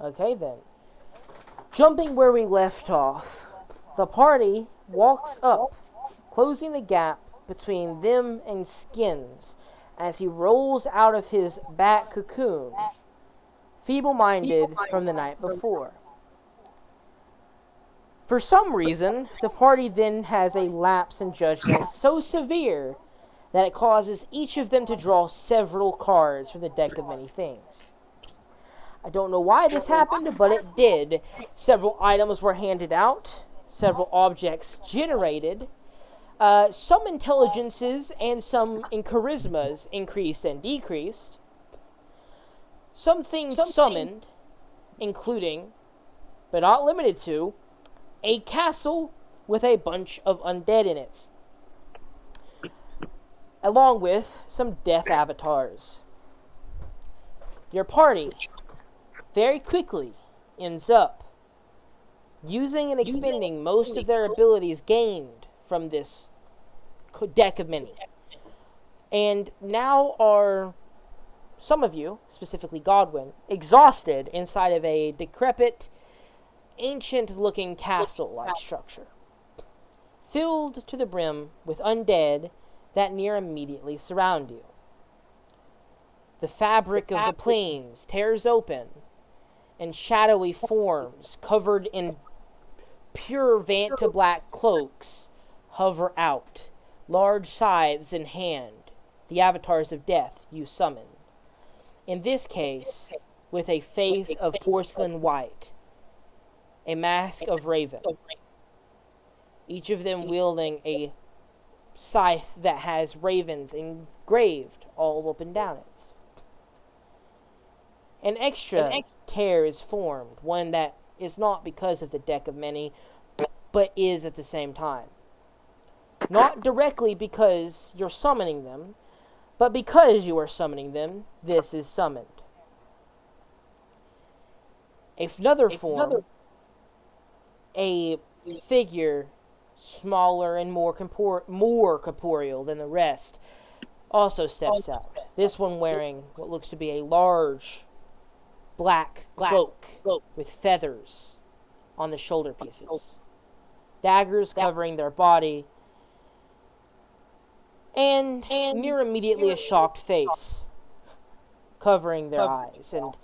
Okay, then. Jumping where we left off, the party walks up, closing the gap between them and Skins as he rolls out of his bat cocoon, feeble-minded from the night before. For some reason, the party then has a lapse in judgment so severe that it causes each of them to draw several cards from the deck of many things. I don't know why this happened, but it did. Several items were handed out, several objects generated, some intelligences and some in charismas increased and decreased, some things summoned, including, but not limited to, a castle with a bunch of undead in it, along with some death avatars. Your party very quickly ends up using and expending most of their abilities gained from this deck of many. And now are, some of you, specifically Godwin, exhausted inside of a decrepit, ancient-looking castle-like structure, filled to the brim with undead that near immediately surround you. The fabric of the plains tears open, and shadowy forms covered in pure Vanta-black cloaks hover out, large scythes in hand, the avatars of death you summon. In this case, with a face of porcelain white, a mask of raven, each of them wielding a scythe that has ravens engraved all up and down it. An extra tear is formed, one that is not because of the deck of many, but is at the same time. Not directly because you're summoning them, but because you are summoning them, this is summoned. Another form, a figure smaller and more corporeal than the rest, also steps out. This one wearing what looks to be a large black cloak with feathers on the shoulder pieces, daggers covering their body, and near immediately a shocked face covering their eyes and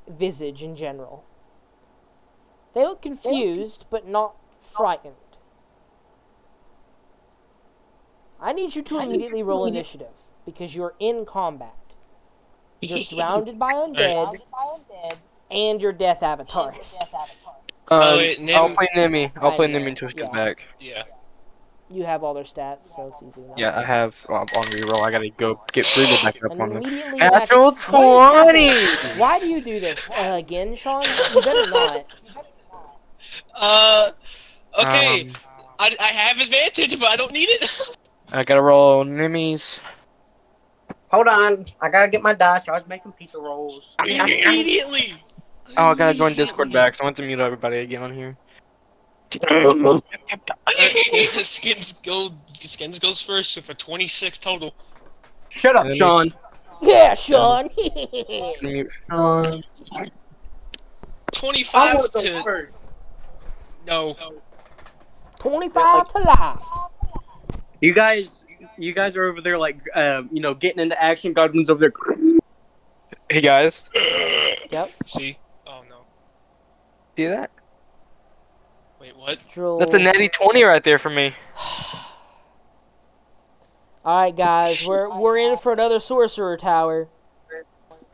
visage in general. They look confused, but not frightened. I need you to immediately roll initiative, because you're in combat. You're surrounded by undead, and your death avatars. I'll play Nimi. I'll play I know, Nimi until she gets yeah. back. Yeah. You have all their stats, so it's easy enough. Yeah, I have on reroll. I gotta go get Freeman back up And on them. immediately you have... Natural What 20! is happening? Why do you do this? Again, Sean? You better not. Okay. I have advantage, but I don't need it. I gotta roll Nimis. Hold on, I gotta get my dice. I was making pizza rolls. Immediately. Oh, I gotta join Discord back, so I want to mute everybody again on here. Skins goes first, so for 26 total. Shut up, Sean. Yeah, Sean. Mute Sean. 25 to... No. 25 to life. You guys are over there like, getting into action. Godwin's over there. Hey guys. Yep. See? Oh no. See that? Wait, what? That's a natty 20 right there for me. Alright, guys, we're in for another sorcerer tower.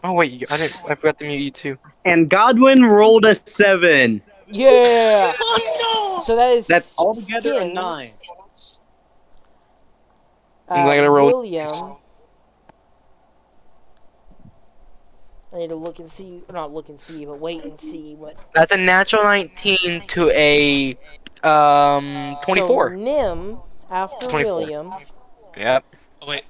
Oh wait, I forgot to mute you too. And Godwin rolled a 7. Yeah. Oh no! So That's altogether a Skins. 9. I'm gonna roll. William. I need to look and see, not look and see, but wait and see what. That's a natural 19 to a 24. So Nim after 24. William. Yep. Oh wait.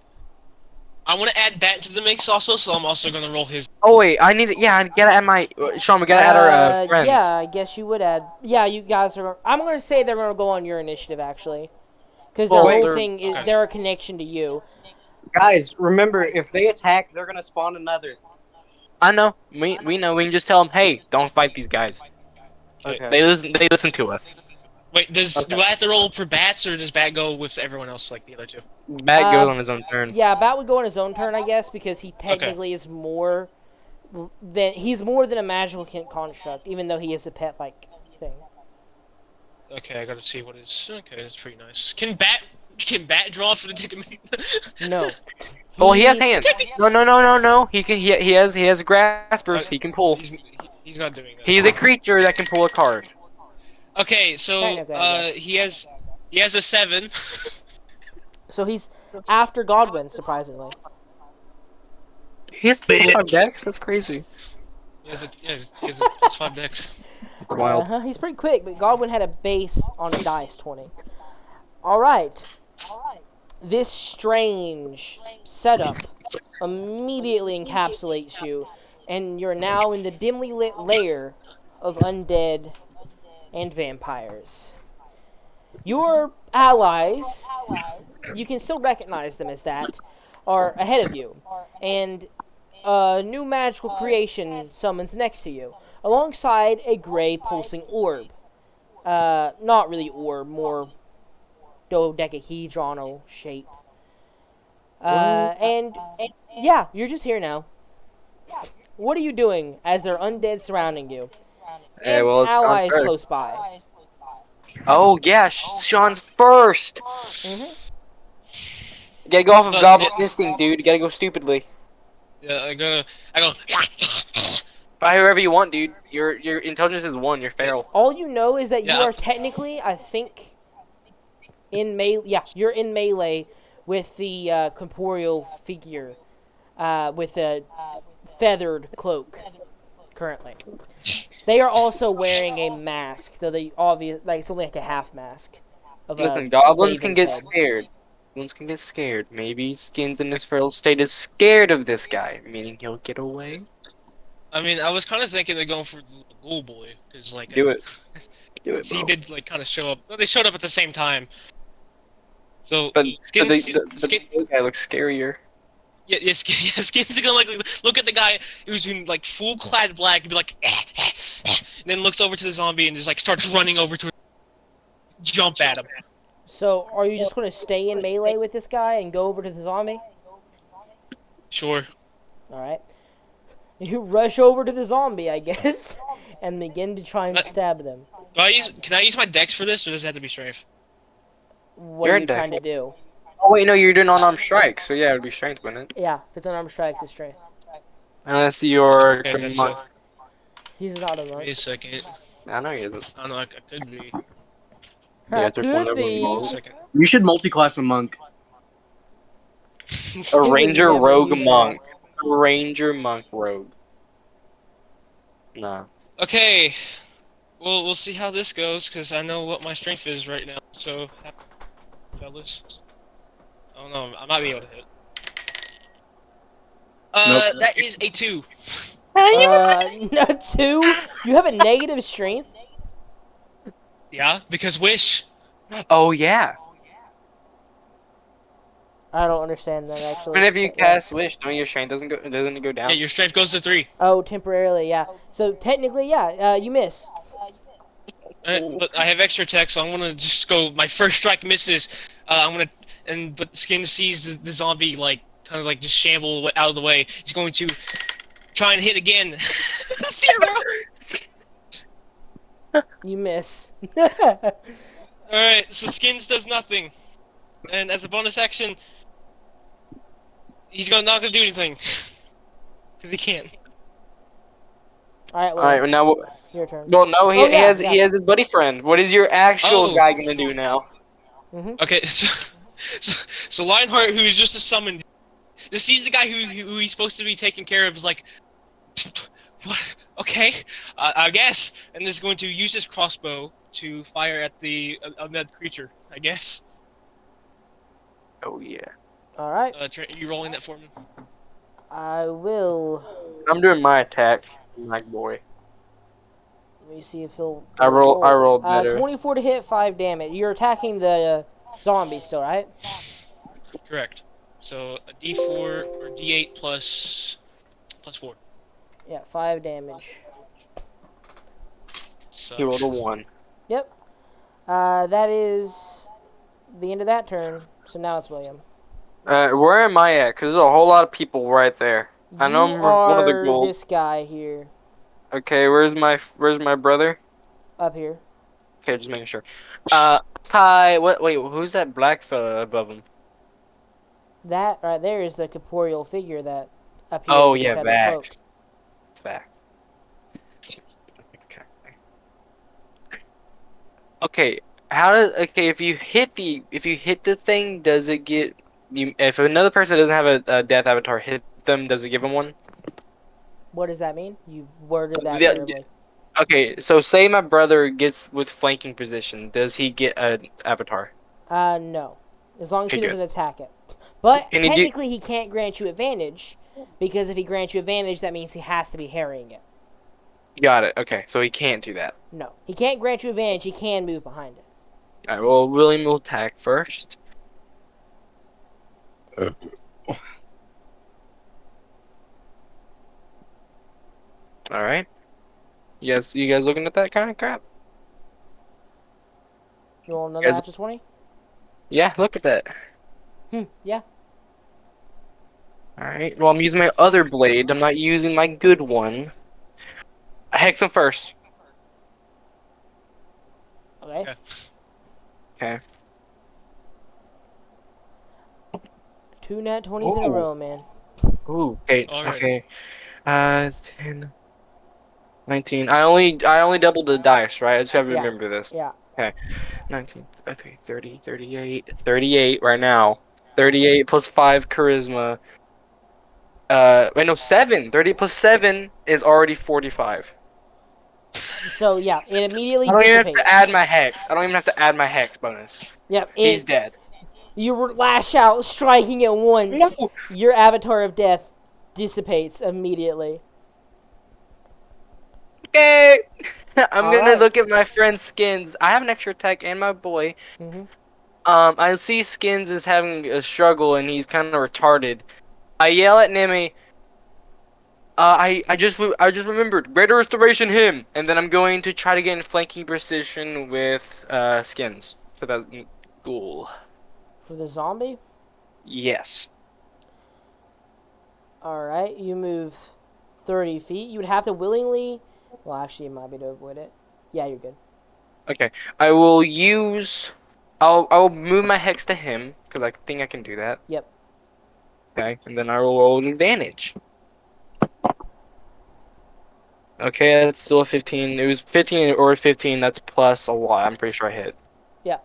I want to add that to the mix also, so I'm also gonna roll his. Oh wait, I gotta add my Sean. We gotta add our friends. Yeah, I guess you would add. Yeah, you guys are. I'm gonna say they're gonna go on your initiative actually, because their whole thing is they're a connection to you. Guys, remember, if they attack, they're gonna spawn another. I know. We know. We can just tell them, hey, don't fight these guys. Okay. They listen. They listen to us. Wait, do Okay. I have to roll for bats, or does bat go with everyone else like the other two? Bat goes on his own turn. Yeah, Bat would go on his own turn, I guess, because he Okay. technically is more than a magical construct, even though he is a pet-like thing. Okay, I gotta see what is. Okay, that's pretty nice. Can bat draw for the ticket? No. Oh, he has hands. No. He can. He has graspers. He can pull. He's not doing that. He's a creature that can pull a card. Okay, so Technically, I he has a 7. So he's after Godwin, surprisingly. He has +5 decks. That's crazy. He has a +5 decks. It's wild. He's pretty quick, but Godwin had a base on dice 20. All right. This strange setup immediately encapsulates you, and you're now in the dimly lit lair of undead and vampires. Your allies, you can still recognize them as that, are ahead of you, and a new magical creation summons next to you, alongside a gray pulsing orb. Not really orb, more dodecahedronal shape. And yeah, you're just here now. What are you doing as there are undead surrounding you? Hey, And well, it's allies gone first. close by. Oh yeah, Sean's first. You gotta go off of But- Goblin Instinct, dude. You gotta go stupidly. Yeah, I go. Buy whoever you want, dude. Your intelligence is 1. You're feral. All you know is that you Yeah. are technically, I think, in melee. Yeah, you're in melee with the corporeal figure, with a feathered cloak. Currently, they are also wearing a mask, though it's only like a half mask. Listen, goblins can get raven's head. scared. Goblins can get scared. Maybe Skins in his feral state is scared of this guy, meaning he'll get away. I mean, I was kind of thinking of going for the little ghoul boy, because like Do it. Do it, he bro. did like kind of show up. No, they showed up at the same time. So But skins, the other guy looks scarier. skins are gonna like look at the guy who's in like full clad black and be like, and then looks over to the zombie and just like starts running over to jump at him. So, are you just going to stay in melee with this guy and go over to the zombie? Sure. All right. You rush over to the zombie, I guess, and begin to try and stab them. Can I use my dex for this, or does it have to be strength? What You're are a you trying to deck. do? Oh wait, no, you're doing unarmed strike, so yeah, it would be strength, wouldn't it? Yeah, if it's unarmed strikes, it's strength. Unless you're Okay, a that's monk. He's not a Wait monk. a second. I know he isn't. I don't know. I could be. Yeah, it's one Could of them be. Wait a all. second. You should multi-class a monk. A would ranger never rogue use that. monk. A ranger monk rogue. Nah. Okay. Well, we'll see how this goes, because I know what my strength is right now. So, fellas. Oh no, I might be able to hit. Nope. That is a 2. No, 2? You have a negative strength? Yeah, because wish. Oh yeah. I don't understand that, actually. Whenever you Yeah. cast wish, don't your strength doesn't it go down? Yeah, your strength goes to 3. Oh, temporarily, yeah. So, technically, yeah, you miss. But I have extra tech, so I'm gonna just go. My first strike misses. But Skin sees the zombie like kind of like just shamble out of the way. He's going to try and hit again. 0. You miss. All right, so Skins does nothing, and as a bonus action, he's not gonna do anything because he can't. Alright, well, Alright, now your turn. well no, he Oh, yeah, has yeah. he has his buddy friend. What is your actual Oh. guy gonna do now? Okay, so Lionheart, who is just a summon, just sees the guy who he's supposed to be taking care of, is like, what? Okay, I guess, and is going to use his crossbow to fire at the undead creature. I guess. Oh yeah. Alright, You rolling that for me? I will. I'm doing my attack, my boy. Let me see if he'll. I rolled better. 24 to hit, 5 damage. You're attacking the zombie still, right? Correct. So a D4 or D8 plus 4. Yeah, 5 damage. He rolled a Sucks. 1. Yep. That is the end of that turn. So now it's William. Where am I at? Because there's a whole lot of people right there. I know You I'm one of the are goals. this guy here, Okay, where's my brother? up here. Okay, just making sure. Kai, what? Wait, who's that black fella above him? That right there is the corporeal figure that appeared Oh with the yeah, feathered cloak. Vax. It's Vax. Okay. Okay. How does if you hit the thing, does it get you? If another person doesn't have a death avatar hit them, does it give them one? What does that mean? You worded that Yeah, terribly. okay, so say my brother gets with flanking position, does he get an avatar? No. As long as Okay, he good. doesn't attack it. But Can he do? technically he can't grant you advantage, because if he grants you advantage, that means he has to be harrying it. Got it. Okay, so he can't do that. No. He can't grant you advantage, he can move behind it. All right. Well, William will attack first. All right. Yes, you guys looking at that kind of crap? You roll another Yes. natural 20? Yeah, look at that. Yeah. All right. Well, I'm using my other blade. I'm not using my good one. I hex him first. Okay. Yeah. Okay. 2 nat 20s in a Ooh. row, man. Ooh. Okay. Alright. Okay. 10, 19. I only doubled the dice, right? I just have to Yeah. remember this. Yeah. 19. Okay. 30. 38. 38 right now. 38 plus 5 charisma. Wait, no, 7. 30 plus 7 is already 45. So, yeah, it immediately I don't even have dissipates. to add my hex. I don't even have to add my hex bonus. Yep, He's dead. you lash out, striking at once. No. Your avatar of death dissipates immediately. Okay. I'm gonna Alright. look at my friend's skins. I have an extra attack and my boy. Mm-hmm. I see Skins is having a struggle and he's kind of retarded. I yell at Nemi. I just remembered Greater Restoration him, and then I'm going to try to get in flanking precision with Skins. So that's cool. For the zombie? Yes. Alright, you move 30 feet. You would have to willingly... Well, actually, you might be able to avoid it. Yeah, you're good. Okay. I will use. I'll move my hex to him because I think I can do that. Yep. Okay, and then I will roll an advantage. Okay, that's still a 15. It was 15 or 15. That's plus a lot. I'm pretty sure I hit. Yeah.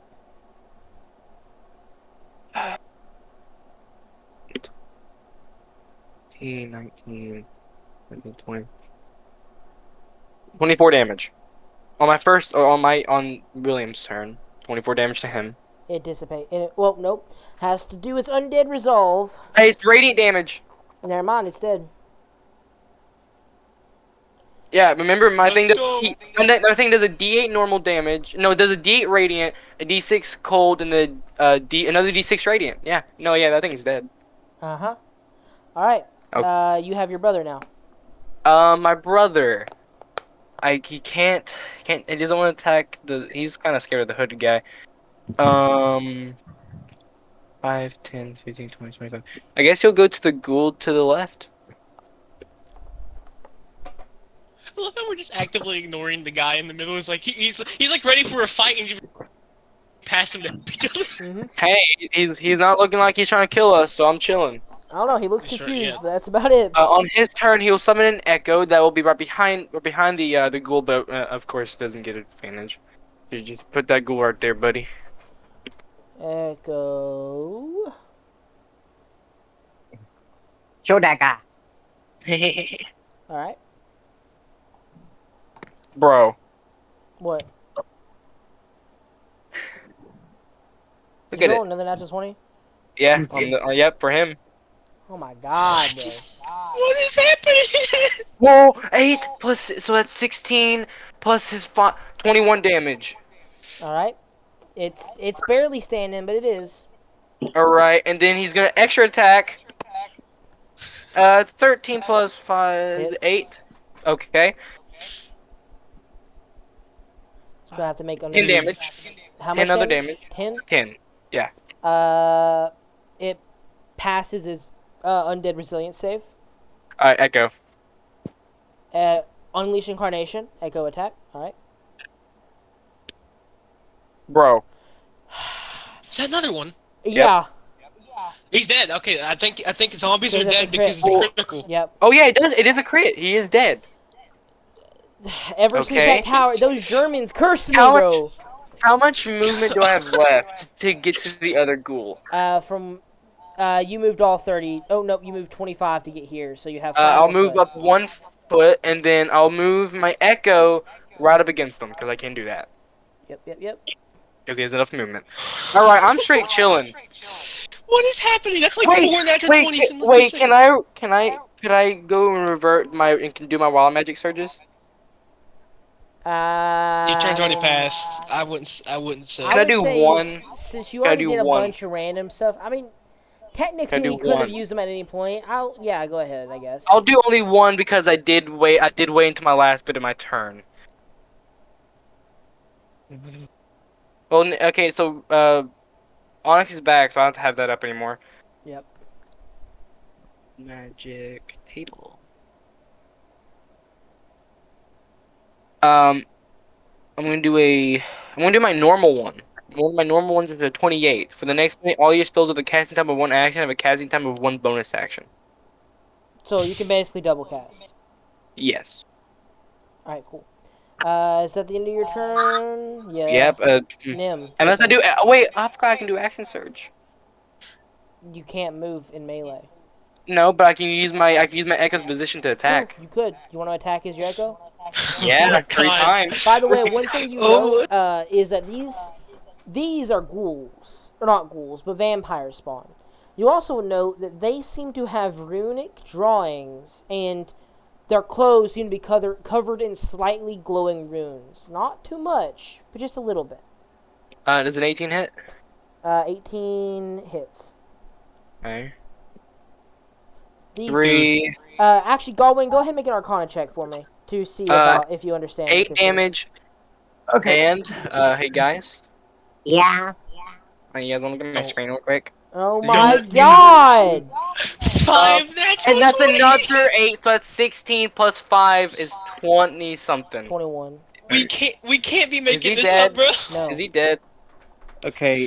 18, 19, 20. 24 damage. On my first, or on William's turn. 24 damage to him. It dissipates. Well, nope. Has to do its undead resolve. Hey, it's radiant damage. Never mind, it's dead. Yeah, remember my thing Let's does go. my thing does a D8 normal damage. No, it does a D8 radiant, a D6 cold, and the another D6 radiant. Yeah. No, yeah, that thing is dead. Uh-huh. Alright. Okay. You have your brother now. My brother. He can't he doesn't want to attack he's kind of scared of the hooded guy. 5, 10, 15, 20, 25. I guess he'll go to the ghoul to the left. I love how we're just actively ignoring the guy in the middle. He's like he's like ready for a fight and you pass him to each other. Mm-hmm. Hey, he's not looking like he's trying to kill us, so I'm chilling. I don't know, he looks That's right, confused, yeah. but that's about it. On his turn, he'll summon an echo that will be right behind the ghoul, but of course doesn't get advantage. You just put that ghoul right there, buddy. Echo. Show that guy. Alright. Bro, What? look Did at you roll it. another natural 20? Yeah, yep, for him. Oh my god, bro. What is happening? Whoa, 8 plus, so that's 16 plus his 21 damage. Alright. It's barely standing, but it is. Alright, and then he's gonna extra attack. 13 plus 5, Hits. 8. Okay. It's gonna have to make 10 under. damage. How 10 much other damage? damage. 10. 10. Yeah. It passes his undead resilience save. Alright, Echo. Unleash incarnation. Echo attack. All right. Bro. Is that another one? Yeah. He's dead. Okay, I think zombies Okay, are that's a dead because it's crit. critical. Yep. Oh yeah, it does. It is a crit. He is dead. Ever since Okay. that tower, those Germans cursed me, How much? bro. How much movement do I have left to get to the other ghoul? You moved all 30. Oh no, you moved 25 to get here, so you have 5 I'll more move foot. up 1 foot, and then I'll move my Echo right up against him because I can do that Yep. because he has enough movement. All right, I'm straight chilling. What is happening? That's like Wait, 4 natural wait, 20s in wait. 2 Can seconds. could I go and revert my and can do my wild magic surges? Your turn's already Uh, passed. I wouldn't say. I Can I would do say one? since you Can I already do did a one? bunch of random stuff. I mean, Can I technically do you could have one? used them at any point. Yeah, go ahead. I guess. I'll do only one because I did wait. I did wait until my last bit of my turn. Well, okay. So Onyx is back, so I don't have to have that up anymore. Yep. Magic table. I'm gonna do my normal one. One of my normal ones is a 28. For the next minute, all your spells with a casting time of 1 action have a casting time of 1 bonus action. So you can basically double cast. Yes. All right, cool. Is that the end of your turn? Yeah. Yep. Nim. Unless I do. Wait, I forgot I can do action surge. You can't move in melee. No, but I can use my Echo's position to attack. True, you could. You want to attack as your Echo? Yeah, Oh my 3 God. times. By the way, one thing you Oh. know is that these are ghouls, or not ghouls, but vampire spawn. You also note that they seem to have runic drawings, and their clothes seem to be covered in slightly glowing runes. Not too much, but just a little bit. Does an 18 hit? 18 hits. Okay. These, 3, actually, Galwin, go ahead and make an Arcana check for me to see about if you understand. 8 what this is. damage. Okay. And hey guys, Yeah. you guys want to look at my Don't- screen real quick? Oh You my don't- god! 5 natural And that's 20s. another 8, so that's 16 plus 5 is 20 something. 21. We can't be making he this dead? up, bro. No. Is he dead? Okay.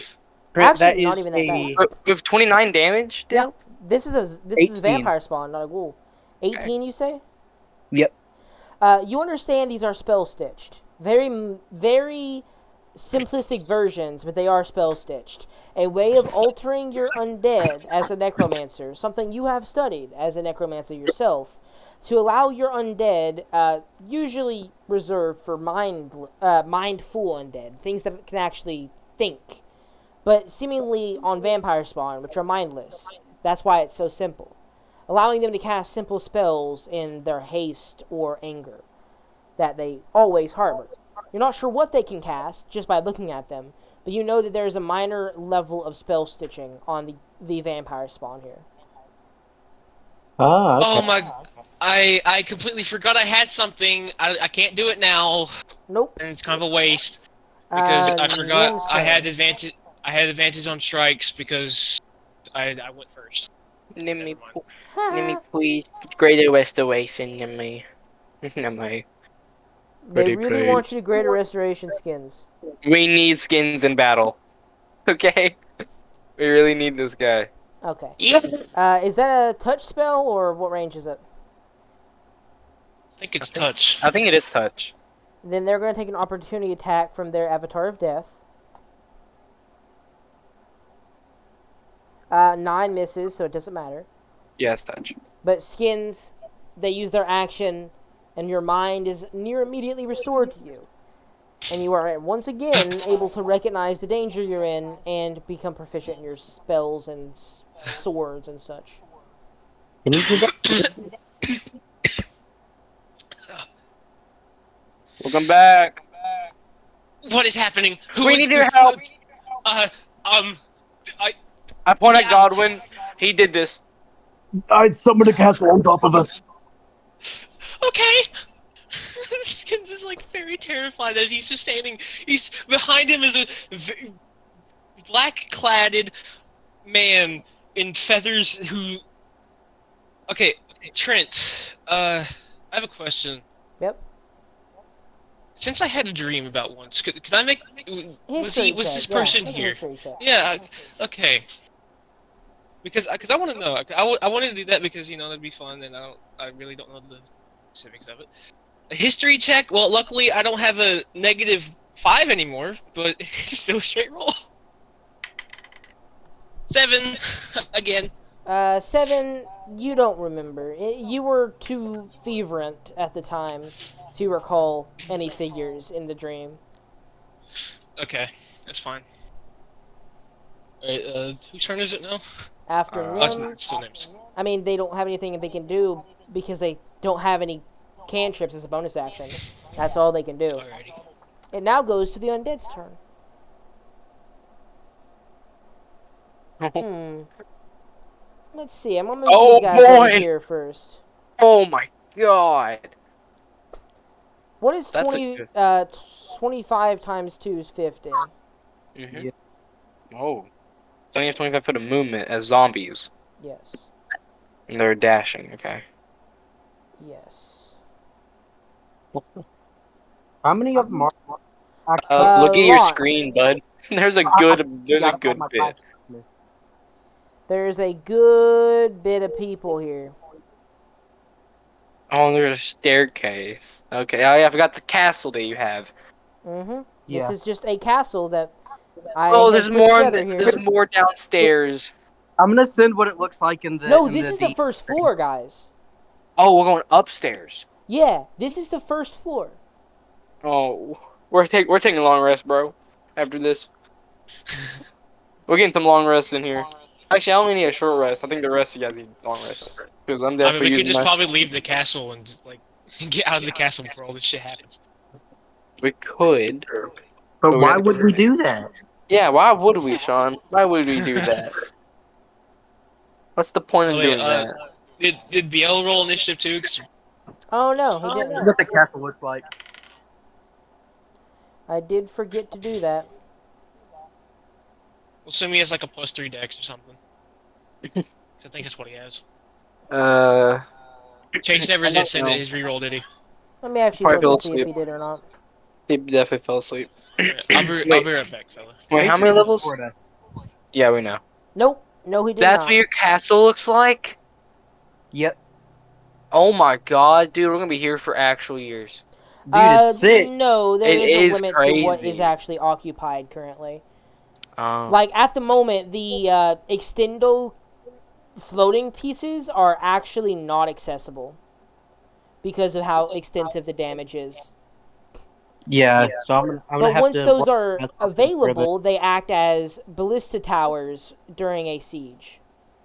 Actually, that not is even that bad. With 29 damage, Yeah. Dale? This is a 18. vampire spawn, not a ghoul. 18, you say? Yep. You understand these are spell stitched. Very simplistic versions, but they are spell stitched. A way of altering your undead as a necromancer, something you have studied as a necromancer yourself, to allow your undead, usually reserved for mindful undead, things that can actually think, but seemingly on vampire spawn, which are mindless. That's why it's so simple. Allowing them to cast simple spells in their haste or anger that they always harbor. You're not sure what they can cast just by looking at them, but you know that there's a minor level of spell stitching on the vampire spawn here. Ah, okay. Oh my! I completely forgot I had something. I can't do it now, Nope. and it's kind of a waste because I forgot Nim's I had turn. advantage. I had advantage on strikes because I went first. Let me Ha. please. Greater restoration than me. They Pretty really want you to greater restoration skins. We need skins in battle. Okay? We really need this guy. Okay. Yeah. Is that a touch spell, or what range is it? I think it's touch. I think it is touch. Then they're going to take an opportunity attack from their Avatar of Death. 9 misses, so it doesn't matter. Yes, touch. But skins, they use their action, and your mind is near immediately restored to you. And you are once again able to recognize the danger you're in and become proficient in your spells and swords and such. Can you do that? Welcome back. What is happening? We need your help. I point at Yeah. Godwin. He did this. I summoned a castle on top of us. Okay. Skins is like very terrified as he's sustaining. He's behind him is a black-cladded man in feathers who. Okay, Trent. I have a question. Yep. Since I had a dream about once, could I make? History Was this check. Yeah, person make a here? history check. Yeah. Okay. Because I want to know. I wanted to do that because that'd be fun, and I really don't know the specifics of it. A history check. Well, luckily I don't have a -5 anymore, but it's still a straight roll. 7 again. 7, you don't remember. You were too feverent at the time to recall any figures in the dream. Okay, that's fine. Alright, whose turn is it now? After Oh, it's Nim, still names. I mean, they don't have anything they can do because they don't have any cantrips as a bonus action. That's all they can do. Alrighty. It now goes to the undead's turn. Let's see. I'm gonna move Oh, these guys over boy. here first. Oh my god. What is That's 25 times 2 is 50. Mm-hmm. Yeah. Oh. So you have 25 foot of movement as zombies. Yes. And they're dashing, okay. Yes. How many of them are? Look at your lots. screen, bud. There's a good bit. There's a good bit of people here. Oh, there's a staircase. Okay, oh yeah, I forgot the castle that you have. Mm-hmm. Yeah. This is just a castle that I Oh, have there's put more. together here. There's more downstairs. I'm gonna send what it looks like in the. No, in this is the first floor, guys. Oh, we're going upstairs. Yeah, this is the first floor. Oh, we're taking a long rest, bro. After this, we're getting some long rests in here. Actually, I only need a short rest. I think the rest of you guys need long rests because I'm I mean, definitely we could using just my. probably leave the castle and just like get out of the castle before all this shit happens. We could. But Okay. why would we do that? Yeah, why would we, Sean? Why would we do that? What's the point of Oh, doing wait, that? did BL roll initiative too? 'Cause- Oh no, he didn't. What the castle looks like. I did forget to do that. Well, send me as like a +3 dex or something. 'Cause I think that's what he has. Chase never I did don't send know. it his reroll, did he? Let me actually Probably look fell and see if asleep. he did or not. He definitely fell asleep. Alright, I'll be Wait. right back, fella. Wait, how many levels? Florida. Yeah, we know. Nope. No, he did That's not. what your castle looks like? Yep. Oh my god, dude, we're gonna be here for actual years. Dude, it's sick. No, there It is a is limit to what is crazy. actually occupied currently. Oh. Like, at the moment, the extendo floating pieces are actually not accessible because of how extensive the damage is. Yeah. So I'm gonna But have once to. those are that's available, they act as ballista towers during a siege.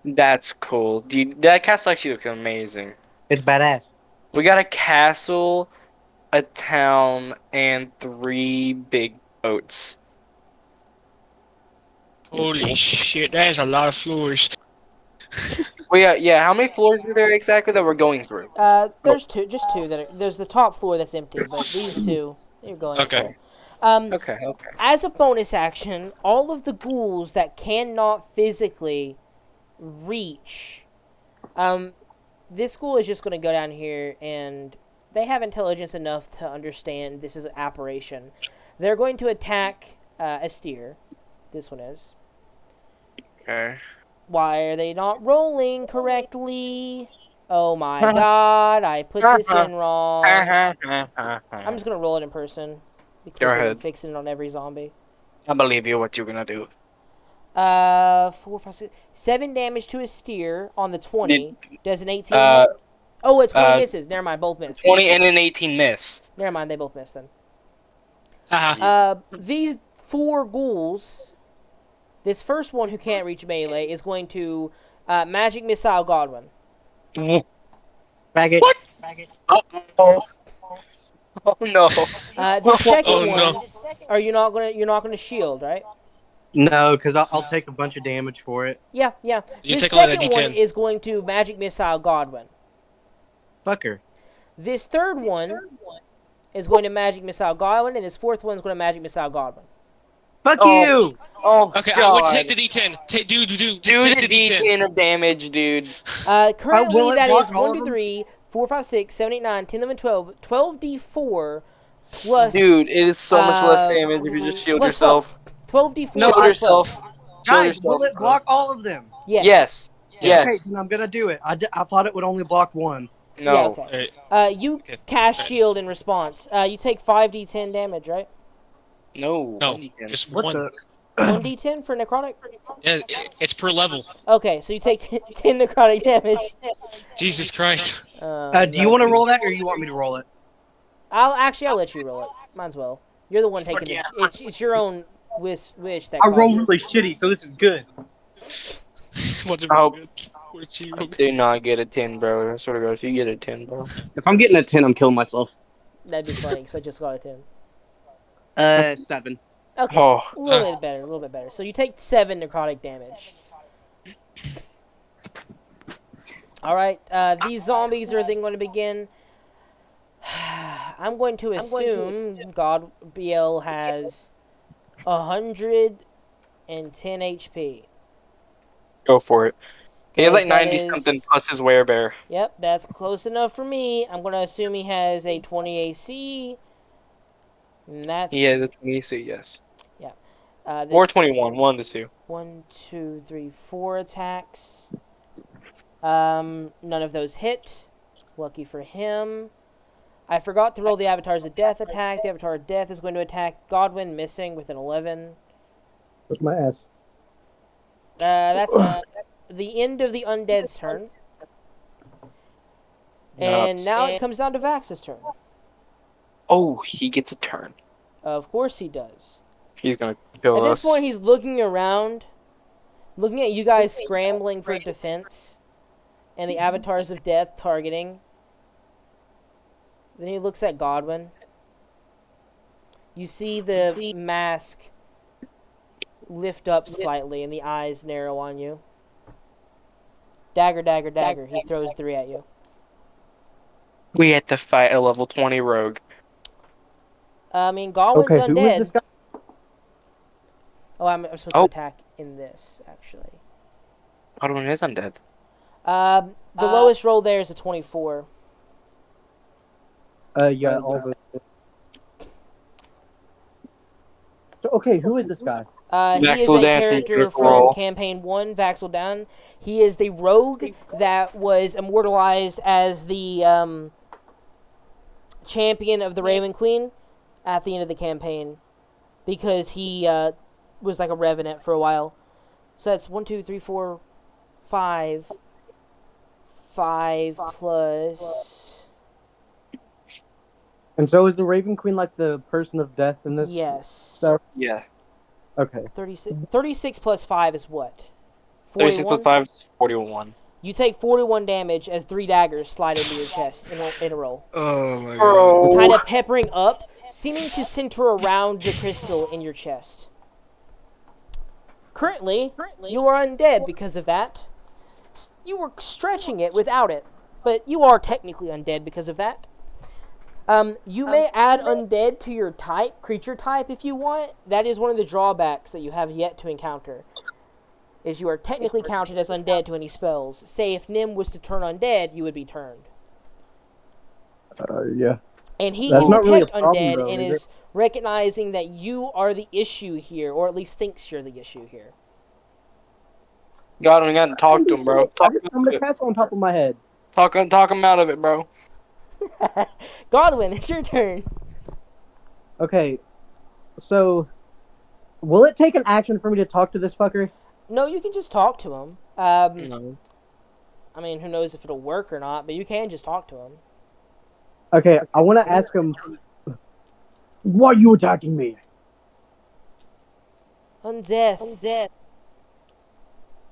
That's cool. Dude, that castle actually looks amazing. It's badass. We got a castle, a town, and 3 big boats. Holy shit, that is a lot of floors. Well, yeah, how many floors are there exactly that we're going through? There's just two that are, there's the top floor that's empty, but these two you're going Okay. through. Okay. As a bonus action, all of the ghouls that cannot physically reach, this ghoul is just going to go down here, and they have intelligence enough to understand this is an apparition. They're going to attack a steer. This one is. Okay. Why are they not rolling correctly? Oh my god, I put this in wrong. I'm just gonna roll it in person. Be Go quicker than ahead. fixing it on every zombie. I believe you. What you're gonna do? 4, 5, 6, 7 damage to a steer on the 20. Does an 18 Uh, hit? Oh, it's 20 uh, misses. Never mind, both miss. 20 and an 18 miss. Never mind, they both miss then. Haha. These 4 ghouls, this first one who can't reach melee is going to magic missile Godwin. Faggot. What? Oh no. The second Oh, one, no. are you're not gonna shield, right? No, because I'll take a bunch of damage for it. Yeah. You The take all that second one D10. is going to magic missile Godwin. Fucker. This third one is going to magic missile Godwin, and this fourth one is going to magic missile Godwin. Fuck Oh. you! Oh, Okay, God. I would take the D10. Dude, just Do take the the D10. D10 of damage, dude. Currently, will it that block is all 1, of 2, them? 3, 4, 5, 6, 7, 8, 9, 10, 11, 12. 12d4 plus. Dude, it is so much less damage if you just shield plus yourself. 12d4 No, Shield plus yourself. 12. Shield Guys, yourself, will it bro. block all of them? Yes. Yes. Okay, then I'm gonna do it. I thought it would only block one. No. Yeah, okay. Alright. You Okay. cast shield in response. You take 5d10 damage, right? No. No, 1d10. just What one. the? 1d10 for necrotic? Yeah, it's per level. Okay, so you take 10 necrotic damage. Jesus Christ. Do you want to roll that, or you want me to roll it? I'll let you roll it. Might as well. You're the one taking it. It's your own wish that I roll caused it. really shitty, so this is good. What's Oh. it? Do not get a 10, bro. I swear to God, if you get a 10, bro. If I'm getting a 10, I'm killing myself. That'd be funny because I just got a 10. 7. Okay, Oh. a little bit better. So you take 7 necrotic damage. All right, these zombies are then going to begin. I'm going to assume God BL has 110 HP. Go for it. He has like That 90 is- something plus his werebear. Yep, that's close enough for me. I'm going to assume he has a 20 AC. And that's He has a 20 AC, yes. this, Or 21, 1 to 2. 1, 2, 3, 4 attacks. None of those hit. Lucky for him. I forgot to roll the Avatars of Death attack. The Avatar of Death is going to attack Godwin, missing with an 11. With my ass. That's the end of the Undead's turn. And now it comes down to Vax's turn. Oh, he gets a turn. Of course he does. He's gonna kill At us. this point, he's looking around, looking at you guys scrambling for defense, and the Avatars of Death targeting. Then he looks at Godwin. You see the mask lift up slightly, and the eyes narrow on you. Dagger, dagger, dagger. He throws 3 at you. We have to fight a level 20 rogue. I mean, Godwin's Okay, who is this undead. guy? Oh, I'm supposed to attack in this, actually. Godwin is undead. The lowest roll there is a 24. Yeah, all the. So, okay, who is this guy? He is Vaxel a Dan from character Critical from Role. Campaign 1, Vaxel Dan. He is the rogue that was immortalized as the champion of the Raven Queen at the end of the campaign because he was like a revenant for a while. So that's 1, 2, 3, 4, 5. 5 plus... And so is the Raven Queen like the person of death in this? Yes. So, Yeah. okay. 36 plus 5 is what? 36 plus 41? 5 is 41. You take 41 damage as 3 daggers slide into your chest in a roll. Oh my god. Bro. Kind of peppering up, seeming to center around the crystal in your chest. Currently, you are undead because of that. You were stretching it without it, but you are technically undead because of that. You may add undead to your creature type if you want. That is one of the drawbacks that you have yet to encounter. Is you are technically counted as undead to any spells. Say if Nim was to turn undead, you would be turned. Yeah. And he That's can not really a detect problem, undead though, and is is recognizing that you are the issue here, or at least thinks you're the issue here. Godwin, you gotta talk to him, bro. I just found a castle on top of my head. Talk him out of it, bro. Godwin, it's your turn. Okay, so will it take an action for me to talk to this fucker? No, you can just talk to him. No. I mean, who knows if it'll work or not, but you can just talk to him. Okay, I want to ask him, why are you attacking me? Undeath.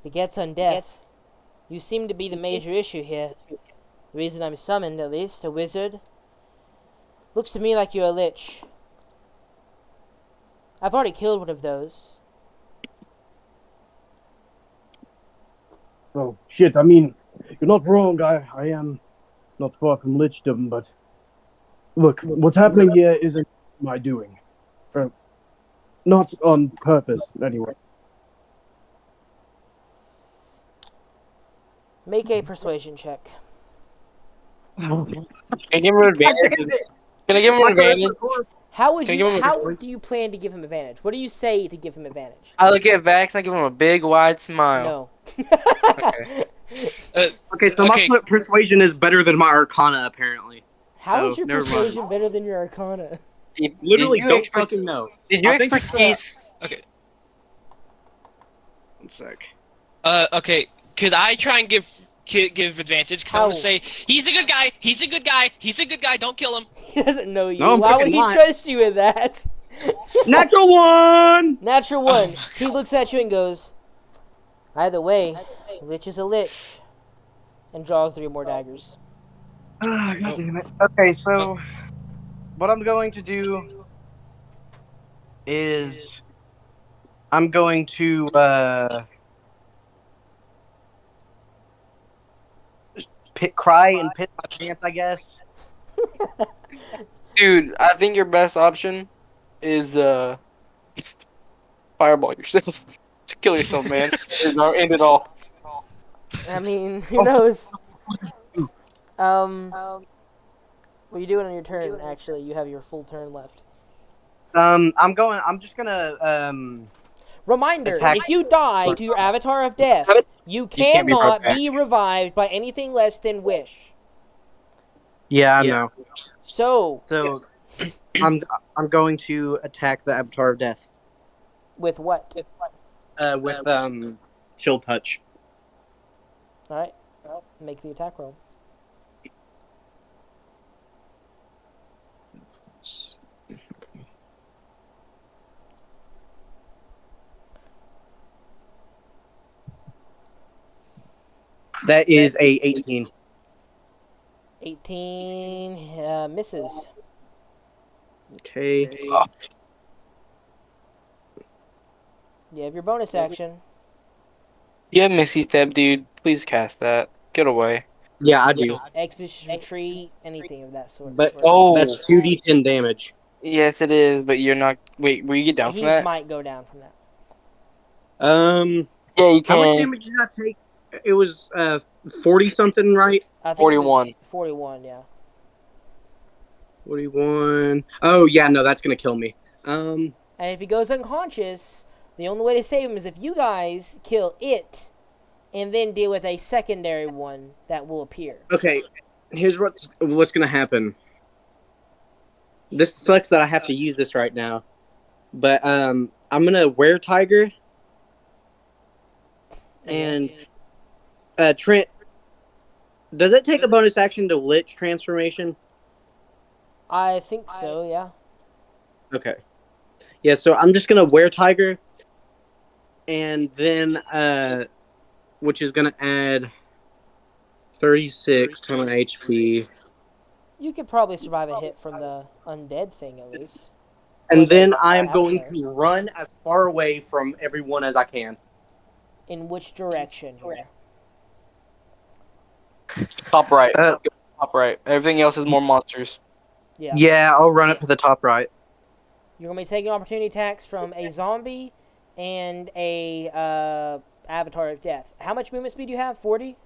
Begets undeath. You seem to be the major issue here. The reason I'm summoned, at least, a wizard. Looks to me like you're a lich. I've already killed one of those. Oh, shit, I mean, you're not wrong, I am not far from lichdom, but look, what's happening here isn't my doing. Not on purpose, anyway. Make a persuasion check. Can I give him an advantage? Can I give him My an advantage? How would Can I you? give him a How persuasion? do you plan to give him advantage? What do you say to give him advantage? I look at Vax and I give him a big wide smile. No. Okay, so Okay. my persuasion is better than my Arcana, apparently. How Oh, is your never mind. persuasion better than your Arcana? Literally, Did you don't expect- fucking know. Did your I think it's, expertise? One sec. Okay. Could I try and give advantage? Because I want to say he's a good guy. He's a good guy. He's a good guy. Don't kill him. He doesn't know you. No, I'm Why would fucking he not. trust you with that? Natural one! Natural Oh one. my He looks at you and goes, "Either way, lich is a lich," and draws 3 more daggers. Ah, God damn it. Okay, so what I'm going to do is I'm going to cry and piss my pants, I guess. Dude, I think your best option is fireball yourself. Just kill yourself, man. End it all. I mean, who knows? What are you doing on your turn? Actually, you have your full turn left. I'm just gonna Reminder: Attack. if you die to your avatar of death, you can't be brought cannot be revived by anything less than wish. Yeah, I know. So, So I'm going to attack the Avatar of Death. with what? With chill touch. All right, make the attack roll. That is a 18. 18 misses. Okay. You have your bonus action. Yeah, Missy Step, dude. Please cast that. Get away. Yeah, I do. Expeditious retreat, anything of that sort. But Oh. that's 2d10 damage. Yes, it is, but you're not. Wait, will you get down he from that? might go down from that. Yeah, you How much can. damage did I take? It was 40 something, right? I think 41. It was 41, yeah. 41. Oh yeah, no, that's gonna kill me. And if he goes unconscious, the only way to save him is if you guys kill it, and then deal with a secondary one that will appear. Okay, here's what's gonna happen. This sucks that I have to use this right now, but I'm gonna wear Tiger. And Trent, does it take a bonus action to Lich transformation? I think so, yeah. Okay. Yeah, so I'm just gonna wear Tiger, and then which is gonna add 36 to my HP, You could probably survive a hit from the undead thing at least. and then I am going Avatar. to run as far away from everyone as I can. In which direction here? Top right. Uh, Top right. Everything else is more monsters. Yeah. Yeah, I'll run it to the top right. You're going to be taking opportunity attacks from a zombie and a avatar of death. How much movement speed do you have? 40?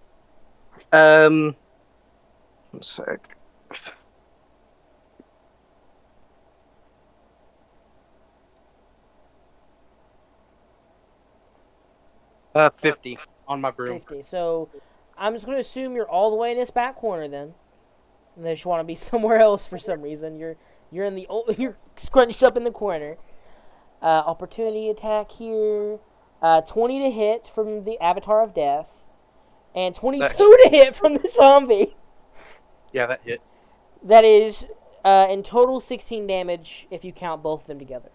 One sec. Uh, 50 on my broom. 50. So I'm just going to assume you're all the way in this back corner then. Unless you want to be somewhere else for some reason. You're in the you're scrunched up in the corner. Opportunity attack here. 20 to hit from the Avatar of Death. And 22 to hit from the zombie. Yeah, that hits. That is in total 16 damage if you count both of them together.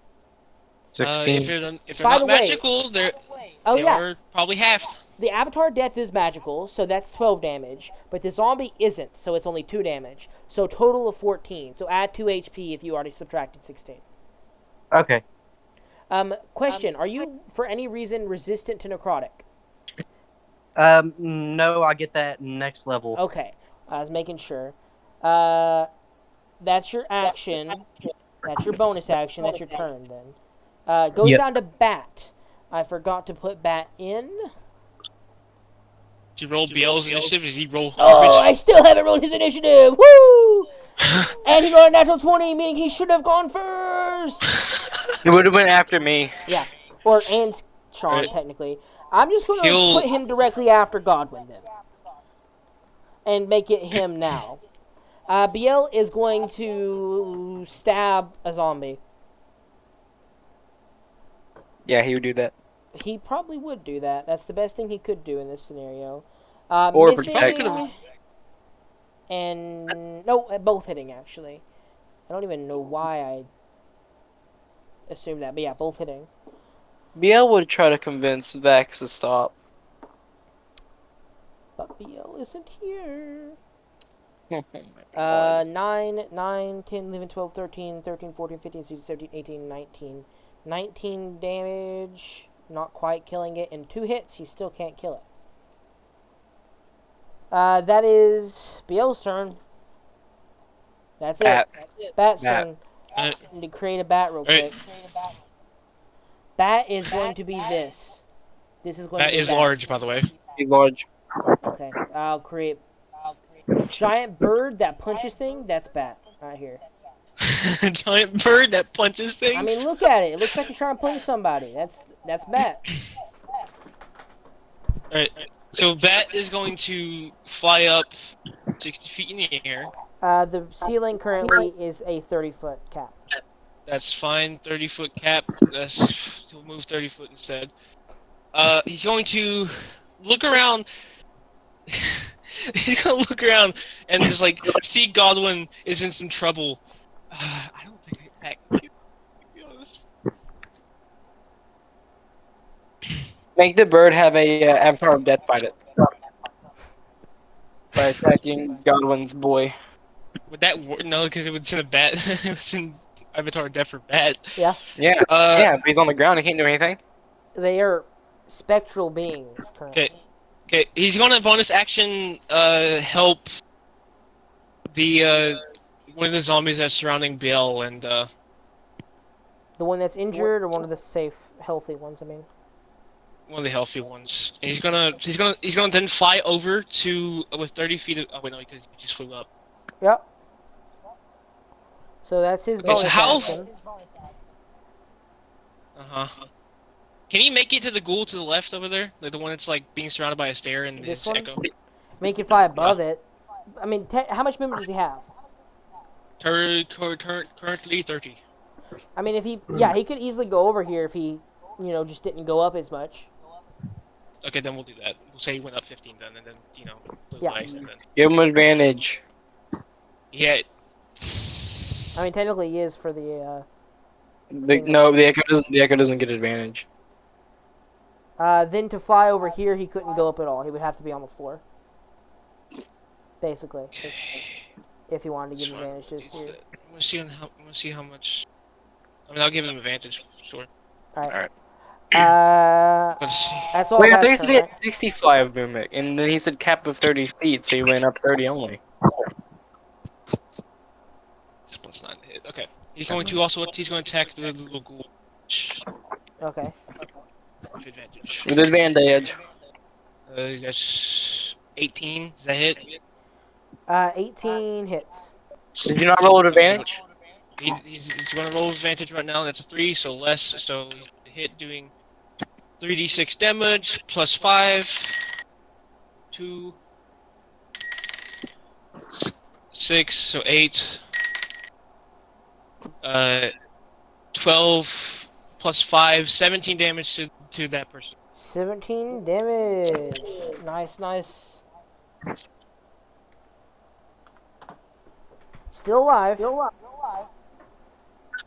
16. If they're By not the way- magical, they yeah. are probably half. The Avatar of Death is magical, so that's 12 damage. But the zombie isn't, so it's only 2 damage. So total of 14. So add 2 HP if you already subtracted 16. Okay. Question, are you, for any reason, resistant to necrotic? No, I get that next level. Okay. I was making sure. That's your action. That's your bonus action. That's your turn then. Goes Yep. down to Bat. I forgot to put Bat in. Did you roll BL's initiative? Did he roll Oh, I garbage? still haven't rolled his initiative. Woo! And he rolled a natural 20, meaning he should have gone first. He would have went after me. Yeah, and Sean Right. technically. I'm just going to He'll- put him directly after Godwin then, and make it him now. Biel is going to stab a zombie. Yeah, he would do that. He probably would do that. That's the best thing he could do in this scenario. Or Missing protect. and no, both hitting actually. I don't even know why I assumed that, but yeah, both hitting. BL would try to convince Vex to stop. But Biel isn't here. Oh my God. 9, 10, 11, 12, 13, 14, 15, 16, 17, 18, 19. 19 damage, not quite killing it. In 2 hits, he still can't kill it. That is Biel's turn. That's Bat. it. Bat's Bat. turn. Uh, Need to create a bat real Right. quick. Bat is going to be this. This is going that to be is bat. large, by the way. He's large. Okay, I'll create giant bird that punches thing. That's bat right here. Giant bird that punches things. I mean, look at it. It looks like you're trying to punch somebody. That's bat. Alright, so Bat is going to fly up 60 feet in the air. The ceiling currently is a 30-foot cap. That's fine. 30-foot cap. He'll move 30 foot instead. He's going to look around. He's gonna look around and just like see Godwin is in some trouble. I don't think I can kill him, to be honest. Make the bird have a avatar of death fight it. By attacking Godwin's boy. Would that work? No, because it would send a bat. It would send Avatar Death for bat. Yeah, Yeah, yeah, if he's on the ground, he can't do anything. they are spectral beings currently. Okay. Okay, he's going to bonus action help the one of the zombies that's surrounding Biel and The one that's injured or one of the safe, healthy ones, I mean. one of the healthy ones. And he's gonna then fly over to with 30 feet. Oh wait, no, because he just flew up. Yep. So that's his Okay, bonus so how- action. Can he make it to the ghoul to the left over there, like the one that's like being surrounded by a stair and This his one? echo? Make it fly above it. I mean, how much movement does he have? Currently 30. I mean, if he, yeah, he could easily go over here if he, just didn't go up as much. Okay, then we'll do that. We'll say he went up 15 then, and then flew Yeah. away. And then, Give him advantage. yeah. I mean, technically he is for the, No, the echo doesn't get advantage. then to fly over here, he couldn't go up at all. He would have to be on the floor. Basically. If he wanted to give advantage to his dude. I'm gonna see how much. I mean, I'll give him advantage, sure. Alright. Alright. Let's see. That's all Wait, I that's thought he said he turn, had 60 fly of movement, and then he said cap of 30 feet, so he went up 30 only. It's plus 9 to hit. Okay. He's going to attack the little ghoul. Okay. With advantage. With advantage. That's 18. Does that hit? 18 hits. Did you not roll with advantage? He's going to roll advantage right now. That's a 3, so less. So he's going to hit doing 3d6 damage plus 5. 2. 6, so 8. 12 plus 5, 17 damage to that person. 17 damage. Nice. Still alive.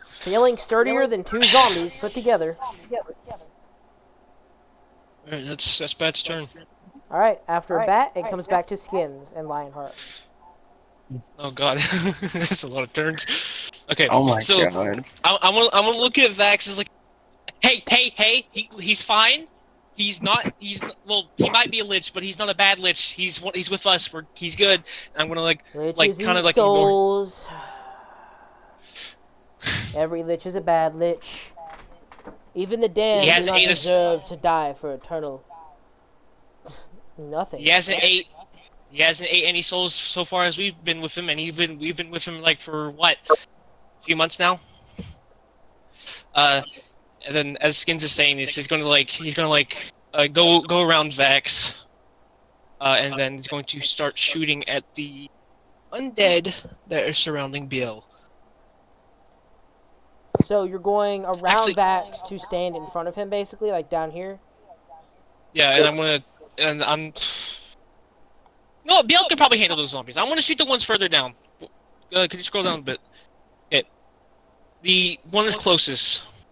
Feeling sturdier than 2 zombies put together. Alright, that's Bat's turn. Alright, after Bat, it comes back to Skins and Lionheart. Oh god, that's a lot of turns. Okay, Oh my so god. I'm gonna look at Vax as like, hey, he's fine. He's not. Well. He might be a lich, but he's not a bad lich. He's with us. He's good. I'm gonna Liches kind eat of ignore. souls. Every lich is a bad lich. Even the He damned do hasn't not ate us. deserve to die for eternal nothing. He hasn't ate. He hasn't ate any souls so far as we've been with him, and we've been with him like for what, a few months now. And then as Skins is saying this, he's gonna go around Vex, and then he's going to start shooting at the undead that are surrounding Bill. So you're going around Actually- Vax to stand in front of him, basically, like down here. Yeah, and I'm. No, Bill could probably handle those zombies. I want to shoot the ones further down. Could you scroll down a bit? Okay. The one that's closest.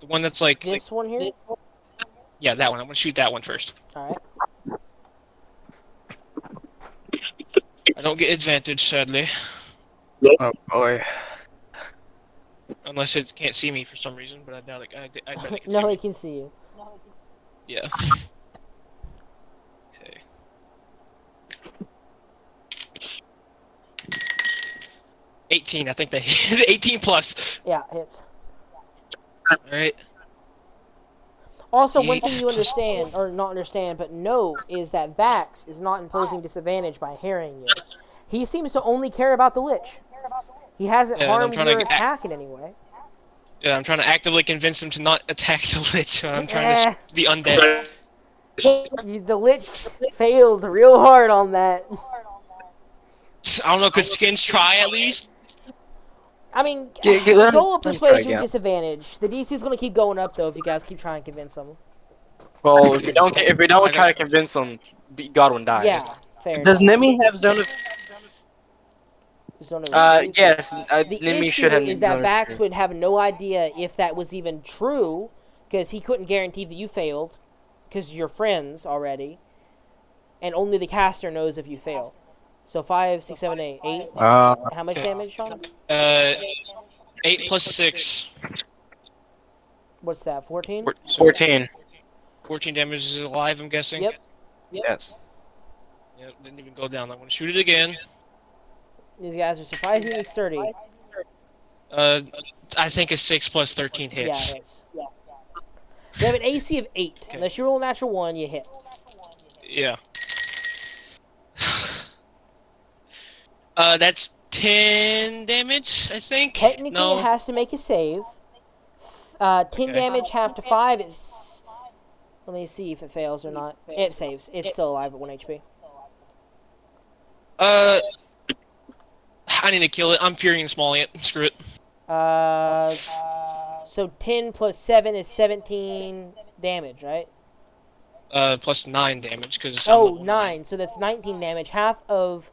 The one that's like. This one here. Yeah, that one. I want to shoot that one first. All right. I don't get advantage, sadly. Oh boy. Unless it can't see me for some reason, but I doubt it. I bet it can see No, me. he can see you. Yeah. Okay. $18, I think they 18 plus. Yeah, hits. Alright. Also, one Eight thing you plus- understand, or not understand, but know, is that Vax is not imposing disadvantage by harrying you. He seems to only care about the Lich. He hasn't Yeah, and I'm harmed trying to your get- attack in any way. Yeah, I'm trying to actively convince him to not attack the Lich. I'm trying Eh. to the undead. The Lich failed real hard on that. I don't know, could Skins try at least? I mean, Let go with him try persuasion again. disadvantage. The DC is going to keep going up, though, if you guys keep trying to convince him. Well, if we don't try to convince him, Godwin dies. Yeah, fair Does enough. Nemi have zone of? Zone of Truth. Yes. The Nimi issue should have. is that Zone of Vax Truth. would have no idea if that was even true, because he couldn't guarantee that you failed, because you're friends already, and only the caster knows if you fail. So 5, 6, 7, 8. 8. How much damage, Sean? 8 plus 6. What's that, 14? 14. 14 damage is alive, I'm guessing. Yep. Yes. Yep, didn't even go down. I want to shoot it again. These guys are surprisingly sturdy. I think a 6 plus 13 hits. Yeah, hits. They have an AC of 8. Okay. Unless you roll a natural 1, you hit. Yeah. That's 10 damage, I think. Technically, no. it has to make a save. 10 Okay. damage, half to 5 is... Let me see if it fails or not. It saves. It's still alive at 1 HP. I need to kill it. I'm Fury and Smalling it. Screw it. So 10 plus 7 is 17 damage, right? Plus 9 damage, because Oh, 9. So that's 19 damage. Half of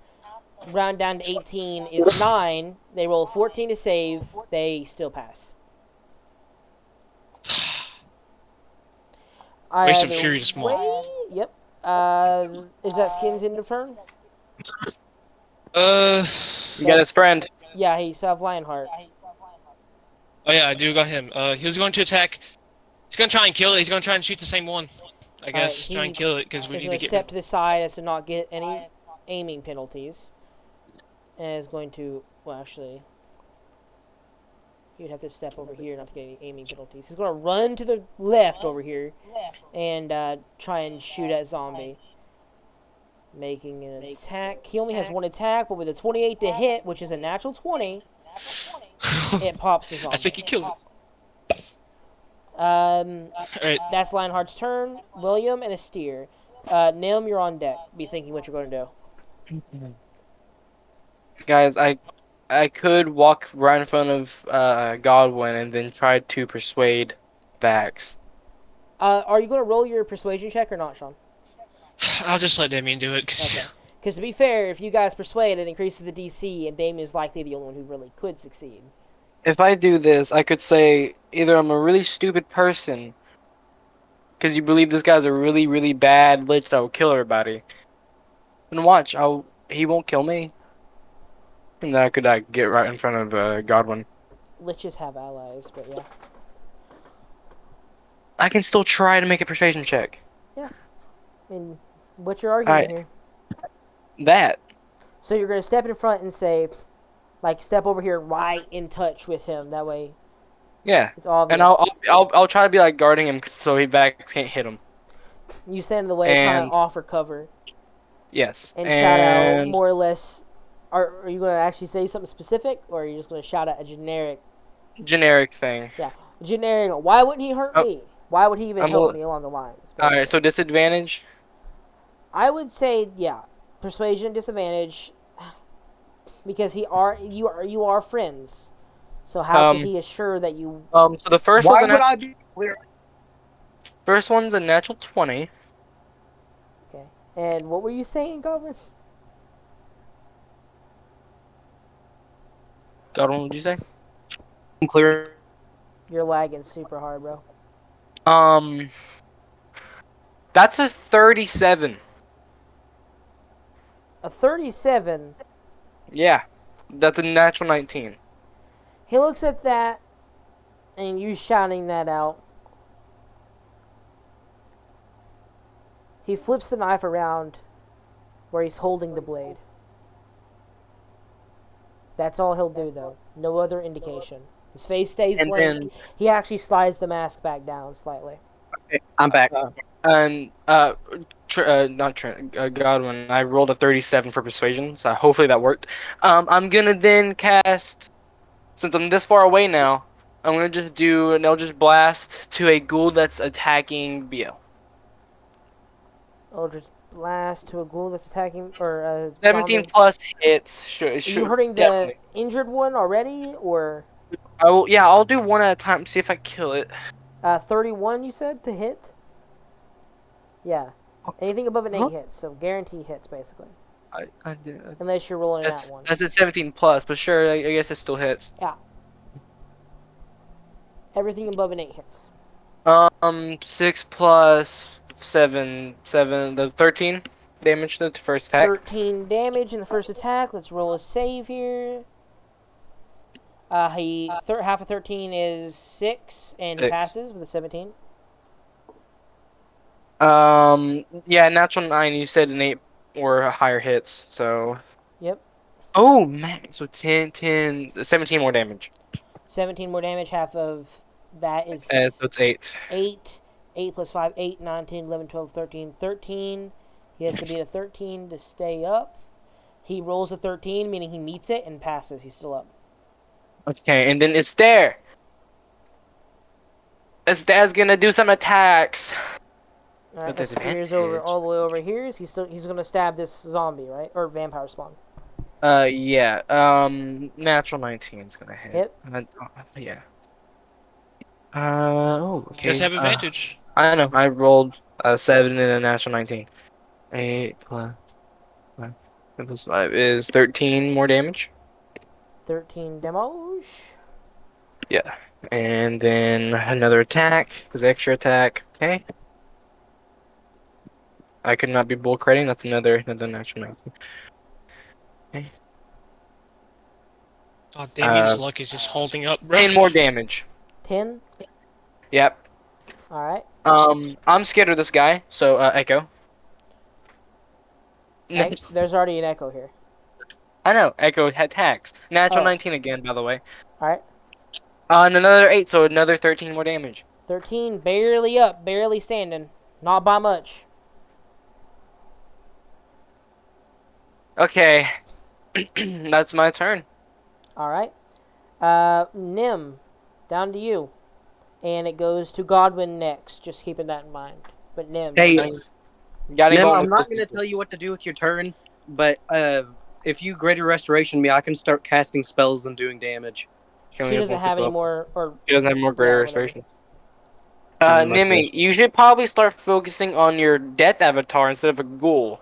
round down to 18 is 9. They roll 14 to save. They still pass. Waste of Either Fury to Small. way- Yep. Is that Skins in the turn? You got his friend. Yeah, he still have Lionheart. Oh yeah, I do got him. He was going to attack. He's going to try and kill it. He's going to try and shoot the same one. I guess. Try and kill it, because we He's need going to to get step to the side as to not get any aiming penalties. And is going to... Well, actually... You'd have to step over here not to get any aiming penalties. He's going to run to the left over here and try and shoot at zombie. Making an attack. He only has 1 attack, but with a 28 to hit, which is a natural 20, it pops the zombie. I think he kills it. Alright. That's Lionheart's turn. William and a steer. Nim, you're on deck. Be thinking what you're going to do. Guys, I could walk right in front of Godwin and then try to persuade Vax. Are you going to roll your persuasion check or not, Sean? I'll just let Damien do it. Okay. Because to be fair, if you guys persuade, it increases the DC, and Damien's likely the only one who really could succeed. If I do this, I could say either I'm a really stupid person, because you believe this guy's a really, really bad lich that will kill everybody. Then watch, he won't kill me. And then I could get right in front of Godwin. Liches have allies, but yeah. I can still try to make a persuasion check. I mean, what's your argument Alright. here? That. So you're gonna step in front and say, like, step over here, right in touch with him. That way, Yeah. it's obvious. And I'll try to be like guarding him so he Vax can't hit him. You stand in the way, trying And to offer cover, yes. and shout out more or less. Are you gonna actually say something specific, or are you just gonna shout out a generic? Generic thing. Generic. Why wouldn't he hurt Oh. me? Why would he even I'm help a- me along the lines? Alright, basically? so disadvantage. I would say persuasion disadvantage, because you are friends. So how can he assure that you? So the first Why one's would I be clear? first one's a natural 20. Okay. And what were you saying, Goblin? Godwin, what'd you say? Clear. You're lagging super hard, bro. That's a 37. A 37. Yeah. That's a natural 19. He looks at that, and you shouting that out. He flips the knife around where he's holding the blade. That's all he'll do, though. No other indication. His face stays And blank. then He actually slides the mask back down slightly. I'm back. and not Trent, Godwin, I rolled a 37 for persuasion, so hopefully that worked. I'm gonna then cast, since I'm this far away now, I'm gonna just do an Eldritch Blast to a ghoul that's attacking BL. Eldritch Blast to a ghoul that's attacking, or 17 zombie. plus hits. Are you hurting the definitely. injured one already, or I'll do one at a time, see if I kill it. 31? You said to hit. Yeah, anything above an 8 hits, so guarantee hits basically, I did. unless you're rolling that one. I said 17 plus, but sure, I guess it still hits. Everything above an 8 hits. 6 plus 7, the 13 damage to the first attack. 13 damage in the first attack. Let's roll a save here. Half of 13 is 6, and he 6. passes with a 17. Yeah, natural 9, you said an 8 or higher hits, so. Yep. Oh, man, so 17 more damage. 17 more damage. Half of that is So it's 8. 8. 8 plus 5, 8, 9, 10, 11, 12, 13. 13. He has to beat a 13 to stay up. He rolls a 13, meaning he meets it and passes. He's still up. Okay, and then Esther's gonna do some attacks. Alright, With Steers over all the way over here. He's gonna stab this zombie, right? Or vampire spawn. Yeah. Natural 19 is gonna hit. Hit. Yeah. Okay. You guys have advantage. I know. I rolled a 7 and a natural 19. 8 plus 5. 8 plus 5 is 13 more damage. 13 damage. Yeah. And then another attack. Because extra attack. Okay. I could not be bull critting. That's another natural 19. Okay. God, Damien's luck is just holding up, bro. 10 more damage. 10. Yep. Alright. I'm scared of this guy, so Echo. There's already an echo here. I know, Echo attacks. Natural Oh. 19 again, by the way. Alright. And another 8, so another 13 more damage. 13, barely up, barely standing. Not by much. Okay. That's my turn. Alright. Nim, down to you. And it goes to Godwin next, just keeping that in mind. But Nim. Hey, Got any Nim, bonus? I'm not going to tell you what to do with your turn, but if you greater restoration me, I can start casting spells and doing damage. She doesn't have any more, or She doesn't have more greater Yeah, restoration. whatever. Nimi, you should probably start focusing on your death avatar instead of a ghoul.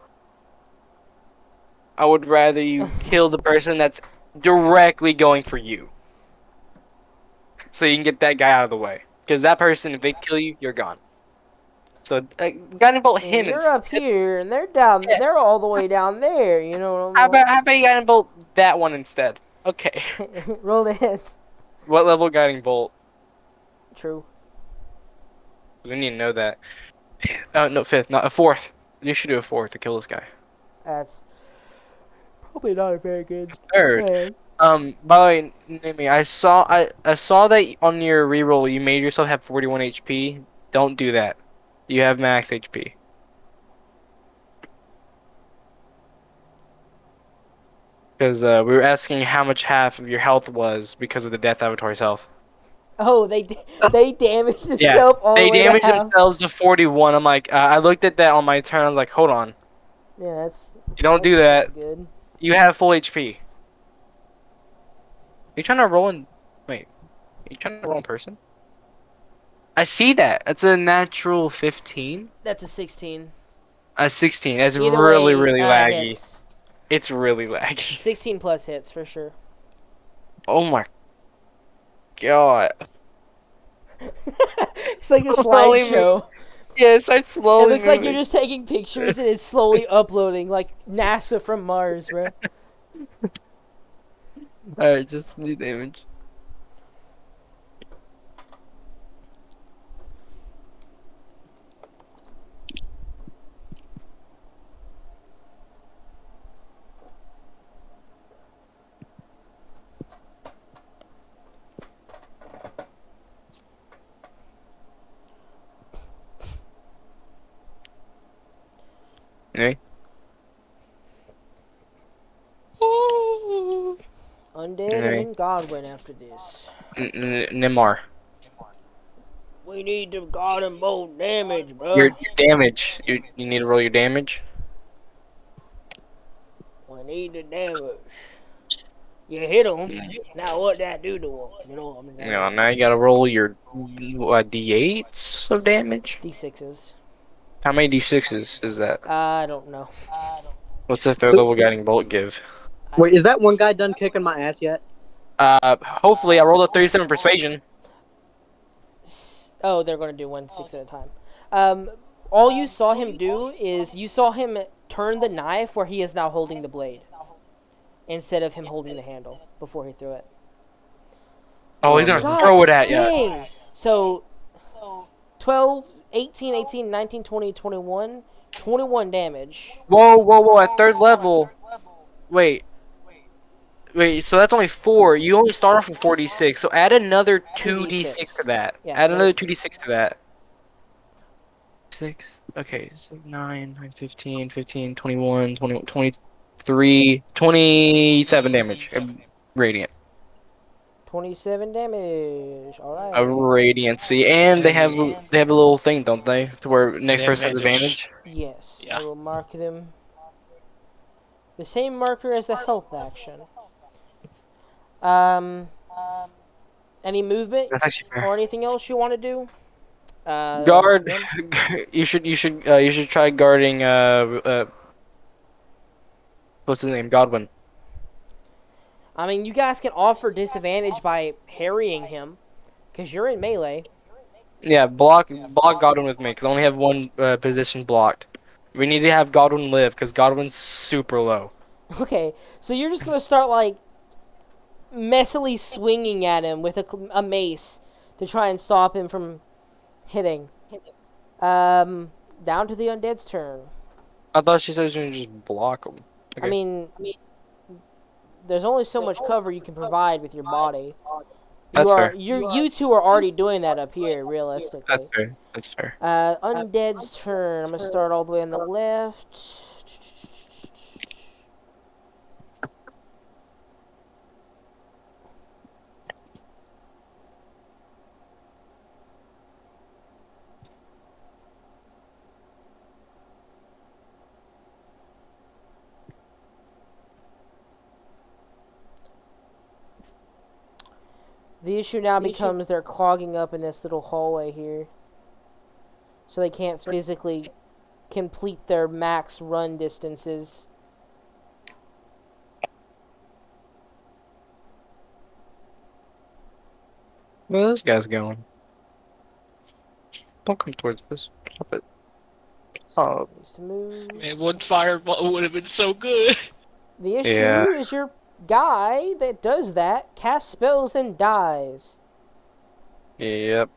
I would rather you kill the person that's directly going for you. So you can get that guy out of the way. Because that person, if they kill you, you're gone. So, guiding bolt him you're instead. up here, and they're down, they're all the way down there, you know what How I'm about you guiding bolt that one instead? Okay. Roll the hits. What level guiding bolt? True. We need to know that. No, fifth, not a fourth. You should do a fourth to kill this guy. That's probably not a very good Third. plan. By the way, Nimi, I saw that on your reroll you made yourself have 41 HP. Don't do that. You have max HP. Because we were asking how much half of your health was because of the Death Avatar's health. Oh, they damaged Yeah, themselves all they the way to damaged half. themselves to 41. I'm like, I looked at that on my turn. I was like, hold on, Yeah, that's you don't do that's that. not good. You have full HP. You trying to roll in? Wait, you trying to roll in person? I see that. That's a natural 15. That's a 16. A 16. That's Either really, way, really laggy. hits. It's really laggy. 16 plus hits for sure. Oh my god. It's like a Slowly slideshow. Yes, I'd It slowly looks like you're moving. just taking pictures and it's slowly uploading, like NASA from Mars, bro. Alright, just need the image. Hey, Ooh. Undead and Hey. then Godwin after this. Nimar. We need to guard and bolt damage, bro. Your damage. You need to roll your damage. We need the damage. You hit him. Now what that do to him? You know what I'm saying? Yeah, now you gotta roll your d8s of damage. D6s. How many d6s is that? I don't know. What's the third level guiding bolt give? Wait, is that one guy done kicking my ass yet? Hopefully I rolled a 37 persuasion. Oh, they're going to do 1 6 at a time. All you saw him do is you saw him turn the knife where he is now holding the blade instead of him holding the handle before he threw it. Oh, he's gonna God throw it at you. dang! So, 12, 18, 18, 19, 20, 21, 21 damage. Whoa! At third level. Wait. So that's only 4. You only start off with 46. So add another 2d6 to that. Yeah, Add another 2d6 to that. 6. Okay, so 9, 15, 15, 21, 21, 23, 27 damage. Radiant. 27 damage. A Alright. radiancy. And they have a little thing, don't they? To where next They have person has advantage. Yes, Yeah. I will mark them. The same marker as the help action. Any movement That's actually fair. or anything else you want to do? Guard. Ben? You should try guarding. What's his name? Godwin. I mean, you guys can offer disadvantage by harrying him, because you're in melee. Yeah, block Godwin with me because I only have one position blocked. We need to have Godwin live because Godwin's super low. Okay, so you're just going to start, like, messily swinging at him with a mace to try and stop him from hitting. Down to the undead's turn. I thought she said she was gonna just block him. Okay. I mean, there's only so much cover you can provide with your body. That's fair. You two are already doing that up here, realistically. That's fair. That's fair. Undead's turn. I'm gonna start all the way on the left. The issue now becomes they're clogging up in this little hallway here. So they can't physically complete their max run distances. Where this guy's going? Don't come towards us. Stop it. Oh, Needs to move. Man, one fireball would have been so good. The issue Yeah. is your guy that does that casts spells and dies. yep.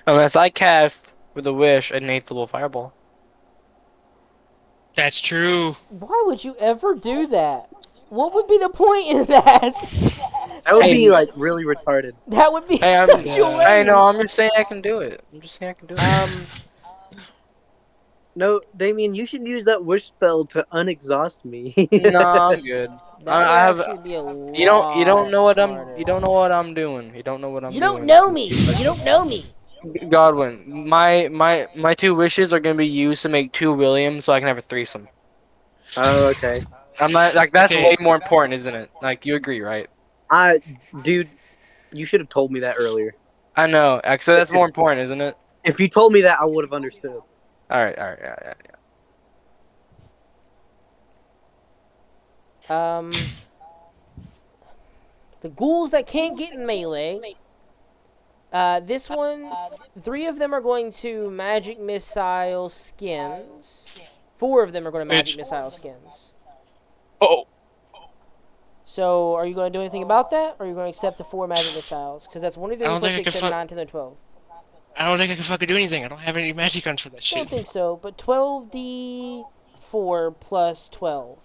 Unless I cast With a wish, an 8th level fireball. That's true. Why would you ever do that? What would be the point in that? That would Hey, be like really retarded. That would be Hey, such a I know. waste. I'm just saying I can do it. I'm just saying I can do it. No, Damien, you should use that wish spell to unexhaust me. No, I'm good. That would I have. actually be a lot You don't know what smarter. you don't know what I'm doing. You don't know what I'm You don't doing. know me. You don't know me. Godwin, my 2 wishes are gonna be used to make 2 Williams, so I can have a threesome. Oh, okay. I'm not like that's Okay. way more important, isn't it? Like you agree, right? Dude, you should have told me that earlier. I know. So that's more important, isn't it? If you told me that, I would have understood. All right, yeah. The ghouls that can't get in melee. This one, 3 of them are going to magic missile skins. 4 of them are going to magic missile skins. Oh, So, are you going to do anything about that, or are you going to accept the 4 magic missiles? Because that's 1, 2, 3, I don't 4, think I 6, can 7, 9, 10, and 12. I don't think I can fucking do anything. I don't have any magic guns for that I don't shit. think so, but 12d4 plus 12.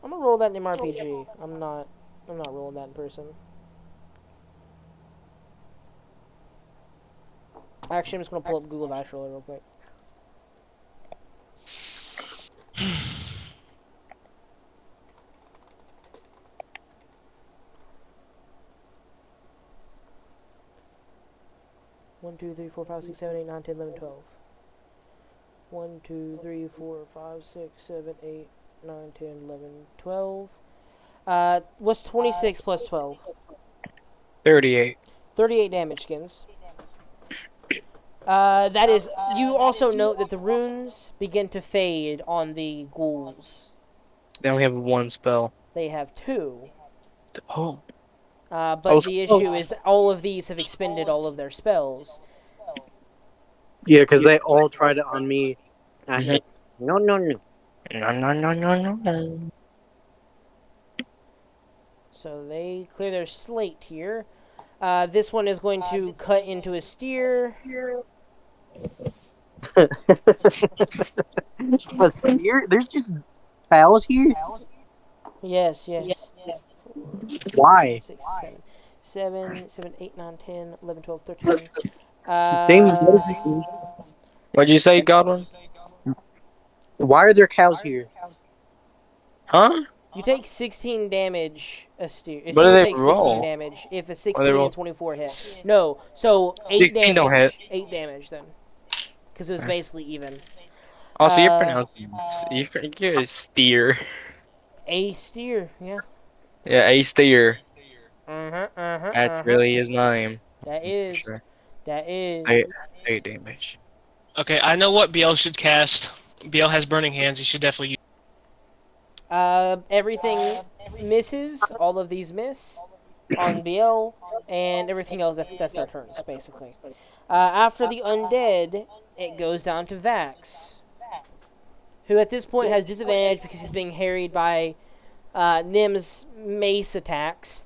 I'm gonna roll that in MRPG. I'm not rolling that in person. Actually, I'm just gonna pull up Google Dice Roller real quick. One, two, three, four, five, six, seven, eight, nine, 10, 11, 12. 1, 2, 3, 4, 5, 6, 7, 8, 9, 10, 11, 12. What's 26 plus 12? 38. 38 damage skins. That is. You also note that the runes begin to fade on the ghouls. They only have 1 spell. They have 2. Oh. But the issue is that all of these have expended all of their spells. Yeah, because they all tried it on me. I Mhm. said, no. No. So they clear their slate here. This one is going to cut into a steer. But here, there's just fouls here? Yes. Why? 6, 7, 8, 9, 10, 11, 12, 13. Damien, what is it? What'd you say, Godwin? Why are there cows here? Huh? You take 16 damage a steer. A What do steer they takes 16 roll? damage if a What do 16 they roll? and 24 hit. No, so 8 16 don't hit. damage. 8 damage then. Because it was basically even. Also, you're Uh, pronouncing you're a steer. A steer, yeah. Yeah, a steer. Uh-huh. That's really his name. That For is. sure. That is. 8 damage. Okay, I know what BL should cast. BL has burning hands. He should definitely use. Everything misses. All of these miss on BL, and everything else, that's their turns, basically. After the undead, it goes down to Vax, who at this point has disadvantage because he's being harried by Nim's mace attacks.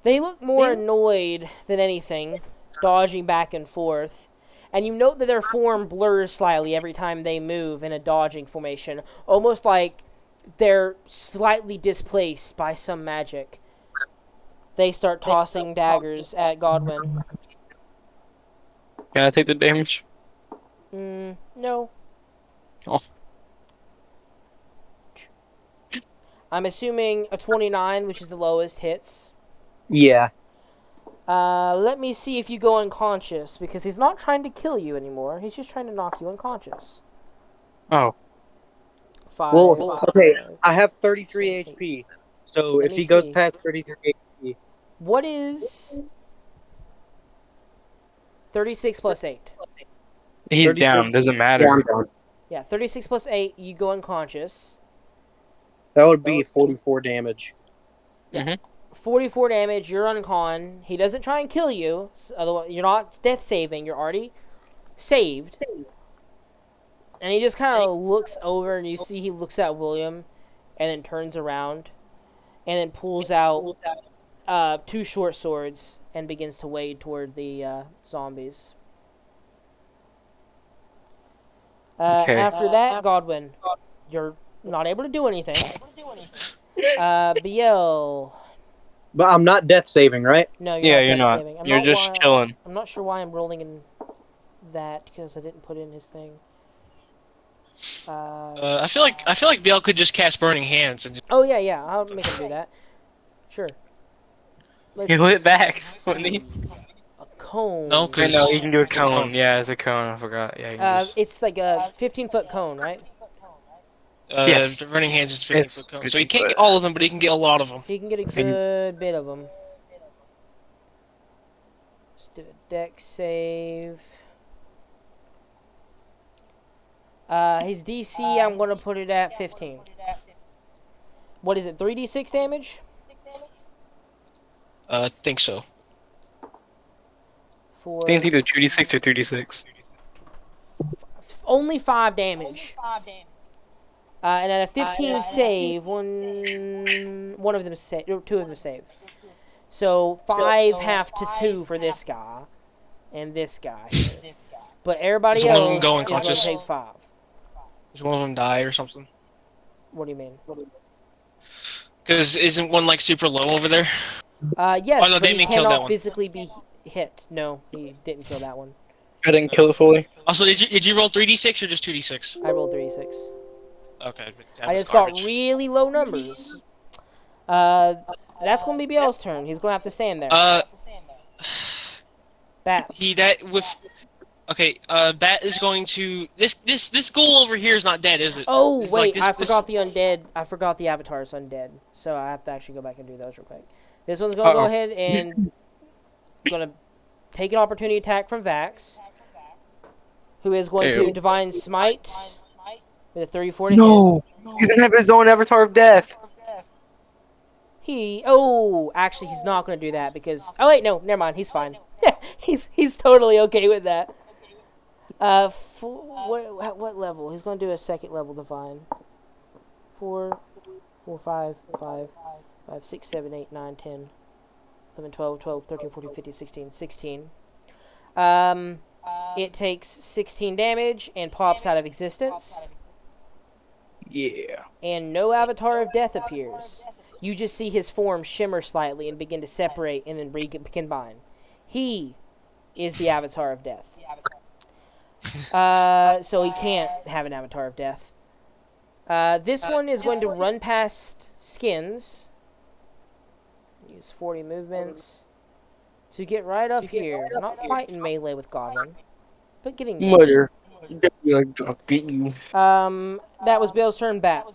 They look more annoyed than anything, dodging back and forth. And you note that their form blurs slightly every time they move in a dodging formation, almost like they're slightly displaced by some magic. They start tossing daggers at Godwin. Can I take the damage? No. Oh. I'm assuming a 29, which is the lowest, hits. Yeah. Let me see if you go unconscious, because he's not trying to kill you anymore. He's just trying to knock you unconscious. Oh. 5. Well, okay, 5, I have 33 6, 8. HP. So Let if me he goes see. past 33 HP, What is 36 plus 8? He's 36 down. Doesn't yeah, matter. I'm down. Yeah, 36 plus 8, you go unconscious. That would be 44 damage. 44 damage, you're uncon. He doesn't try and kill you. Otherwise, you're not death saving, you're already saved. And he just kind of looks over, and you see he looks at William, and then turns around, and then pulls out 2 short swords and begins to wade toward the zombies. Okay. After that, Godwin, you're not able to do anything. BL. But I'm not death saving, right? No, you're Yeah, not you're death not. saving. You're just chilling. I'm not sure why I'm rolling in that because I didn't put in his thing. I feel like BL could just cast Burning Hands and just, Oh yeah, I'll make him do that. Sure. He lit back, wouldn't he? A cone. No, I 'cause- know, he can do a It's a cone. cone. Yeah, it's a cone. I forgot. Yeah, he can just... It's like a 15-foot cone, right? Yes. the Burning Hands is 50 It's foot cone. So he 50 can't foot. get all of them, but he can get a lot of them. He can get a good bit of them. Let's do a deck save. His DC, I'm going to put it at 15. What is it, 3d6 damage? Think so. For I think it's either 2d6 or 3d6. only 5 damage. And at a 15 save, one of them save, or 2 of them save. So 5 half to 2 for this guy, and this guy. But everybody Is one of them else go is going to unconscious? take 5. Does one of them die or something? What do you mean? Because isn't one like super low over there? Yes, Oh, no, but he Damien killed that cannot one. physically be hit. No, he didn't kill that one. I didn't kill it fully. Also, did you roll 3d6 or just 2d6? I rolled 3d6. Okay. that I was just garbage. got really low numbers. That's going to be BL's turn. He's going to have to stand there. Bat. Bat is going to this ghoul over here is not dead, is it? Oh, It's wait, like this- I this- forgot the undead. I forgot the avatar's undead. So I have to actually go back and do those real quick. This one's going to go ahead and going to take an opportunity attack from Vax, who is going to Divine Smite with a 34 to hit. No! He doesn't have his own avatar of death. Actually, he's not going to do that because... Oh, wait, no, never mind. He's fine. he's totally okay with that. What level? He's going to do a second level Divine. 4, 5, 6, 7, 8, 9, 10, 11, 12, 13, 14, 15, 16, 16. It takes 16 damage and pops out of existence. Yeah. And no avatar of death appears. You just see his form shimmer slightly and begin to separate and then recombine. He is the avatar of death. So he can't have an avatar of death. This one is going to run past Skins. Use 40 movements to get right up here. Not quite in melee with Goblin, but getting there. Mother. I'll get you. That was Bill's turn. Bat.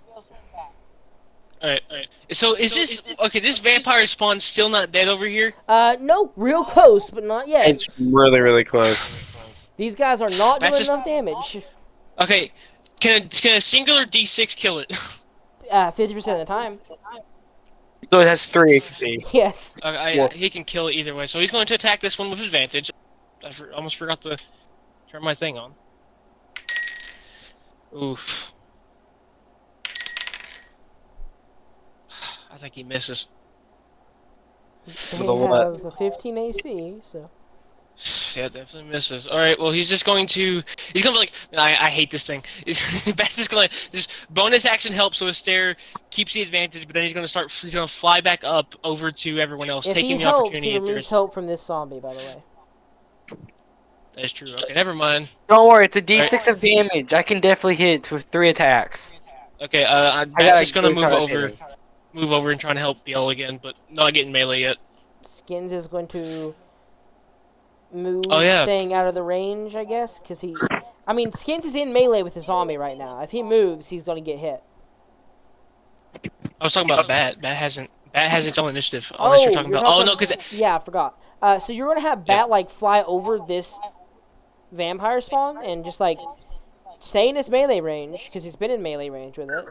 Alright. So is this vampire spawn still not dead over here? No, real close, but not yet. It's really, really close. These guys are not doing That's just- enough damage. Okay. Can a singular D6 kill it? 50% of the time. So it has 3 HP. Yes. He can kill it either way. So he's going to attack this one with advantage. I almost forgot to turn my thing on. Oof. I think he misses. They have a 15 AC, so. Yeah, definitely misses. All right, well, he's going to be like, I hate this thing. Best is going to just bonus action help, so a stare keeps the advantage, but then he's going to fly back up over to everyone else, If taking he the helps, opportunity. he If removes there's... help from this zombie, by the way. That is true. Okay, never mind. Don't worry, it's a d6 of damage. I can definitely hit with 3 attacks. Okay, Bats is going to move over and try to help BL again, but not getting melee yet. Skins is going to move, yeah. staying out of the range, I guess, because Skins is in melee with the zombie right now. If he moves, he's going to get hit. I was talking about Bat. Bat has its own initiative. Unless you're talking about. Oh no, because yeah, I forgot. So you're going to have Bat fly over this vampire spawn and just stay in its melee range because he's been in melee range with it.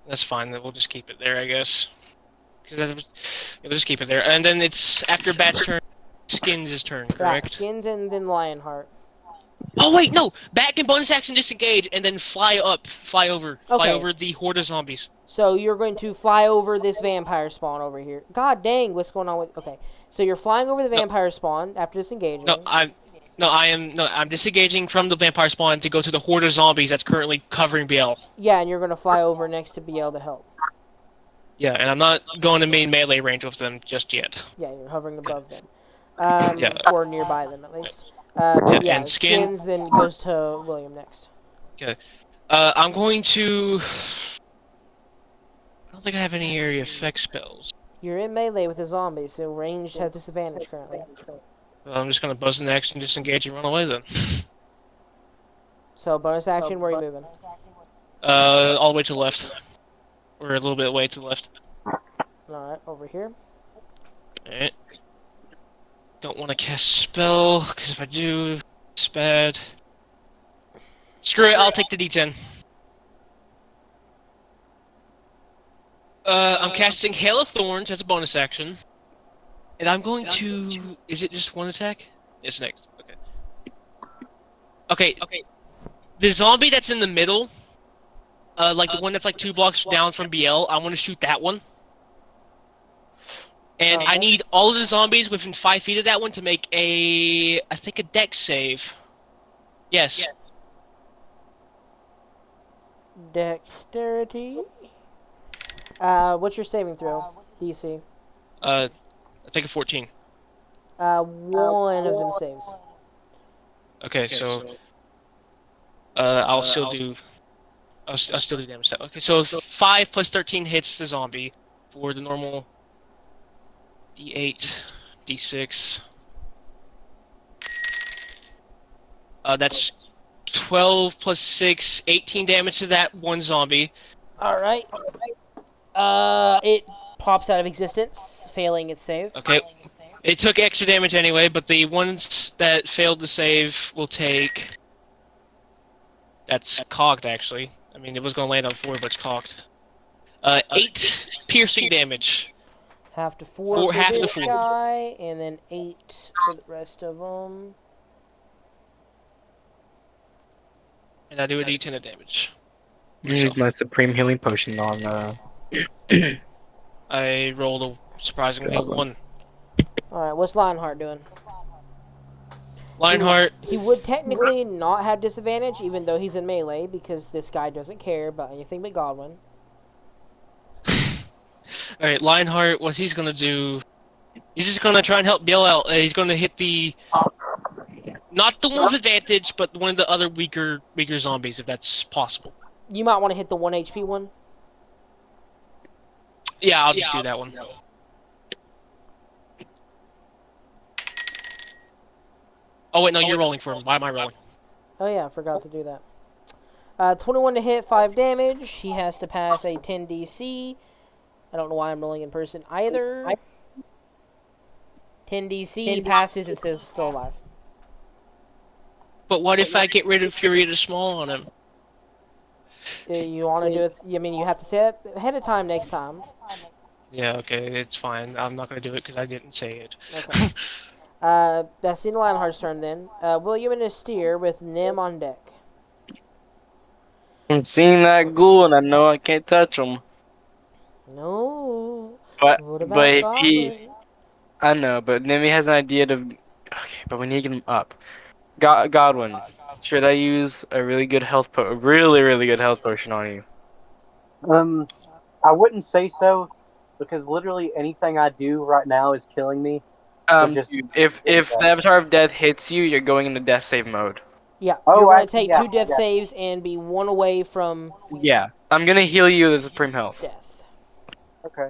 that's fine. Then we'll just keep it there, I guess. We'll just keep it there, and then it's after Bat's turn. Skins' turn, correct? Yeah, Skins and then Lionheart. Oh wait, no! Bat can bonus action disengage and then fly over the horde of zombies. So you're going to fly over this vampire spawn over here. God dang, what's going on with... Okay, so you're flying over the vampire spawn after disengaging. No, No, I'm disengaging from the vampire spawn to go to the horde of zombies that's currently covering BL. Yeah, and you're gonna fly over next to BL to help. Yeah, and I'm not going to main melee range with them just yet. Yeah, you're hovering above them. Yeah, Or nearby them at least. yeah, But yeah, and skin. skins then goes to William next. Okay. I'm going to. I don't think I have any area effect spells. You're in melee with the zombies, so range has disadvantage currently. Well, I'm just going to buzz the next and disengage and run away then. So bonus action, where are you moving? All the way to the left. Or a little bit away to the left. Alright, over here. Alright. Don't want to cast spell, because if I do, it's bad. Screw it, I'll take the D10. I'm casting Hail of Thorns as a bonus action. And I'm going to... Is it just one attack? It's next. Okay. Okay. The zombie that's in the middle, like the one that's like 2 blocks down from BL, I want to shoot that one. And I need all of the zombies within 5 feet of that one to make I think a dex save. Yes. Dexterity. What's your saving throw? DC. I think a 14. One of them saves. Okay, so I'll still do. I'll still do damage. Okay, so 5 plus 13 hits the zombie for the normal D8, D6. That's 12 plus 6, 18 damage to that one zombie. Alright. It pops out of existence, failing its save. Okay. It took extra damage anyway, but the ones that failed to save will take... That's cocked, actually. I mean, it was going to land on 4, but it's cocked. 8 piercing damage. Half to 4 for half to this 4. guy, and then 8 for the rest of them. And I do a D10 of damage. Use my supreme healing potion on I rolled a surprisingly 1. Alright, what's Lionheart doing? Lionheart, He would technically not have disadvantage, even though he's in melee, because this guy doesn't care about anything but Godwin. alright, Lionheart, what he's gonna do... He's just gonna try and help Bill out. He's gonna hit the... Not the one with advantage, but one of the other weaker zombies, if that's possible. You might want to hit the 1 HP one. Yeah, I'll just do that one. Oh wait, no, you're rolling for him. Why am I rolling? Oh yeah, I forgot to do that. 21 to hit, 5 damage. He has to pass a 10 DC. I don't know why I'm rolling in person either. 10 DC, he passes, it says still alive. But what if I get rid of Fury the Small on him? You want to do it? I mean, you have to say it ahead of time next time. Yeah, okay, it's fine. I'm not gonna do it because I didn't say it. Okay. That's the end of Lionheart's turn then. William and his steer with Nim on deck. I'm seeing that ghoul and I know I can't touch him. No. But What about but if Goblin? I know, but Nimi has an idea to. Okay, but we need to get him up. Godwin, should I use a really good really good health potion on you? I wouldn't say so, because literally anything I do right now is killing me. Just- if the Avatar of Death hits you, you're going into death save mode. Yeah, Oh, you're I going to see, take yeah, 2 death yeah. saves and be 1 away from Yeah, I'm gonna heal you with supreme health. death. Okay.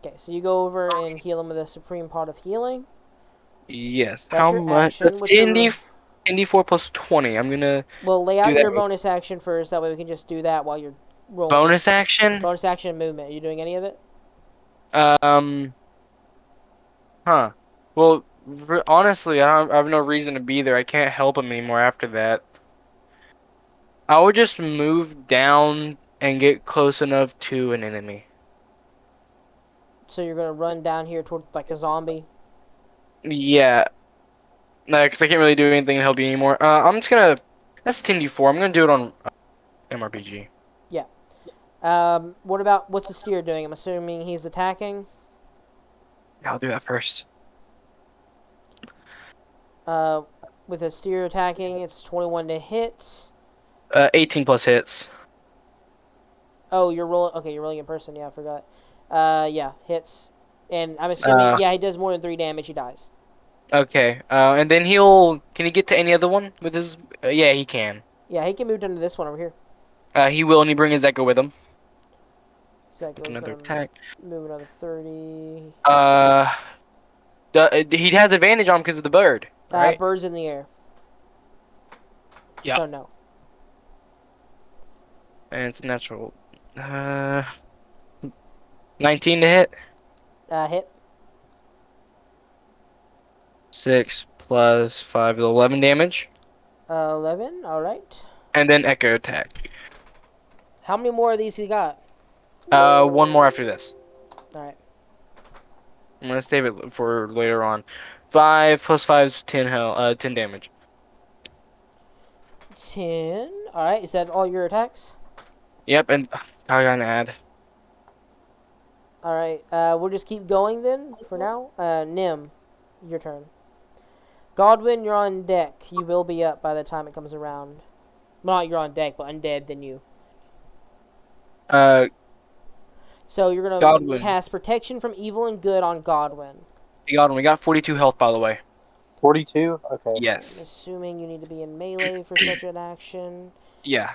Okay, so you go over and heal him with a supreme pot of healing. Yes. That's How your much? action, That's which you're 10d4 plus 20. I'm gonna Well, lay out do that your real- bonus action first. That way we can just do that while you're rolling. bonus action. Bonus action and movement. Are you doing any of it? Huh. Well, honestly, I have no reason to be there. I can't help him anymore after that. I would just move down and get close enough to an enemy. So you're going to run down here toward like a zombie? Yeah. No, because I can't really do anything to help you anymore. I'm just gonna. That's 10d4. I'm gonna do it on MRPG. What's the steer doing? I'm assuming he's attacking. I'll do that first. With a steer attacking, it's 21 to hit. 18 plus hits. Oh, you're rolling. Okay, you're rolling in person. Yeah, I forgot. Yeah, hits. And I'm assuming, Uh, yeah, he does more than 3 damage. He dies. okay. And then he'll. Can he get to any other one with his? Yeah, he can. Yeah, he can move down to this one over here. He will, and he bring his echo with him. So that With goes another gonna attack. move another 30. Uh, he has advantage on him because of the bird, right? Birds in the air. Yeah. So no. And it's natural. 19 to hit. Hit. 6 plus 5 is 11 damage. 11. All right. And then echo attack. How many more of these he got? One more after this. All right. I'm gonna save it for later on. 5 plus 5 is 10 10 damage. 10. All right. Is that all your attacks? Yep, and I got an add. All right. We'll just keep going then for now. Nim, your turn. Godwin, you're on deck. You will be up by the time it comes around. Well, not you're on deck, but undead than you. Uh, So you're gonna Godwin. cast protection from evil and good on Godwin. We got 42 health, by the way. 42? Okay. I'm Yes. assuming you need to be in melee for such an action. Yeah.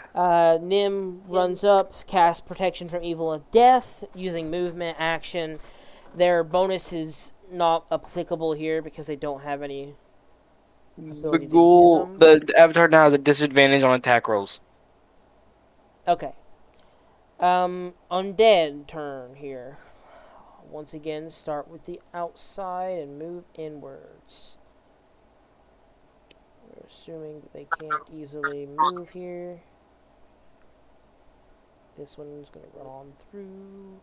Nim runs up, casts protection from evil and death using movement action. Their bonus is not applicable here because they don't have any The ability to use ghoul, them. the avatar now has a disadvantage on attack rolls. Okay. Undead turn here. Once again, start with the outside and move inwards. We're assuming that they can't easily move here. This one's going to run on through.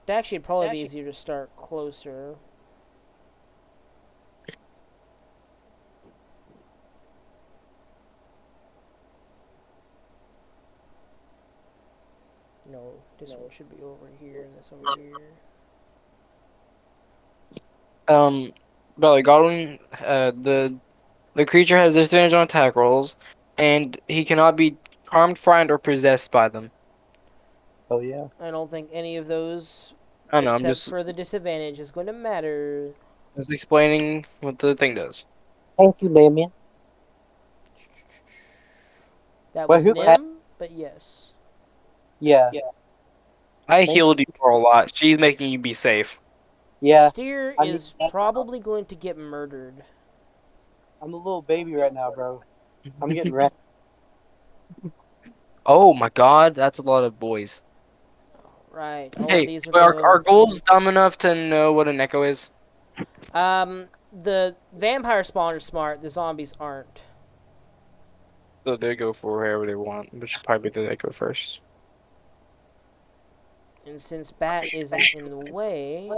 Actually, it'd probably be easier to start closer. No, this one should be over here and this over here. Belly Godwin, the creature has disadvantage on attack rolls, and he cannot be harmed, frightened, or possessed by them. Oh, yeah. I don't think any of those, I don't know, I'm except just for the disadvantage, is going to matter. explaining what the thing does. Thank you, Damien. That Wait, was who- Nim, but yes. Yeah. I Thank healed you for a lot. She's making you be safe. Yeah. Steer I is mean- probably going to get murdered. I'm a little baby right now, bro. I'm getting wrecked. Oh my god, that's a lot of boys. Right. All of Hey, these are but gonna... are ghouls dumb enough to know what an echo is? The vampire spawn are smart. The zombies aren't. So they go for wherever they want, but should probably do the echo first. And since Bat isn't in the way...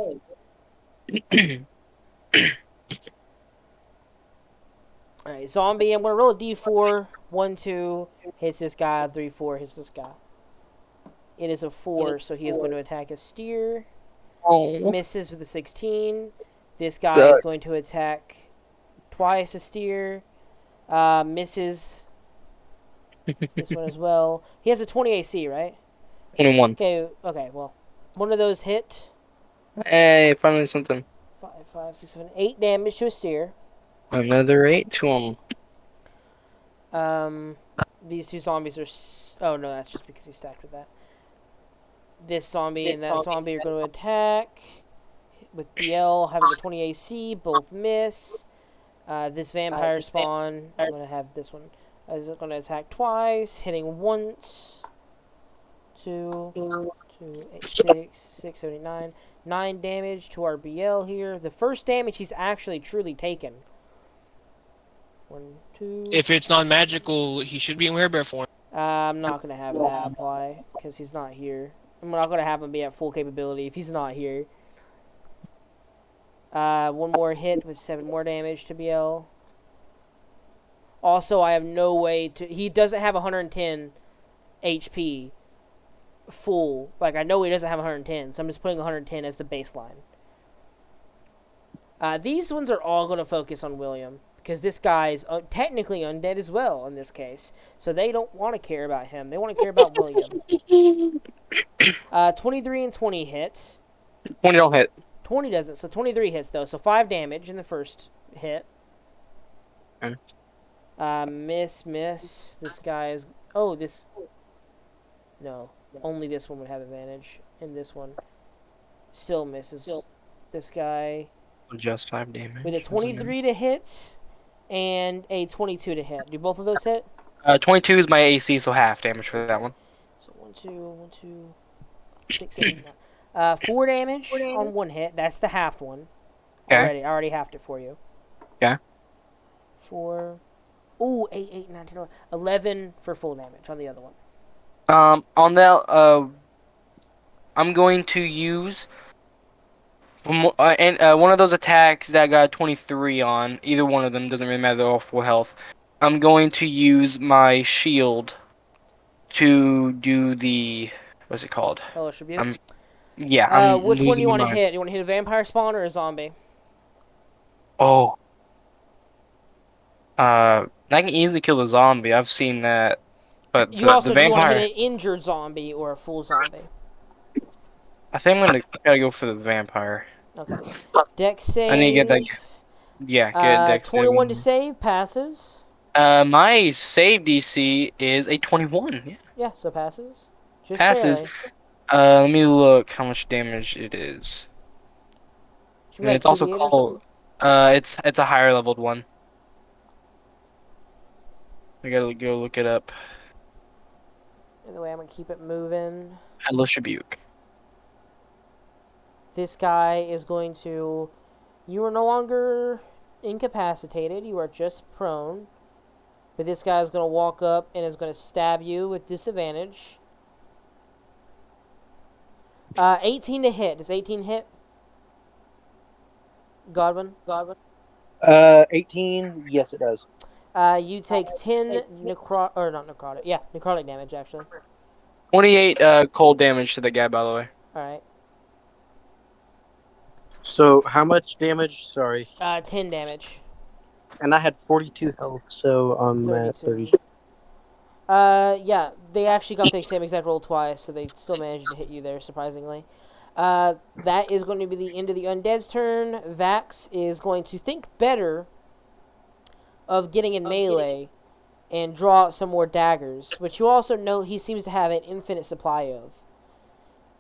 Alright, zombie, I'm going to roll a d4. 1, 2, hits this guy. 3, 4, hits this guy. It is a 4, so he is going to attack a steer. Oh. Misses with a 16. This guy So- is going to attack twice a steer. Misses this one as well. He has a 20 AC, right? 21. Okay, well. One of those hit. Hey, finally something. 5, 6, 7, 8 damage to a steer. Another 8 to him. These two zombies are... Oh, no, that's just because he's stacked with that. This zombie and that zombie are going to attack. With BL having a 20 AC, both miss. This vampire spawn, I'm going to have this one. Is going to attack twice, hitting once. 2, 8, 6, 79. 9 damage to our BL here. The first damage he's actually truly taken. 1, 2. If it's non-magical, he should be in werebear form. I'm not going to have that apply because he's not here. I'm not going to have him be at full capability if he's not here. One more hit with 7 more damage to BL. Also, I have no way to... He doesn't have 110 HP full. Like, I know he doesn't have 110, so I'm just putting 110 as the baseline. These ones are all going to focus on William because this guy's technically undead as well in this case. So they don't want to care about him. They want to care about William. 23 and 20 hits. 20 don't hit. 20 doesn't. So 23 hits though. So 5 damage in the first hit. Okay. Miss. This guy is. Oh, this. No, only this one would have advantage, and this one still misses. This guy Just 5 damage. with a 23 to hit and a 22 to hit. Do both of those hit? 22 is my AC, so half damage for that one. So 1, 2, 6, 7, 9. 4 damage on one hit. That's the halved one. Okay. I already halved it for you. Yeah. 4. Ooh, 8, 9, 10, 11. 11 for full damage on the other one. On that, I'm going to use one of those attacks that got 23 on. Either one of them doesn't really matter. They're all full health. I'm going to use my shield to do the what's it called? Hellish Rebuke. Yeah. I'm which one do you losing want to my- hit? You want to hit a vampire spawn or a zombie? Oh. I can easily kill the zombie. I've seen that. But You also the do you want to vampire, hit an injured zombie or a full zombie. I think I'm gonna gotta go for the vampire. Okay. Dex save. I need to get that. Yeah, get Dex. 21 to save passes. My save DC is a 21. Yeah. Yeah, so passes. Just Passes. barely. Let me look how much damage it is. Should be And like it's also 38 or called. It's a higher leveled one. I gotta go look it up. something. Anyway, I'm gonna keep it moving. Hellish Rebuke. This guy is going to. You are no longer incapacitated. You are just prone. But this guy is going to walk up and is going to stab you with disadvantage. 18 to hit. Does 18 hit? Godwin? 18. Yes, it does. You take 10 necrotic damage actually. 28 cold damage to the guy, by the way. Alright. So how much damage? Sorry. 10 damage. And I had 42 health, so I'm at 30. Yeah, they actually got the same exact roll twice, so they still managed to hit you there, surprisingly. That is going to be the end of the undead's turn. Vax is going to think better of getting in melee and draw out some more daggers, which you also know he seems to have an infinite supply of.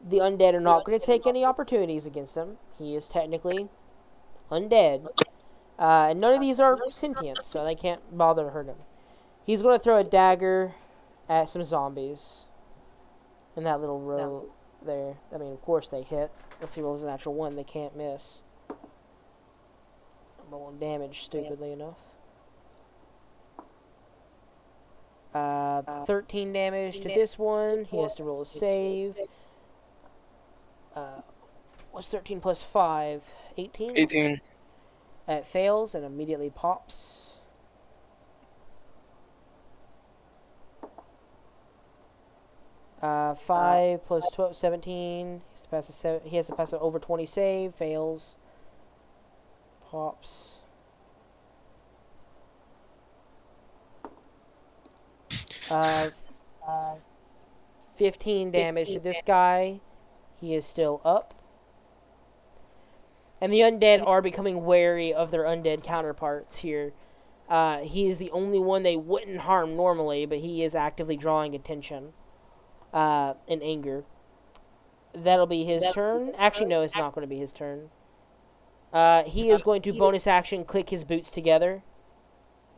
The undead are not going to take any opportunities against him. He is technically undead. And none of these are sentient, so they can't bother to hurt him. He's going to throw a dagger at some zombies in that little row there. I mean, of course they hit. Let's see, rolls a natural 1. They can't miss. I'm rolling damage, stupidly enough. 13 damage to this one. He has to roll a save. What's 13 plus 5? 18? 18. It fails and immediately pops. Uh, 5 plus 12, 17. He has to pass an over 20 save. Fails. Pops. 15 damage to this guy. He is still up. And the undead are becoming wary of their undead counterparts here. He is the only one they wouldn't harm normally, but he is actively drawing attention and anger. That'll be his turn. Actually, no, it's not going to be his turn. He is going to bonus action click his boots together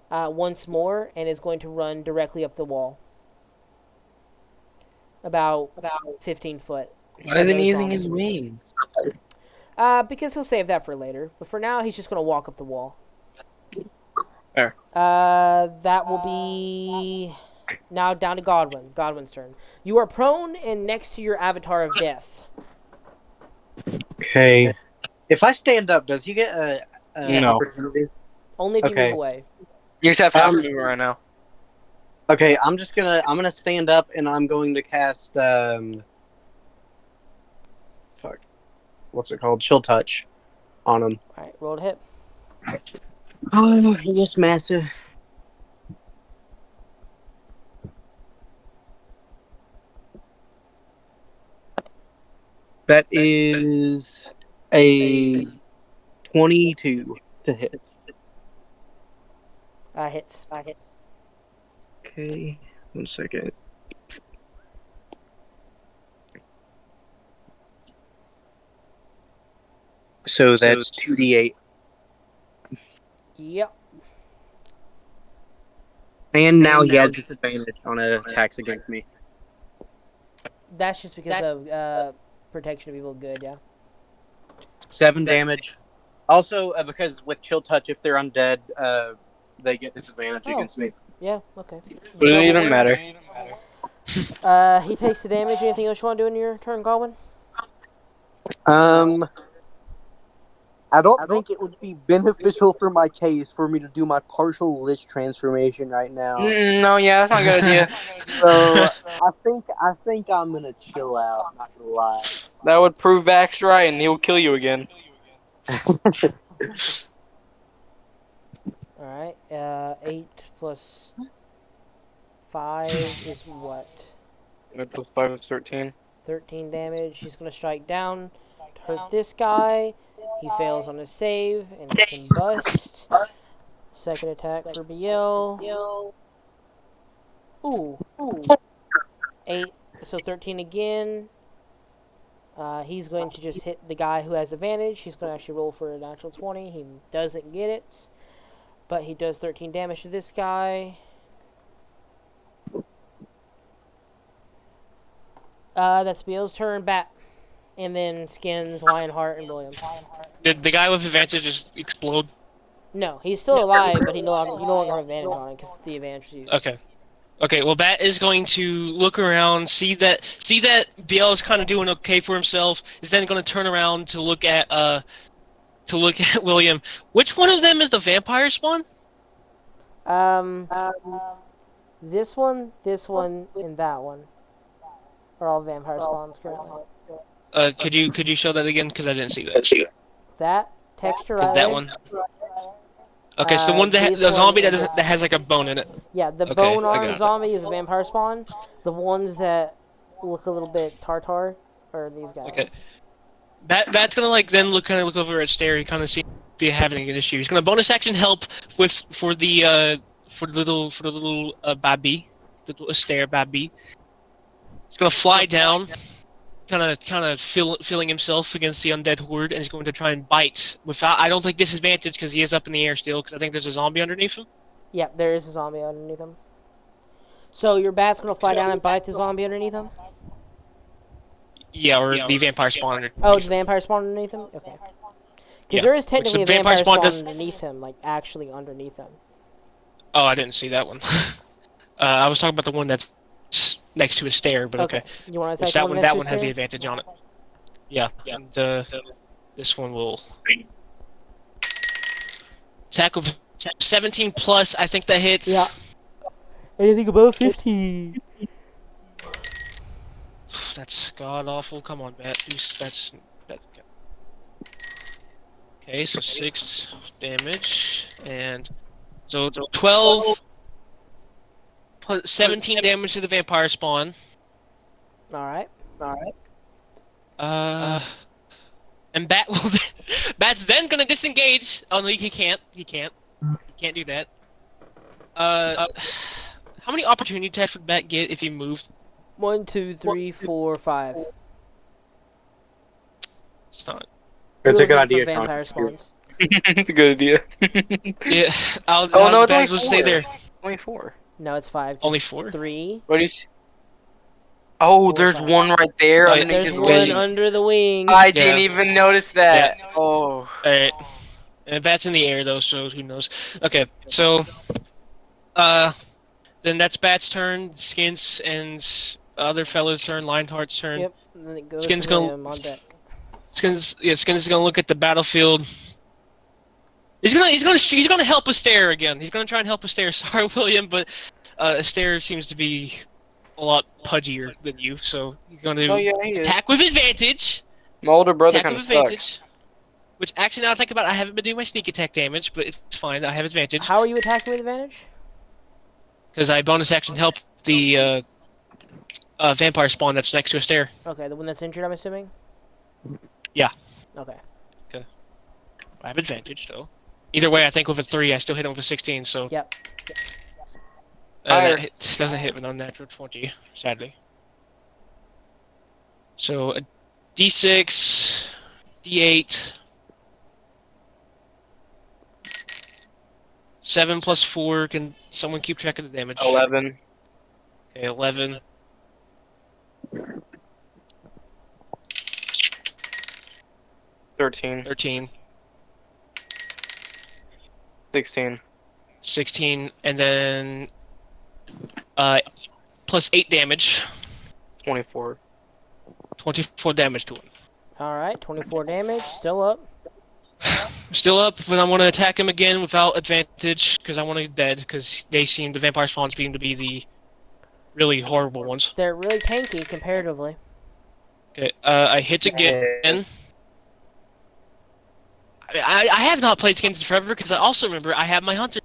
once more and is going to run directly up the wall. About 15 foot. Why isn't he using his wing? Because he'll save that for later. But for now, he's just going to walk up the wall. Fair. That will be now down to Godwin. Godwin's turn. You are prone and next to your avatar of death. Okay. If I stand up, does he get a No. opportunity? Only if you Okay. move away. You just have half movement right now. Okay, I'm gonna stand up and I'm going to cast fuck. What's it called? Chill touch. on him. All right, roll to hit. Oh, yes, master. That is a 22 to hit. Hits. Okay, 1 second. So that's 2d8. Yep. And now he has disadvantage on attacks against me. That's just because of protection of evil good. Yeah. 7 damage. Also, because with chill touch, if they're undead, they get disadvantage against me. Yeah. Okay. Wouldn't even matter. He takes the damage. Anything else you want to do in your turn, Godwin? I don't think it would be beneficial for my case for me to do my partial lich transformation right now. No, yeah, that's not a good idea. So I think I'm gonna chill out. Not gonna lie. That would prove Vax right, and he will kill you again. All right. 8 plus 5 is what? 8 plus 5 is 13. 13 damage. He's gonna strike down to hurt this guy. He fails on his save and can bust. Second attack for BL. Ooh. 8. So 13 again. He's going to just hit the guy who has advantage. He's going to actually roll for a natural 20. He doesn't get it. But he does 13 damage to this guy. That's BL's turn. Bat. And then Skins, Lionheart, and William. Did the guy with advantage just explode? No, he's still alive, but you no longer have advantage on him because the advantage is used. Okay. Okay, well, Bat is going to look around, see that BL is kind of doing okay for himself. Is then going to turn around to look at William. Which one of them is the vampire spawn? This one, and that one are all vampire spawns currently. Could you show that again? Because I didn't see that. That texture Is right that there? one? Okay, so the one that the zombie that has like a bone in it. Yeah, the Okay, bone I arm got it. zombie is a vampire spawn. The ones that look a little bit tartar are these guys. Okay. Bat's gonna then look over at Stair. He kind of see if he's having an issue. He's gonna bonus action help for the little Babby, the little Stair Babby. He's gonna fly down, kind of feeling himself against the undead horde, and he's going to try and bite without. I don't think disadvantage because he is up in the air still. Because I think there's a zombie underneath him. Yeah, there is a zombie underneath him. So your bat's gonna fly down and bite the zombie underneath him? Yeah, or the vampire spawn underneath. Oh, it's a vampire spawn underneath him? Okay. Because Yeah. there is technically So a vampire spawn does- underneath him, like actually underneath him. Oh, I didn't see that one. I was talking about the one that's next to a stair, but okay. You want to Which attack that one has the advantage on it. Yeah, and this one will attack with 17 plus. I think that hits. Yeah. Anything above 15. That's god awful. Come on, Bat. Okay, so 6 damage and so 12 plus 17 damage to the vampire spawn. Alright. And Bat will Bat's then gonna disengage. Oh no, he can't. He can't do that. How many opportunity attacks would Bat get if he moved? 1, 2, 3, 4, 5. It's not. That's Two a good of them idea, for Sean. vampire spawns. It's a good idea. Yeah. Oh, no, it's Bat only will stay 4. there. Only 4. No, it's 5. Only 4. 3. What do you see? Oh, 4, there's 5. one right there Oh, underneath There's his one wing. under the wing. I didn't even notice that. Yeah. Oh. Alright. And Bat's in the air though, so who knows? Okay, so then that's Bat's turn. Skins and other fella's turn. Lionheart's turn. Yep. And then it goes Skin's to gonna- William on deck. Skins is gonna look at the battlefield. He's gonna help Astaire again. He's gonna try and help Astaire. Sorry, William, but Astaire seems to be a lot pudgier than you, so he's gonna Oh, yeah, he is. attack with advantage. My older brother Attack kind with of sucks. advantage. Which actually, now that I think about it, I haven't been doing my sneak attack damage, but it's fine. I have advantage How are you attacking with advantage? because I bonus action help the vampire spawn that's next to a stair. Okay, the one that's injured, I'm assuming? Yeah. Okay. I have advantage though. Either way, I think with a 3, I still hit him with a 16. So Yep. that doesn't hit with an unnatural 20, sadly. So a D6, D8, 7 plus 4. Can someone keep track of the damage? 11. Okay, 11. 13. 13, 16. 16, and then plus 8 damage, 24. 24 damage to him. Alright, 24 damage, still up. Still up, but I want to attack him again without advantage because I want to dead because the vampire spawns seem to be the really horrible ones. They're really tanky comparatively. Okay, I hit again. I have not played Skins in forever because I also remember I have my hunter,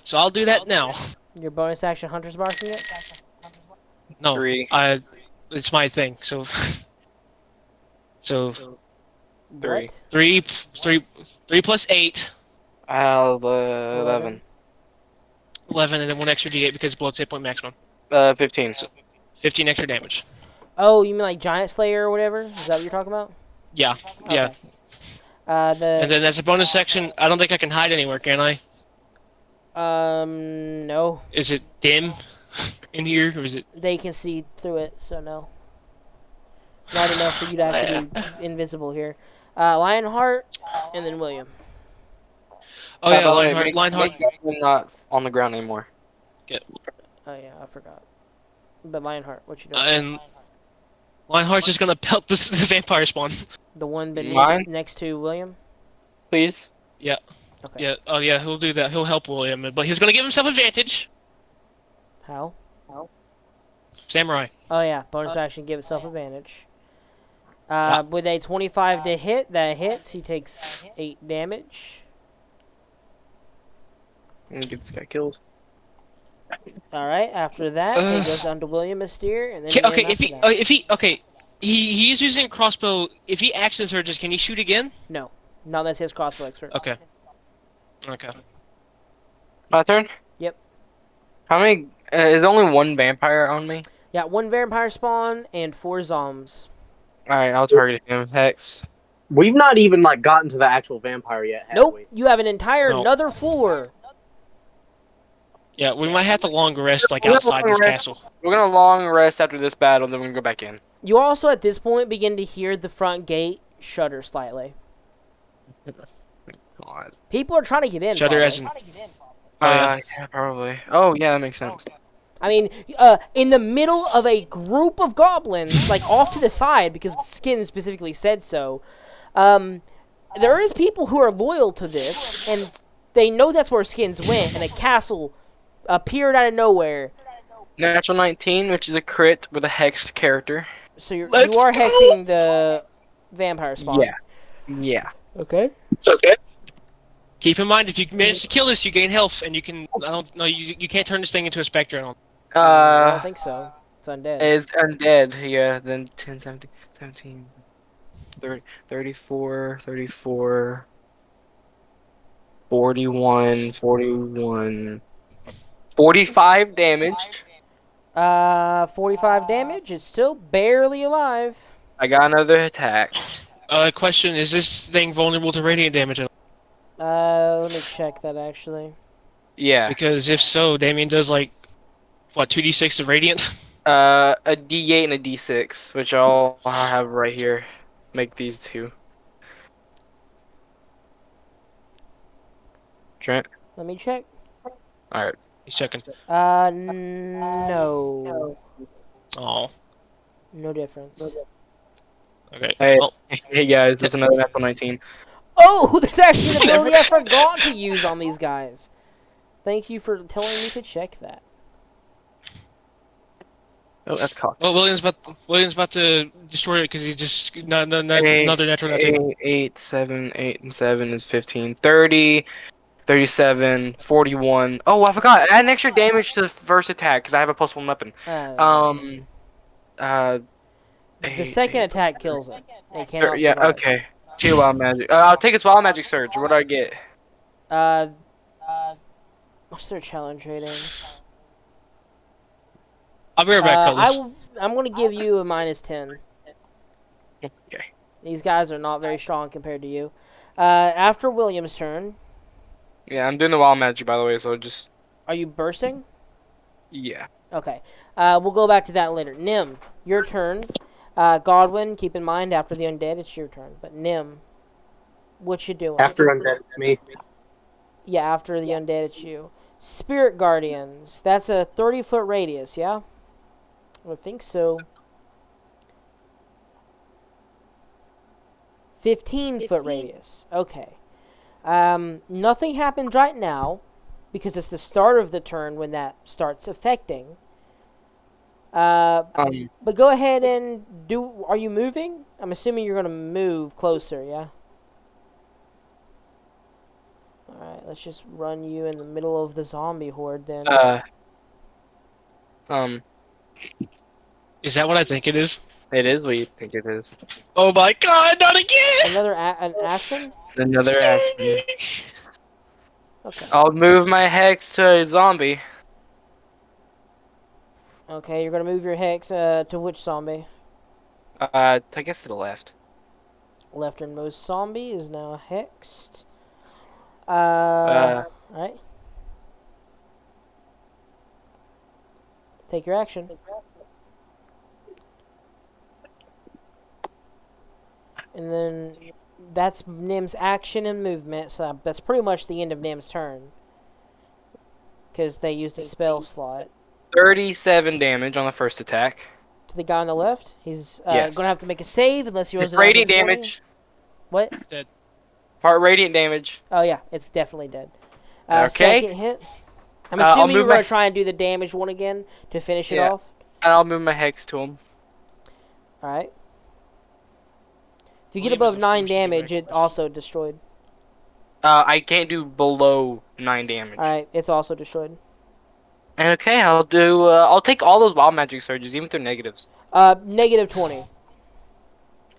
so I'll do that now. Your bonus action hunter's marking it? No, 3. it's my thing. So, so 3. What? 3 plus 8, 11. 11, and then 1 extra D8 because blood's hit point maximum. 15. 15 extra damage. Oh, you mean like Giant Slayer or whatever? Is that what you're talking about? Yeah, yeah. Okay. And then as a bonus section, I don't think I can hide anywhere, can I? No. Is it dim in here, or is it? They can see through it, so no. Not enough for you to actually be invisible here. Lionheart, and then William. Oh yeah, by the way, Lionheart. make not on the ground anymore. Oh yeah, I forgot. But Lionheart, what you doing? And Lionheart's just gonna pelt this the vampire spawn. The one beneath, Mine? next to William? Please. Yeah. Okay. Yeah. Oh yeah, he'll do that. He'll help William, but he's gonna give himself advantage. How? Samurai. Oh yeah, bonus action, give itself advantage. With a 25 to hit, that hits. He takes 8 damage. And get this guy killed. Alright, after that, it goes on to William Mystere, and then Okay, him if after he that. he is using crossbow. If he action surges, can he shoot again? No. Not unless he has crossbow expert. Okay. Okay. My turn? Yep. How many? Is there only one vampire on me? Yeah, 1 vampire spawn and 4 zombs. Alright, I'll target him. Hex. We've not even like gotten to the actual vampire yet, have Nope, we? you have an entire No. another floor. Yeah, we might have to long rest like outside this castle. We're gonna long rest after this battle, then we're gonna go back in. You also, at this point, begin to hear the front gate shudder slightly. God. People are trying to get in. Shudder as probably. in. Oh, yeah. Yeah, probably. Oh, yeah, that makes sense. I mean, in the middle of a group of goblins, like off to the side, because Skin specifically said so, there is people who are loyal to this, and they know that's where Skins went, and a castle appeared out of nowhere. Natural 19, which is a crit with a hexed character. So you Let's are go! hexing the vampire spawn. Yeah. Yeah. Okay. Okay. Keep in mind, if you manage to kill this, you gain health, and you can. I don't know. You can't turn this thing into a spectre. I don't. I don't think so. It's undead. Is undead, yeah, then 10, 17, 30, 34, 34, 41, 41, 45 damage. 45 damage. It's still barely alive. I got another attack. Question: is this thing vulnerable to radiant damage? Let me check that actually. Yeah. Because if so, Damien does like what 2d6 of radiant. A D8 and a D6, which I'll have right here. Make these two. Trent. Let me check. All right. He's checking. No. Oh. No difference. Okay. Hey, Well, hey guys, there's another natural 19. Oh, there's actually an ability I forgot to use on these guys. Thank you for telling me to check that. Oh, that's cocked. Well, William's about to destroy it because he's just Eight, another natural 19. 8, 7, 8, and 7 is 15. 30, 37, 41. Oh, I forgot. Add an extra damage to the first attack because I have a +1 weapon. Uh, Um, uh, the 8, second 8, attack kills it. It cannot yeah, survive. okay. 2 wild magic. I'll take its wild magic surge. What do I get? Uh, what's their challenge rating? I'll be right back, fellas. I'm gonna give you a -10. Okay. These guys are not very strong compared to you. After William's turn, Yeah, I'm doing the wild magic, by the way, so just, are you bursting? yeah. Okay. We'll go back to that later. Nim, your turn. Godwin, keep in mind, after the undead, it's your turn. But Nim, what you doing? After undead, it's me. Yeah, after the undead, it's you. Spirit Guardians. That's a 30-foot radius, yeah? I would think so. 15-foot radius. Okay. Nothing happens right now because it's the start of the turn when that starts affecting. But go ahead and do. Are you moving? I'm assuming you're gonna move closer, yeah. All right, let's just run you in the middle of the zombie horde then. Is that what I think it is? It is what you think it is. Oh my god, not again! Another an action. Another action. Okay. I'll move my hex to a zombie. Okay, you're gonna move your hex to which zombie? I guess to the left. Lefternmost zombie is now hexed. Uh, Alright. Take your action. And then that's Nim's action and movement, so that's pretty much the end of Nim's turn. Because they used a spell slot. 37 damage on the first attack. To the guy on the left, he's Yes. gonna have to make a save unless he rolls Just a natural radiant 20. damage. What? Part radiant damage. Oh yeah, it's definitely dead. Okay. Second hit. I'm I'll assuming you're move my- gonna try and do the damage one again to finish it Yeah. off. And I'll move my hex to him. Alright. If you get William is above a 9 force to be damage, it reckoned with. also destroyed. I can't do below 9 damage. Alright, it's also destroyed. And okay, I'll do. I'll take all those wild magic surges, even if they're negatives. -20.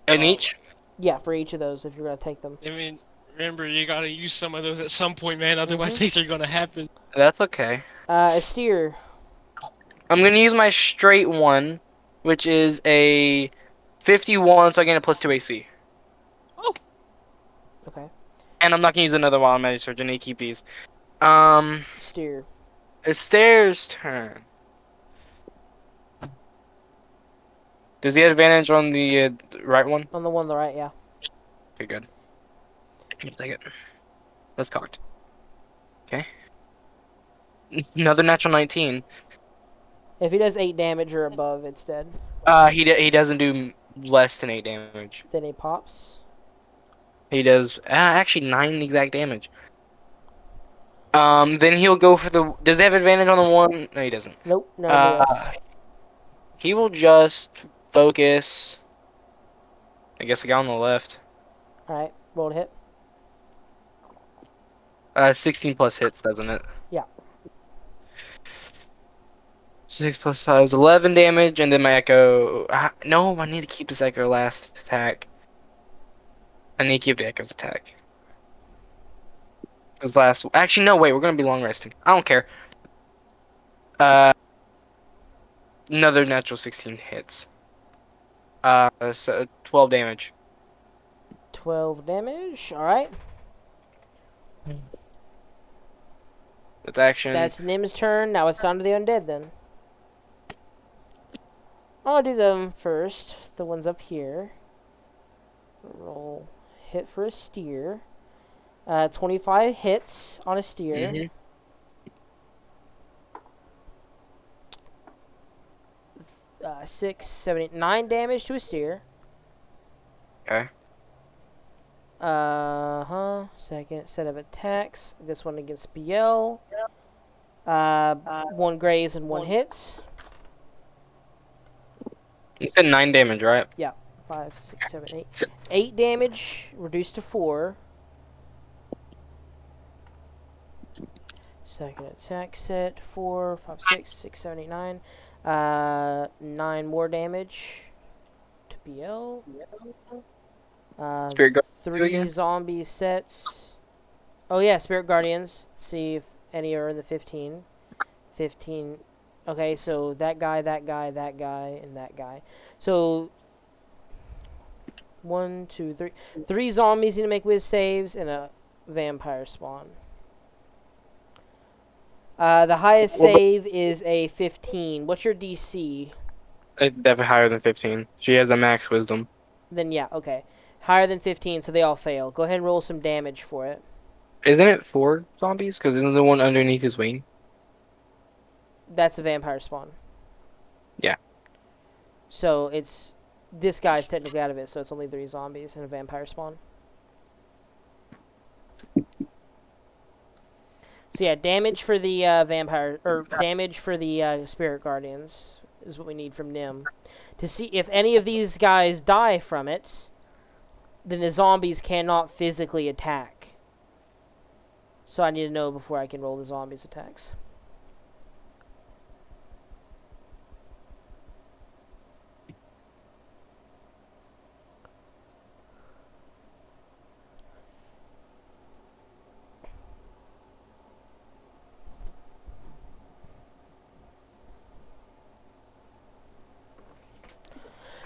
And Oh. each. Yeah, for each of those if you're gonna take them. I mean, remember, you gotta use some of those at some point, man, otherwise things are gonna happen. That's okay. A steer. I'm gonna use my straight one, which is a 51, so I get a +2 AC. Okay. And I'm not gonna use another wild magic surge. I need to keep these. Steer. It's Stairs' turn. Does he have advantage on the right one? On the one on the right, yeah. Okay, good. I'll take it. That's cocked. Okay. Another natural 19. If he does 8 damage or above, it's dead. He doesn't do less than 8 damage. Then he pops. He does actually 9 exact damage. Then he'll go for the. Does he have advantage on the one? No, he doesn't. Nope, none of the rest. He will just focus. I guess the guy on the left. Alright, roll to hit. 16 plus hits, doesn't it? Yeah. 6 plus 5 is 11 damage, and then my echo. No, I need to keep this echo last attack. I need to keep the echo's attack. His last. Actually, no, wait, we're gonna be long resting. I don't care. Another natural 16 hits. So 12 damage. 12 damage. Alright. That's action. That's Nim's turn. Now it's down to the undead then. I'll do them first. The ones up here. Roll. Hit for a steer. 25 hits on a steer. Mhm. 6, 7, 8, 9 damage to a steer. Okay. Second set of attacks. This one against BL. 1 graze and 1 hits. You said 9 damage, right? 5, 6, 7, 8. 8 damage, reduced to 4. Second attack set, 4, 5, 6, 6, 7, 8, 9. 9 more damage to BL. Spirit Guard, you 3 again? zombie sets. Oh yeah, Spirit Guardians. See if any are in the 15. 15. Okay, so that guy, that guy, that guy, and that guy. So 1, 2, 3. 3 zombies need to make whiz saves and a vampire spawn. The highest save is a 15. What's your DC? It's definitely higher than 15. She has a max wisdom. Then yeah, okay. Higher than 15, so they all fail. Go ahead and roll some damage for it. Isn't it 4 zombies? Because isn't the one underneath his wing? That's a vampire spawn. Yeah. So it's this guy's technically out of it, so it's only 3 zombies and a vampire spawn. So yeah, damage for the vampire, or damage for the spirit guardians is what we need from Nim. To see if any of these guys die from it, then the zombies cannot physically attack. So I need to know before I can roll the zombies' attacks.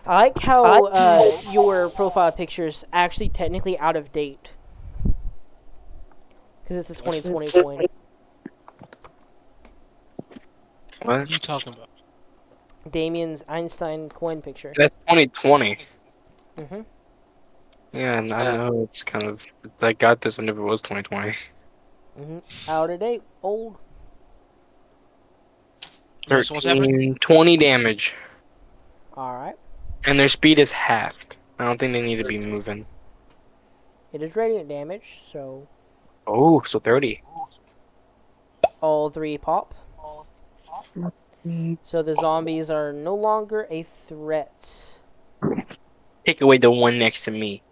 I like how your profile picture's actually technically out of date. Because it's a 2020 coin. What? What are you talking about? Damien's Einstein coin picture. That's 2020. Mm-hmm. Yeah, and I know it's kind of... I got this whenever it was 2020. Mm-hmm. Out of date. Old. Okay, so what's happening? 20 damage. Alright. And their speed is halved. I don't think they need to be moving. It is radiant damage, so Oh, so 30. all 3 pop. So the zombies are no longer a threat. Take away the one next to me.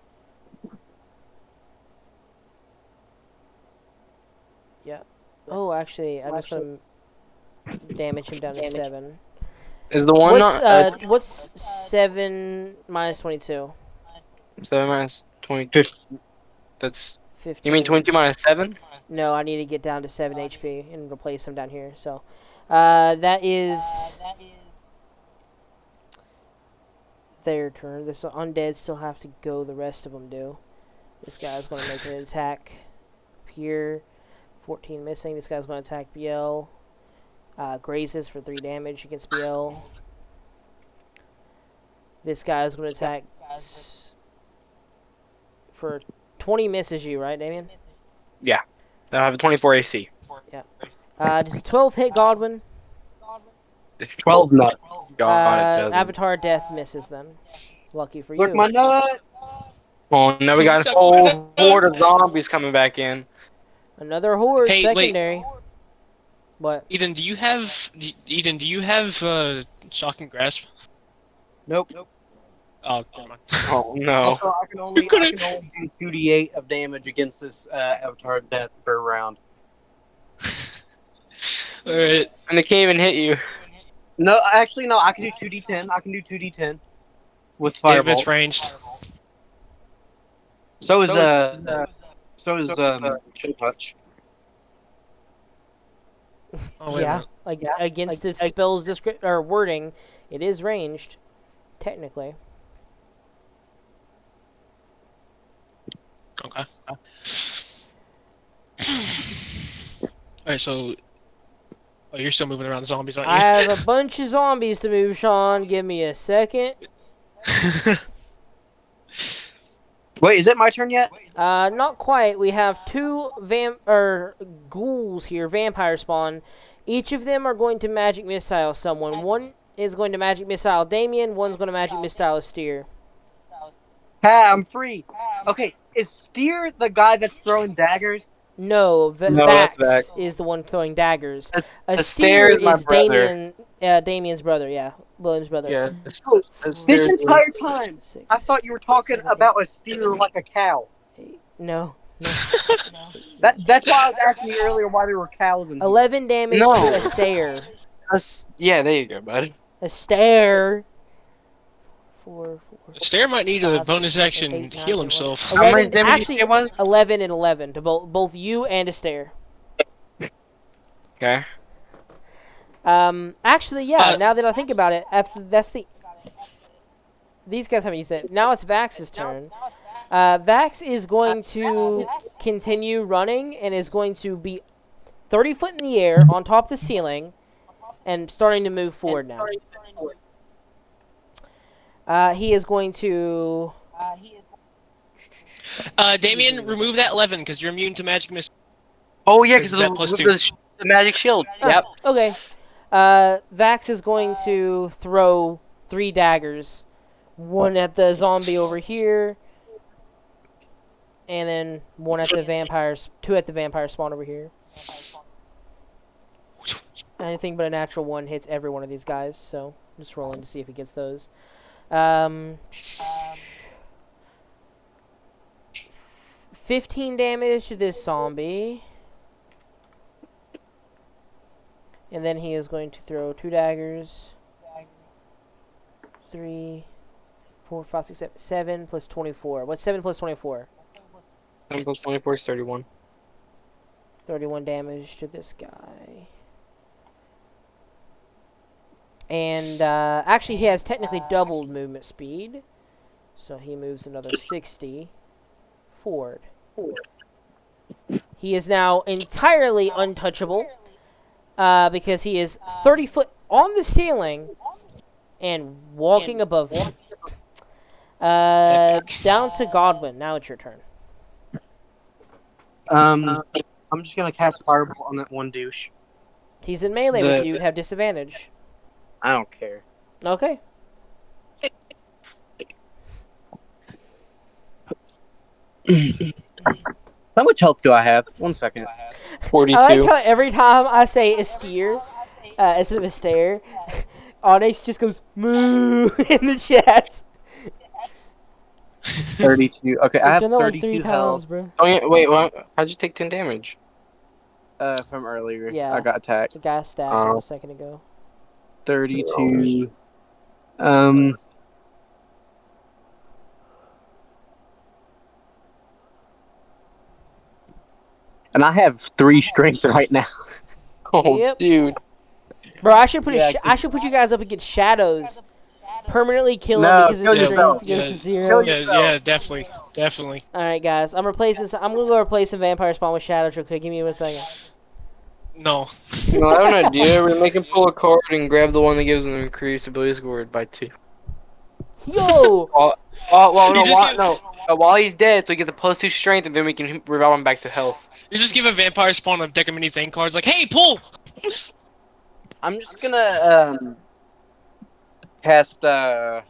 Yeah. Oh, actually, I'm just gonna damage him down to 7. Is the one not... What's 7 minus 22? 7 minus 22. That's... 15. You mean 22 minus 7? No, I need to get down to 7 HP and replace him down here. So, that is their turn. This undead still have to go. The rest of them do. This guy's going to make an attack here. 14 missing. This guy's going to attack BL. Grazes for 3 damage against BL. This guy's going to attack for 20 misses you, right, Damien? Yeah. I have a 24 AC. Does a 12 hit Godwin? 12 nut. God, it doesn't. Avatar Death misses then. Lucky for Look you. my nut. Oh, now we got a whole horde of zombies coming back in. Another horde, Hey, wait. secondary. What? Eden, do you have shocking grasp? Nope. Oh, never mind. Oh, no. Also, I can only do 2d8 of damage against this avatar death per round. Alright. And they can't even hit you. No, actually, no. I can do 2d10. I can do 2d10 with If fireball. it's ranged. So is chill touch. Oh, wait a Yeah, minute. like against its spell's or wording, it is ranged, technically. Okay. Alright, so... Oh, you're still moving around zombies, aren't you? I have a bunch of zombies to move, Sean. Give me a second. Wait, is it my turn yet? Not quite. We have 2 ghouls here, vampire spawn. Each of them are going to magic missile someone. One is going to magic missile Damien. One's going to magic missile Steer. Ha, I'm free. Okay, is Steer the guy that's throwing daggers? No, No, that's Vax Vax. is the one throwing daggers. A A stare steer is my is brother. Damien's brother. Yeah, William's brother. Yeah. This entire time, Six, I thought you were talking 7, about a steer like a cow. 8. No, no. That's why I was asking you earlier why there were cows in here. 11 damage No. to a stare. Yeah, there you go, bud. A stare. 4, 4. Stair might need a 5, bonus 6, action 8, 9, heal 10, himself. 11. How much damage Actually, you say it was? 11 and 11 to both you and a stare. Okay. Actually, yeah. Uh, Now that I think about it, these guys haven't used it. Now it's Vax's turn. Vax is going to continue running and is going to be 30 foot in the air on top of the ceiling and starting to move forward now. He is going to... Damien, remove that 11 because you're immune to magic missile. Oh yeah, because That plus two. the magic shield. Yep. Okay. Vax is going to throw 3 daggers. One at the zombie over here. And then 2 at the vampire spawn over here. Anything but a natural 1 hits every one of these guys, so I'm just rolling to see if he gets those. 15 damage to this zombie. And then he is going to throw 2 daggers. 3, 4, 5, 6, 7. 7 plus 24. What's 7 plus 24? 7 plus 24 is 31. 31 damage to this guy. And actually, he has technically doubled movement speed. So he moves another 60 forward. He is now entirely untouchable. Because he is 30 foot on the ceiling and walking above me. Down to Godwin. Now it's your turn. I'm just gonna cast Fireball on that one douche. He's in melee with you. You'd have disadvantage. I don't care. Okay. How much health do I have? 1 second. 42. I like how every time I say a steer instead of a stare, Onyx just goes moo in the chat. 32. Okay, I have We've done that like 32 3 health times, bro. Oh yeah, wait, how'd you take 10 damage? from earlier. Yeah. I got attacked. The guy stabbed Oh. him a second ago. 32. And I have 3 strength right now. Oh, Yep. dude. Bro, I should put Yeah, I should put you guys up against shadows. Permanently kill him No, because kill his yourself. strength goes to Yeah. 0. Yeah, definitely. Alright, guys. I'm replacing. I'm gonna go replace some vampire spawn with shadows real quick. Give me 1 second. No. You know, I have an idea. We're making pull a card and grab the one that gives them increased ability score by 2. Yo! Well, You just while he's dead, so he gets a +2 strength, and then we can revive him back to health. You just give a vampire spawn a deck of mini thing cards like, hey, pull! I'm just gonna cast should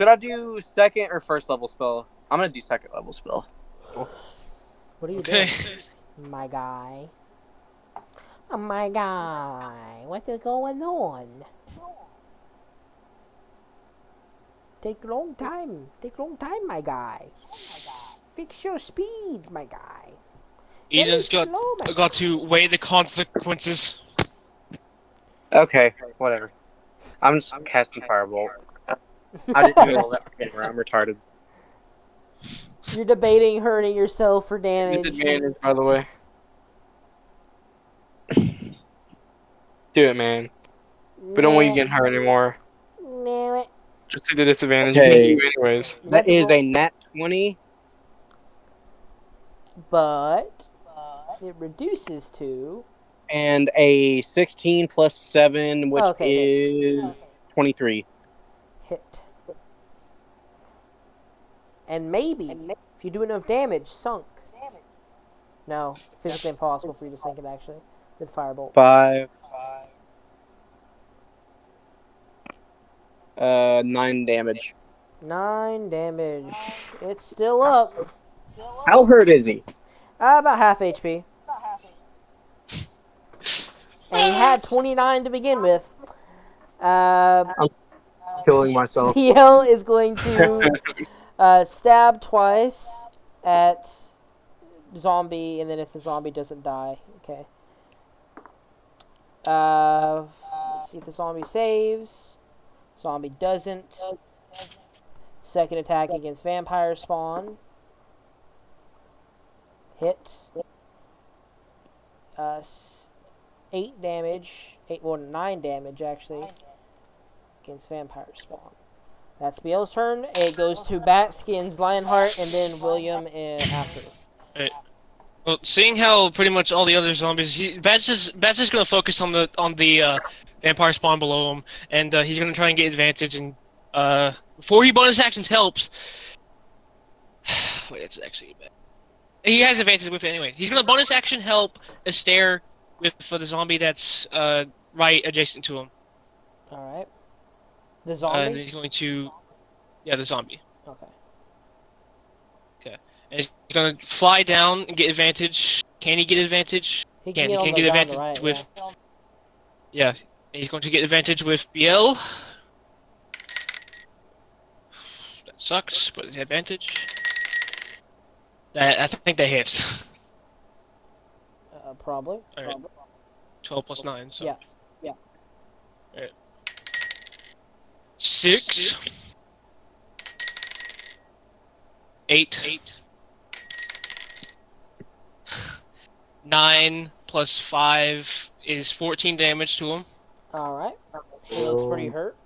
I do second or first level spell? I'm gonna do second level spell. What are you Okay. doing? My guy. Oh my guy. What is going on? Take long time. Take long time, my guy. Fix your speed, my guy. Eden's Very slow, my got to weigh the consequences. Okay, whatever. I'm just casting Firebolt. I didn't do all that for camera. I'm retarded. You're debating hurting yourself for damage. Disadvantage, by the way. Do it, man. We don't want you getting hurt anymore. Nah. Just take the disadvantage. Okay. You can do anyways. That is a nat 20. But it reduces to And a 16 plus 7, which Okay, is 23. hit. And maybe, if you do enough damage, sunk. No, physically impossible for you to sink it, actually, with Firebolt. 5. 9 damage. 9 damage. It's still up. How hurt is he? About half HP. And he had 29 to begin with. Killing myself. BL is going to stab twice at zombie, and then if the zombie doesn't die, okay. Let's see if the zombie saves. Zombie doesn't. Second attack against vampire spawn. Hit. 8 damage. 9 damage actually against vampire spawn. That's BL's turn. It goes to Batskins, Lionheart, and then William after. Alright. Well, seeing how pretty much all the other zombies, Bats is gonna focus on the vampire spawn below him, and he's gonna try and get advantage. And before he bonus actions helps, wait, that's actually bad. He has advantage with it anyway. He's gonna bonus action help a stare for the zombie that's right adjacent to him. All right. The zombie. And he's going to, yeah, the zombie. Okay. And he's gonna fly down and get advantage. Can he get advantage? He He on can the get ground advantage right, with. Yeah, he's going to get advantage with BL. That sucks, but it's advantage. I think that hits. Probably. All right. 12 plus 9. So. Yeah. All right. 6. 8. 9 plus 5 is 14 damage to him. All right. He looks pretty hurt.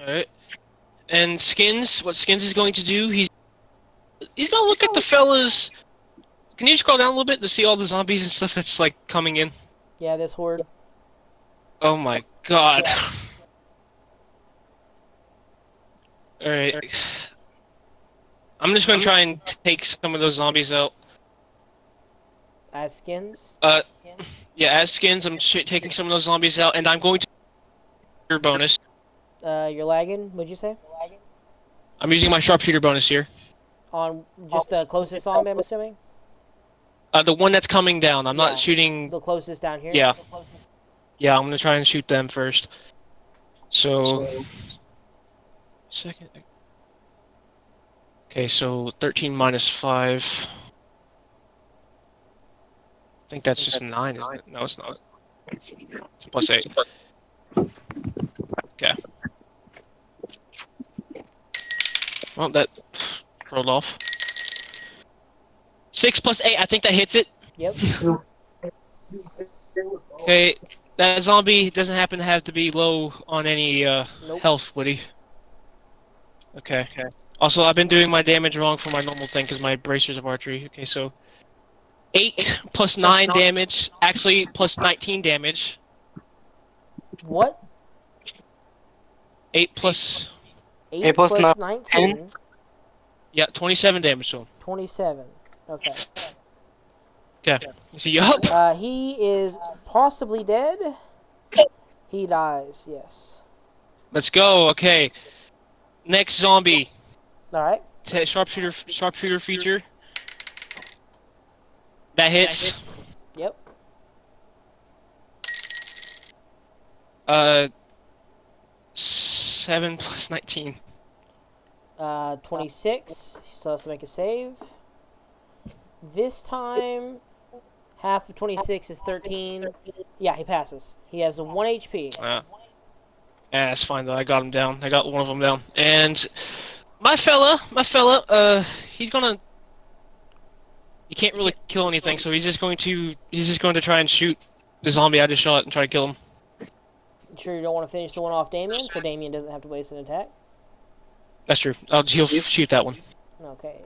Alright. And Skins, what Skins is going to do, he's gonna look at the fellas. Can you scroll down a little bit to see all the zombies and stuff that's like coming in? Yeah, this horde. Oh my god. Alright. I'm just gonna try and take some of those zombies out. As skins. Yeah, as Skins, I'm taking some of those zombies out, and I'm going to your bonus. You're lagging. What'd you say? I'm using my sharpshooter bonus here. On just the closest zombie, I'm assuming. The one that's coming down. I'm Yeah. not shooting. The closest down here. Yeah. Yeah, I'm gonna try and shoot them first. So. Second. Okay, so 13 minus 5. I think that's just 9, isn't it? No, it's not. It's plus 8. Okay. Well, that rolled off. 6 plus 8, I think that hits it. Yep. Okay, that zombie doesn't happen to have to be low on any Nope. health, would he? Okay. Also, I've been doing my damage wrong for my normal thing because my bracers of archery. Okay, so 8 plus 9 damage, actually plus 19 damage. What? 8 plus, 8 plus plus 9, 19. yeah, 27 damage to him. 27. Okay. Okay, is he up? He is possibly dead. He dies. Yes. Let's go. Okay, next zombie. All right. Sharpshooter feature. That hits. Yep. 7 plus 19. 26. He still has to make a save. This time, half of 26 is 13. Yeah, he passes. He has a 1 HP. Yeah, that's fine though. I got him down. I got one of them down. And my fella, he's gonna. He can't really kill anything, so he's just going to try and shoot the zombie I just shot and try to kill him. Sure you don't want to finish the one off Damien, so Damien doesn't have to waste an attack? That's true. He'll shoot that one. Okay.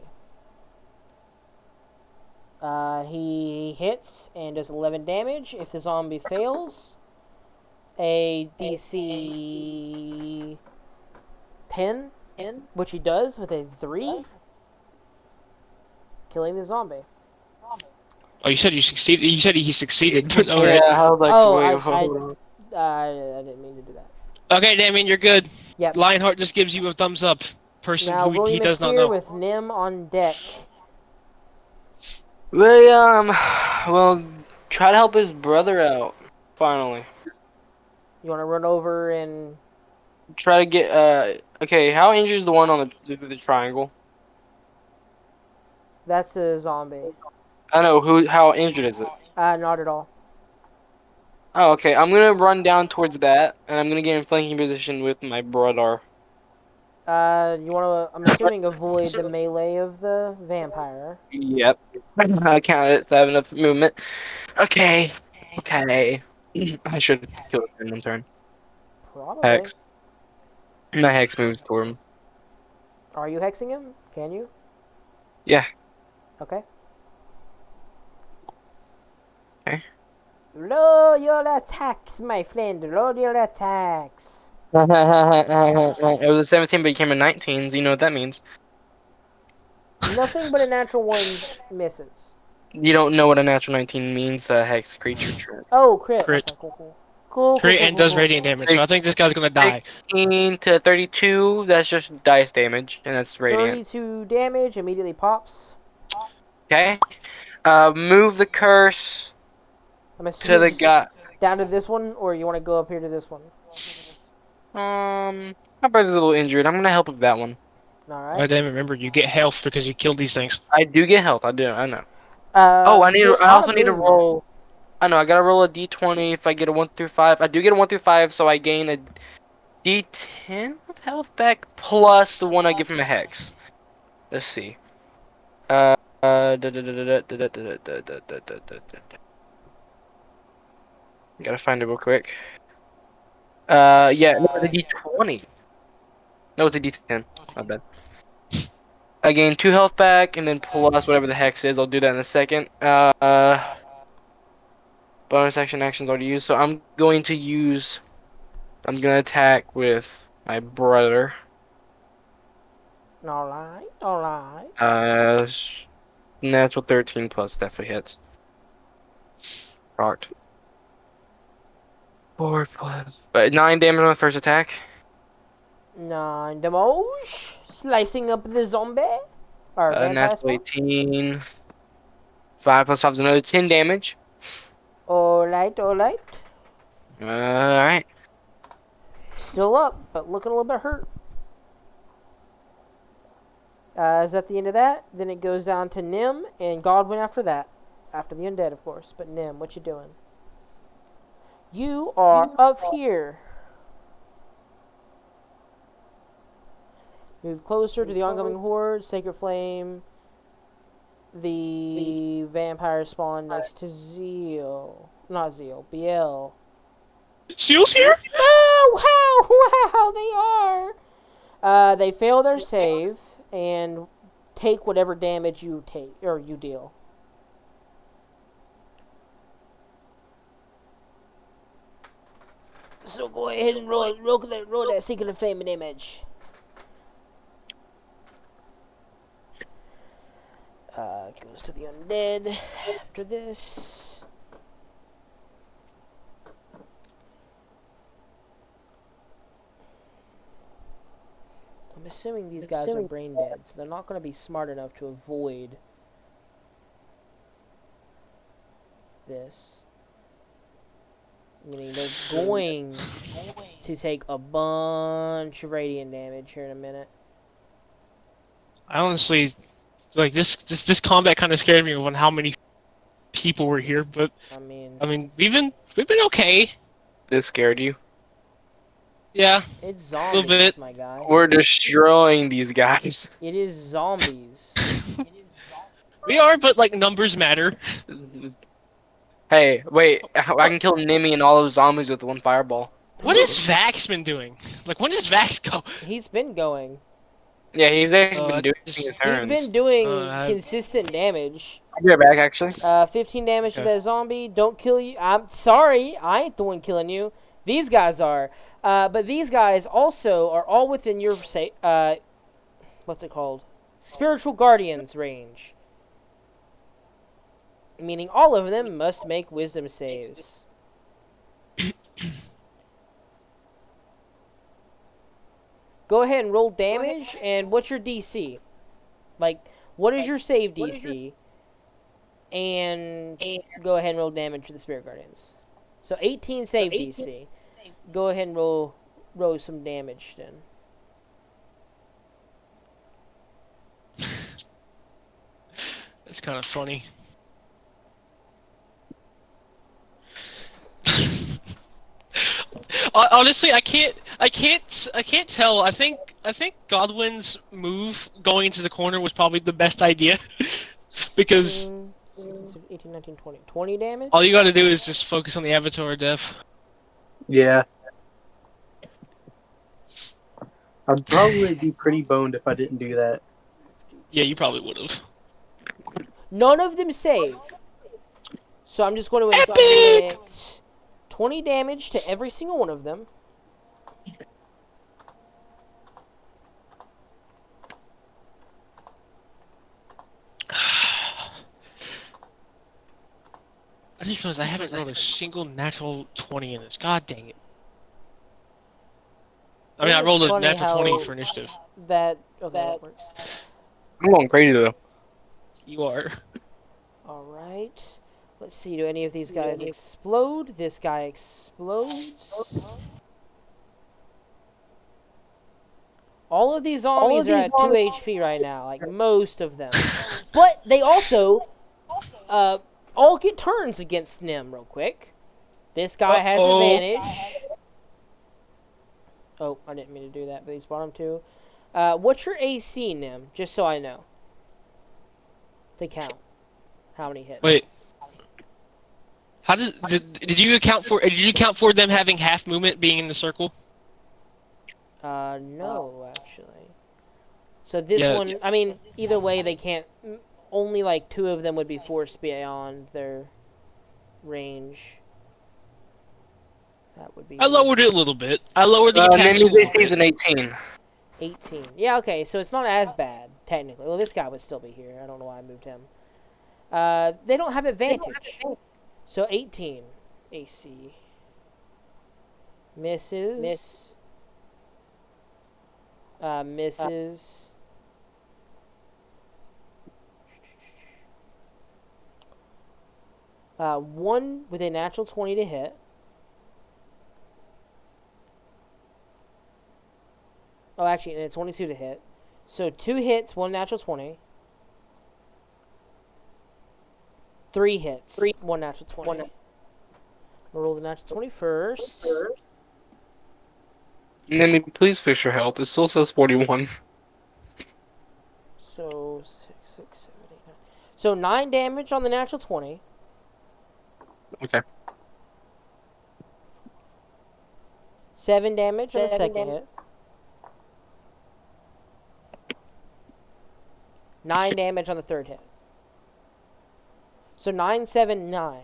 He hits and does 11 damage. If the zombie fails, a DC 10, which he does with a 3, killing the zombie. Oh, you said you succeeded. You said he succeeded. All Yeah, right. I was like, Oh, wait, I hold on. didn't mean to do that. Okay, Damien, you're good. Yep. Lionheart just gives you a thumbs up. Person Now, who he William does is not here know. with Nim on deck. They well, try to help his brother out. Finally, You want to run over and try to get Okay, how injured is the one on the triangle? that's a zombie. I know who. How injured is it? Not at all. Oh, okay. I'm gonna run down towards that, and I'm gonna get in flanking position with my brother. You want to? I'm assuming avoid the melee of the vampire. Yep. I counted to have enough movement. Okay. Okay. I should kill him in one turn. Probably. Hex. My hex moves toward him. Are you hexing him? Can you? Yeah. Okay. Okay. Roll your attacks, my friend. Roll your attacks. It was a 17, but it became a 19. So you know what that means. Nothing but a natural one misses. You don't know what a natural 19 means. Hex creature trip. Oh, crit. Crit. Okay, cool. Cool, cool, Crit cool, and cool, does cool. radiant damage, so I think this guy's gonna die. 16 to 32. That's just dice damage, and that's radiant. 32 damage immediately pops. Okay. Move the curse I'm to assuming the just guy. down to this one, or you want to go up here to this one? My brother's a little injured. I'm gonna help with that one. Alright. Oh damn! Remember, you get health because you killed these things. I do get health. I do. I know. Oh, You're I out also of need to movement. roll. I know. I gotta roll a d20 if I get a 1 through 5. I do get a 1 through 5, so I gain a d10 of health back plus the one I get from a hex. Let's see. Gotta find it real quick. Yeah, no, it's a d20. No, it's a d10. My bad. I gain 2 health back, and then plus whatever the hex is. I'll do that in a second. Bonus action actions already used, so I'm going to use. I'm gonna attack with my brother. Alright, alright. Natural 13 plus definitely hits. Rocked. 4 plus 9 damage on the first attack. 9 damage. Slicing up the zombie. Or vampire Natural spawn. 18. 5 plus 5 is another 10 damage. Alright, alright. Alright. Still up, but looking a little bit hurt. Is that the end of that? Then it goes down to Nim and Godwin after that. After the undead, of course. But Nim, what you doing? You are up here. Move closer to the oncoming horde. Sacred Flame. The vampire spawn next to Zeal. Not Zeal. BL. Seal's here? Oh, wow, they fail their save and take whatever damage you take or you deal. So go ahead and roll that secret flame image. Goes to the undead after this. I'm assuming these guys are brain dead, so they're not going to be smart enough to avoid this. Meaning they're going to take a bunch of radiant damage here in a minute. I honestly, like this combat kind of scared me on how many people were here, but I mean, we've been okay. This scared you? Yeah, it's a little zombies, bit. my guy. We're destroying these guys. It is zombies. We are, but like numbers matter. Hey, wait. I can kill Nimmy and all those zombies with one fireball. What has Vax been doing? Like, when does Vax go? He's been going. Yeah, he's actually been I doing just- his turns. He's been doing I- consistent damage. I'll be right back, actually. 15 damage to Okay. that zombie. Don't kill you. I'm sorry. I ain't the one killing you. These guys are. But these guys also are all within your, what's it called? Spiritual Guardians range. Meaning all of them must make wisdom saves. Go ahead and roll damage, and what's your DC? Like, what is your save DC? and go ahead and roll damage to the Spirit Guardians. So 18 save DC. Go ahead and roll some damage then. That's kind of funny. Honestly, I can't tell. I think Godwin's move going into the corner was probably the best idea because 18, 19, 20. 20 damage? all you got to do is just focus on the Avatar death. Yeah. I'd probably be pretty boned if I didn't do that. Yeah, you probably would have. None of them save. So I'm just going to inflict 20 damage to every single one of them. I just realized I haven't rolled a single natural 20 in this. God dang it. I mean, I It's rolled a funny natural how 20 for initiative. that works. I'm going crazy though. You are. Alright. Let's see, do any of these guys explode? This guy explodes. All of these zombies are at 2 HP right now, like most of them. But they also all get turns against Nim real quick. This guy has advantage. Oh, I didn't mean to do that, but he's bottom 2. What's your AC, Nim? Just so I know. To count how many hits. Wait. How did you account for them having half movement being in the circle? No, actually. So this one, I mean, either way, they can't. Only like 2 of them would be forced beyond their range. That would be. I lowered it a little bit. I lowered the attacks a Nimi's little AC is bit. an 18. 18. Yeah, okay, so it's not as bad, technically. Well, this guy would still be here. I don't know why I moved him. They don't have advantage. So 18 AC. Misses. Misses. One with a natural 20 to hit. Oh, actually, and it's 22 to hit. So 2 hits, 1 natural 20. 3 hits, 1 natural 20. We'll roll the natural 20 first. Nimi, please fix your health. It still says 41. So 6, 7, 8, 9. So 9 damage on the natural 20. Okay. 7 damage on the second hit. 9 damage on the third hit. So 9, 7, 9.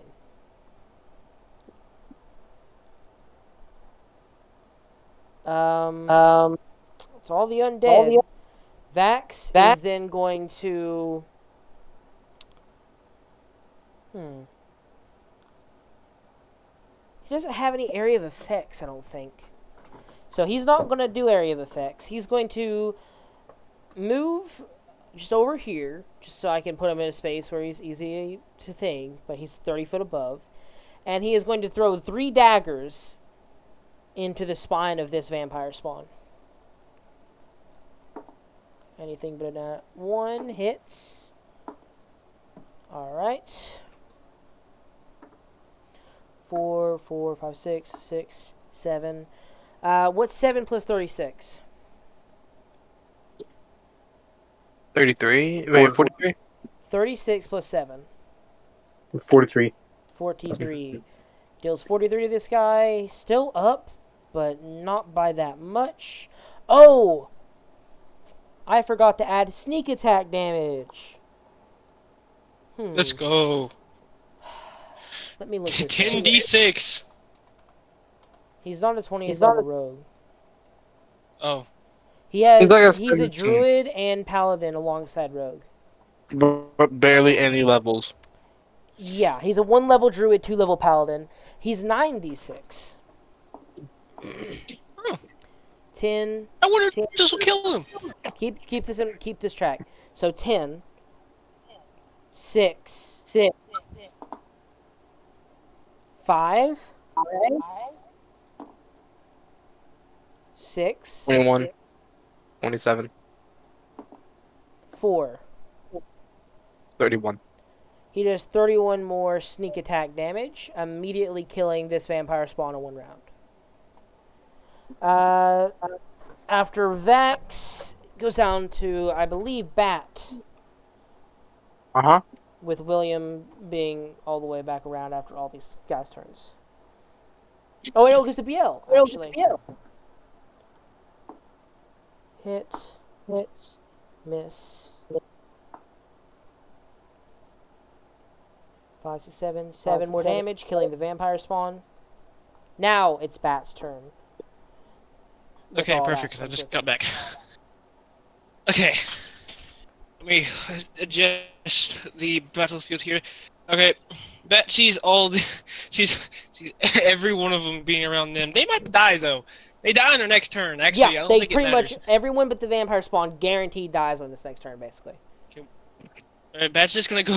It's all the undead. Vax is then going to. He doesn't have any area of effects, I don't think. So he's not going to do area of effects. He's going to move just over here, just so I can put him in a space where he's easy to thing, but he's 30 foot above. And he is going to throw 3 daggers into the spine of this vampire spawn. Anything but a 1 hits. Alright. 4, 4, 5, 6, 6, 7. What's 7 plus 36? 33? Wait, 43? 36 plus 7. 43. 43. Deals 43 to this guy. Still up, but not by that much. Oh! I forgot to add sneak attack damage. Let's go. Let me look at 10d6. He's not a 20th level rogue. Oh. He's like a He's a 17. druid and paladin alongside rogue. But barely any levels. Yeah, he's a 1 level druid, 2 level paladin. He's 9d6. 10. I wonder if this will kill him. Keep this track. So 10, 6, 6, 5, 6, 21, 27, 4. 31. He does 31 more sneak attack damage, immediately killing this vampire spawn in 1 round. After Vex, goes down to, I believe, Bat, Uh-huh. with William being all the way back around after all these guys' turns. Oh, wait, no, it goes to BL, actually. Hit. Miss. 5, 6, 7. 7 more damage, killing the vampire spawn. Now it's Bat's turn. With Okay, all that perfect. 'Cause I just got inflicted. back. Okay. Let me adjust the battlefield here. Okay, Bet sees all the sees every one of them being around them. They might die though. They die on their next turn. Actually, Yeah, I don't they think it pretty matters. much, everyone but the vampire spawn guaranteed dies on this next turn, basically. Alright, Bet's just gonna go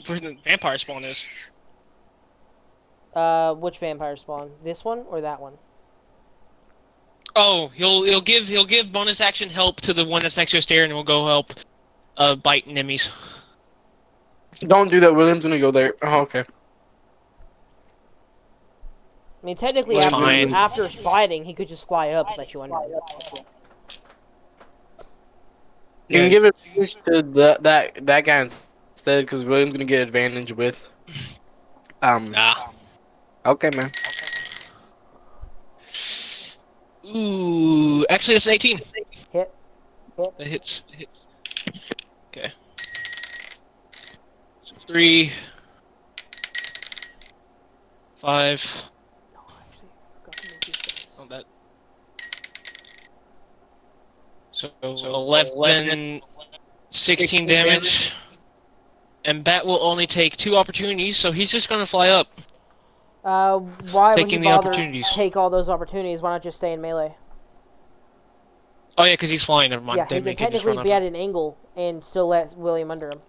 where the vampire spawn is. Which vampire spawn? This one or that one? Oh, he'll give bonus action help to the one that's next to a stair, and we'll go help bite enemies. Don't do that. William's gonna go there. Oh, okay. I mean, technically, It's after fine. after biting, he could just fly up and let you under him. You Yeah. can give it to that guy instead, because William's gonna get advantage with. Nah. Okay, man. Ooh, actually, it's an 18. Hit. That hits. It hits. Okay. So 3, 5. Oh, that. So 11, 16 damage. And Bat will only take 2 opportunities, so he's just gonna fly up. Why would he Taking the bother opportunities. take all those opportunities? Why not just stay in melee? Oh yeah, because he's flying. Never mind. Yeah, he can technically be at an angle and still let William under him.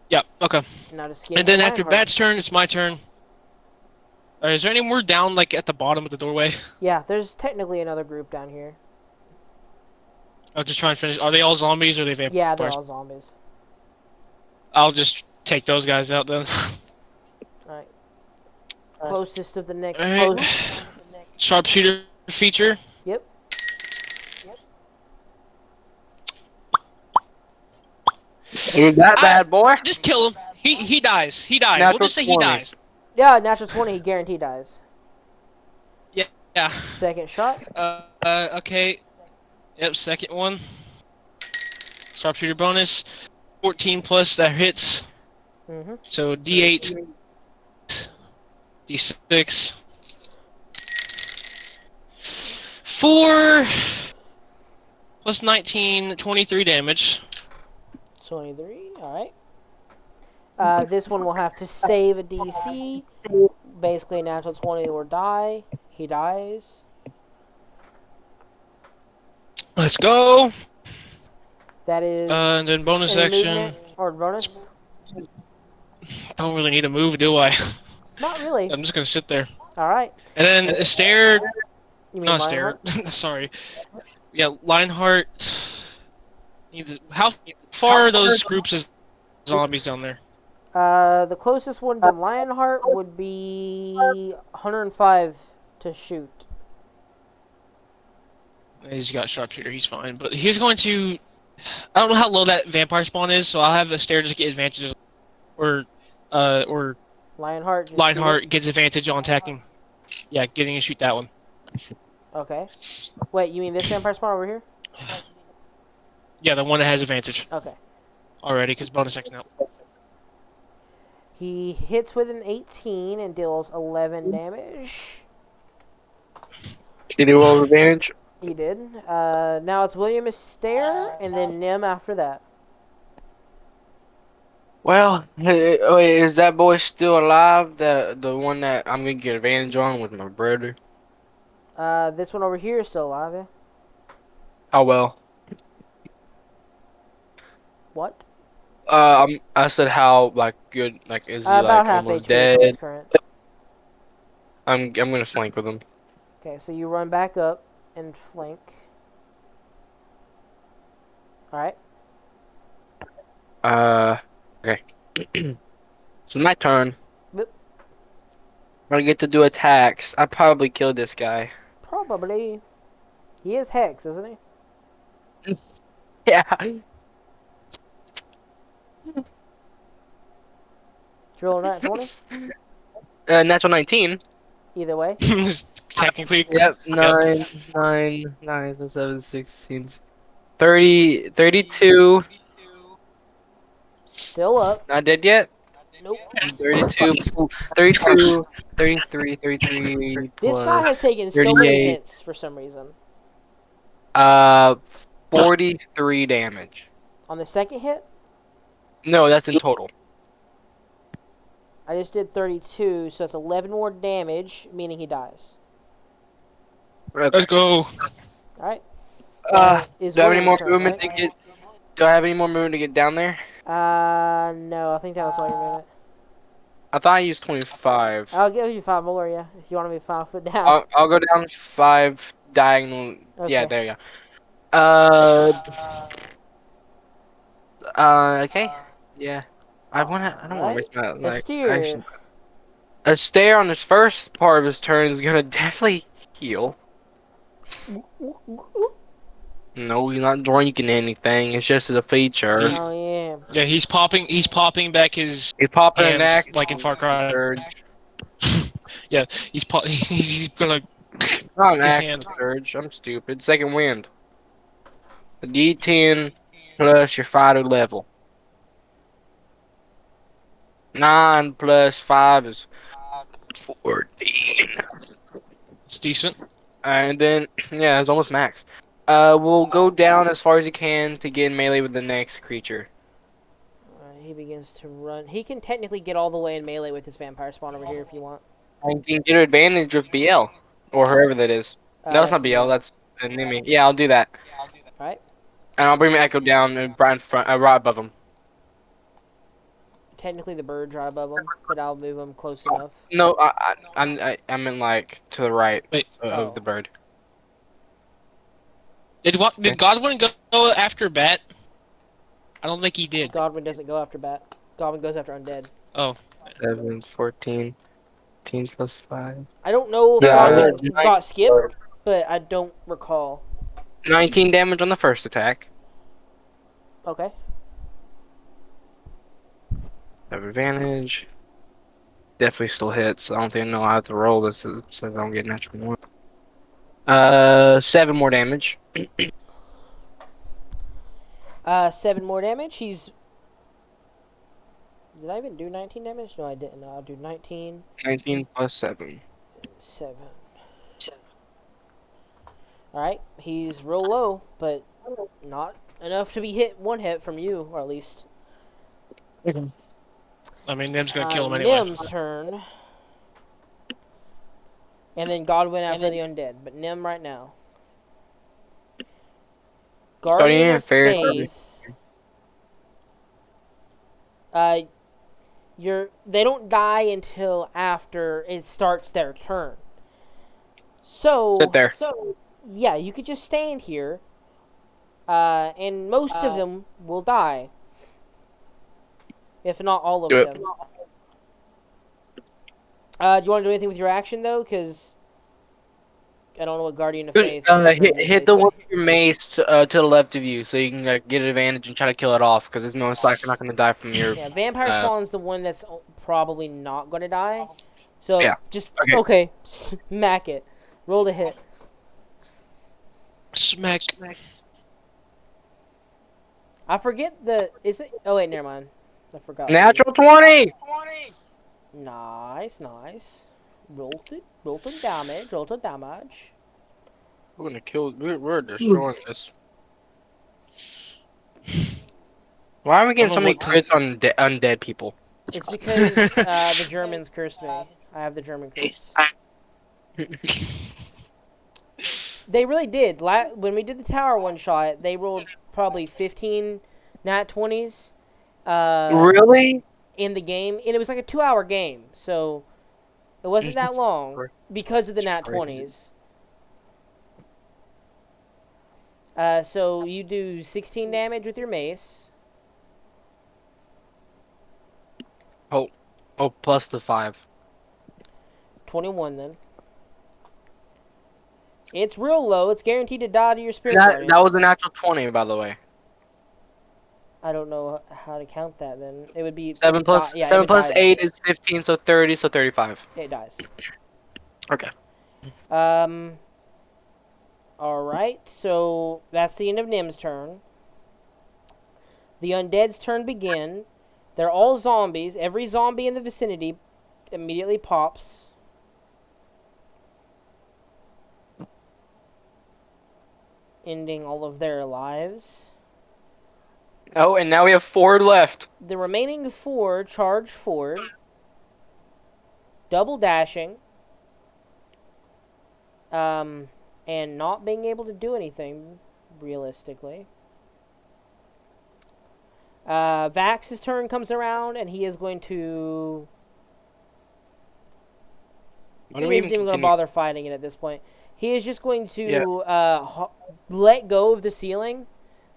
Yeah. Okay. Now to skip And then to after Lionheart. Bat's turn, it's my turn. Is there any more down, like at the bottom of the doorway? Yeah, there's technically another group down here. I'll just try and finish. Are they all zombies or are they vampires? Yeah, they're all zombies. I'll just take those guys out then. Alright. Closest of the next Alright. group. Sharpshooter feature. Yep. You're that bad, boy. Just kill him. He dies. He dies. Natural We'll just say he 20. dies. Yeah, natural 20, he guaranteed dies. Yeah. Second shot. Okay. Yep, second one. Sharpshooter bonus. 14 plus, that hits. Mm-hmm. So D8. D6. 4 plus 19, 23 damage. 23, alright. This one will have to save a DC. Basically, natural 20 or die. He dies. Let's go. That is. And then bonus any action. movement or bonus? Don't really need to move, do I? Not really. I'm just gonna sit there. Alright. And then a stare. You mean Not stare. Lionheart? Sorry. Yeah, Lionheart. How far are those groups of zombies down there? The closest one to Lionheart would be 105 to shoot. He's got sharpshooter. He's fine, but he's going to. I don't know how low that vampire spawn is, so I'll have a stare just get advantages, or Lionheart. Just Lionheart gets advantage on attacking. Yeah, getting to shoot that one. shoot it. Okay. Wait, you mean this vampire spawn over here? Yeah, the one that has advantage Okay. already, because bonus action out. He hits with an 18 and deals 11 damage. Did he roll advantage? He did. Now it's William Stare and then Nim after that. Well, wait, is that boy still alive? The one that I'm gonna get advantage on with my brother. This one over here is still alive, yeah? Oh well. What? I said how like good, like is he About like half almost HP from his dead? current. I'm gonna flank with him. Okay, so you run back up and flank. Alright. Okay. So my turn. Boop. I get to do attacks. I probably killed this guy. Probably. He is Hex, isn't he? Yeah. Drill nat 20? Natural 19. Either way. Technically. Yep. Yep. 9, 7, 16, 30, 32. Still up. Not dead yet? Nope. 32, 32, 33, 33 This guy plus has taken so many 38. hits for some reason. Uh, 43 damage. On the second hit, No, that's in total. I just did 32, so that's 11 more damage, meaning he dies. Okay. Let's go. Alright. Is Do I have any William's more turn, movement right? to get? Do I have any more movement to get down there? No, I think that was all your movement. I thought I used 25. I'll give you 5 more, yeah, if you want to be 5 foot down. I'll go down 5 diagonal. Yeah, Okay. there you go. Okay. Yeah. I don't wanna waste my like Steer. action. A stare on his first part of his turn is gonna definitely heal. No, you're not drinking anything. It's just a feature. Oh, yeah. Yeah, he's popping. He's popping back his He's popping an hand axe. like in Far Cry. Surge. Yeah, he's gonna Not an his axe hand. surge. I'm stupid. Second wind. A D10 plus your fighter level. 9 plus 5 is 14. It's decent. And then, yeah, it's almost max. We'll go down as far as you can to get in melee with the next creature. He begins to run. He can technically get all the way in melee with his vampire spawn over here if you want. And you can get advantage of BL. Or whoever that is. No, it's not That's BL, me. that's an enemy. Yeah, I'll do that. Alright. And I'll bring my Echo down right in front, right above him. Technically the bird's right above him, but I'll move him close enough. No, I meant like to the right Wait. of the bird. Did Godwin go after Bat? I don't think he did. Godwin doesn't go after bat. Godwin goes after undead. Oh. 7, 14, 14 plus 5. I don't know if Yeah, Godwin I- got skipped, but I don't recall. 19 damage on the first attack. Okay. Have advantage. Definitely still hits. I don't think I know how to roll this so I don't get natural one. 7 more damage. 7 more damage. He's... Did I even do 19 damage? No, I didn't. I'll do 19. 19 plus 7. 7. Alright, he's real low, but not enough to be hit 1 hit from you, or at least. I mean, Nim's gonna kill him anyway. Nim's turn. And then Godwin after the undead, but Nim right now. Guardian of fair. Faith. They don't die until after it starts their turn. So Sit there. Yeah, you could just stand here, and most of them will die. If not all of Do them. it. Do you want to do anything with your action, though? Because I don't know what Guardian of Faith... Hit the one with your mace to the left of you so you can get advantage and try to kill it off because it's most likely not going to die from your... Yeah, Vampire Spawn's the one that's probably not going to die. So, Yeah. just... Okay. Okay, smack it. Roll to hit. Smack. I forget the... Is it... Oh, wait, never mind. I forgot. Natural 20! Nice, nice. Roll to damage. Roll to damage. We're going to kill... We're destroying this. Why are we getting so many crits on undead people? It's because the Germans cursed me. I have the German curse. They really did. When we did the tower one shot, they rolled probably 15 nat 20s. Really? in the game, and it was like a 2-hour game, so it wasn't that long because of the nat Crazy. 20s. So you do 16 damage with your mace. Oh, plus the 5. 21 then. It's real low. It's guaranteed to die to your spirit That guardians. was a natural 20, by the way. I don't know how to count that then. It would be 7 plus yeah, it 7 would plus die 8 is 15, so 30, so 35. then. It dies. Okay. All right. So that's the end of Nim's turn. The undead's turn begin. They're all zombies. Every zombie in the vicinity immediately pops. Ending all of their lives. Oh, and now we have 4 left. The remaining 4 charge forward, double dashing, and not being able to do anything, realistically. Vax's turn comes around, and he is going to... Why He don't we isn't even even going to continue? bother fighting it at this point. He is just going to let go of the ceiling,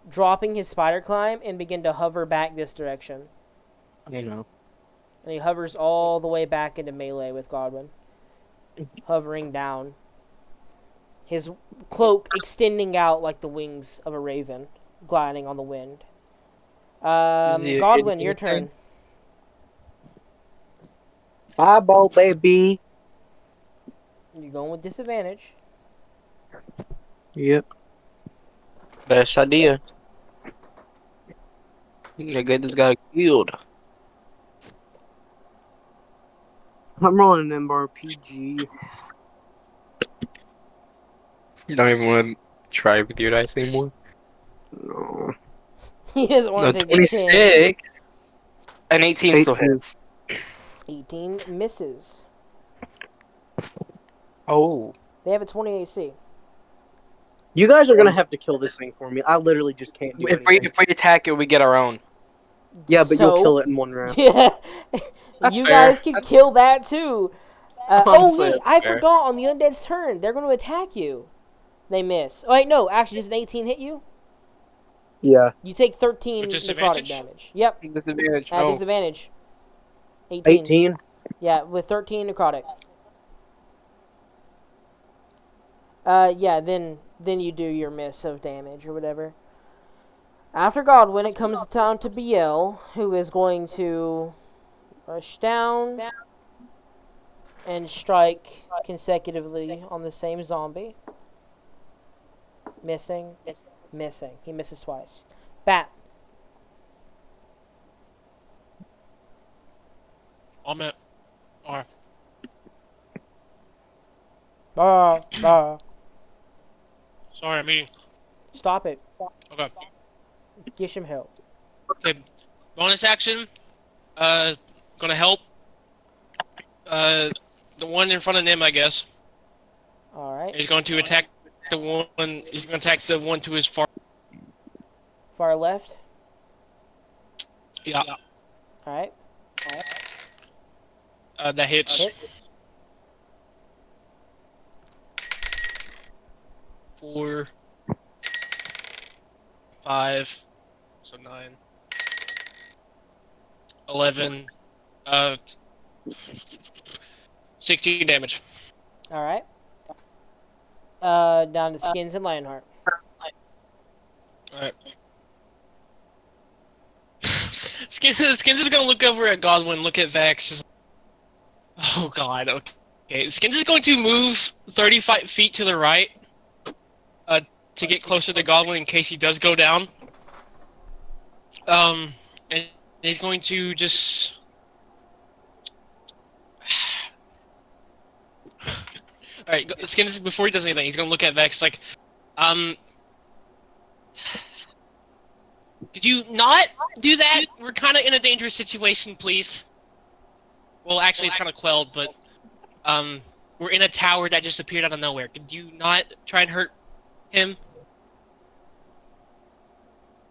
dropping his spider climb, and begin to hover back this direction. You know. And he hovers all the way back into melee with Godwin. Hovering down. His cloak extending out like the wings of a raven, gliding on the wind. Godwin, your turn. Fireball, baby. You're going with disadvantage. Yep. Best idea. You gotta get this guy killed. I'm rolling an MRPG. You don't even want to try with your dice anymore. No. He doesn't want No, to take the chance. 26. An 18 still 18. hits. 18 misses. Oh. They have a 20 AC. You guys are gonna have to kill this thing for me. I literally just can't do anything. If we attack it, we get our own. Yeah, but you'll So- kill it in one round. Yeah. That's You fair. guys can kill that too. Honestly, wait, that's I fair. forgot on the undead's turn. They're going to attack you. They miss. Oh, wait, no. Actually, does an 18 hit you? Yeah. You take 13 With necrotic disadvantage? damage. Yep. Disadvantage. At Oh. disadvantage. 18. 18. Yeah, with 13 necrotic. Yeah, then you do your miss of damage or whatever. After Godwin, it comes down to Biel, who is going to rush down and strike consecutively on the same zombie. Missing. Missing. He misses twice. Bat. I'm at. Alright. Sorry, I'm eating. Stop it. Okay. Get some help. Okay. Bonus action. Gonna help. The one in front of him, I guess. Alright. He's going to attack the one. He's going to attack the one to his far. Far left. Yeah. Alright. That hits. Hits. 4, 5, so 9, 11, 16 damage. Alright. Down to Skins and Lionheart. Alright. Skins is gonna look over at Godwin, look at Vex. Oh god, okay. Skins is going to move 35 feet to the right to get closer to Godwin in case he does go down. And he's going to just... Alright, Skins, before he does anything, he's gonna look at Vex like, could you not do that? We're kind of in a dangerous situation, please. Well, actually, it's kind of quelled, but we're in a tower that just appeared out of nowhere. Could you not try and hurt him?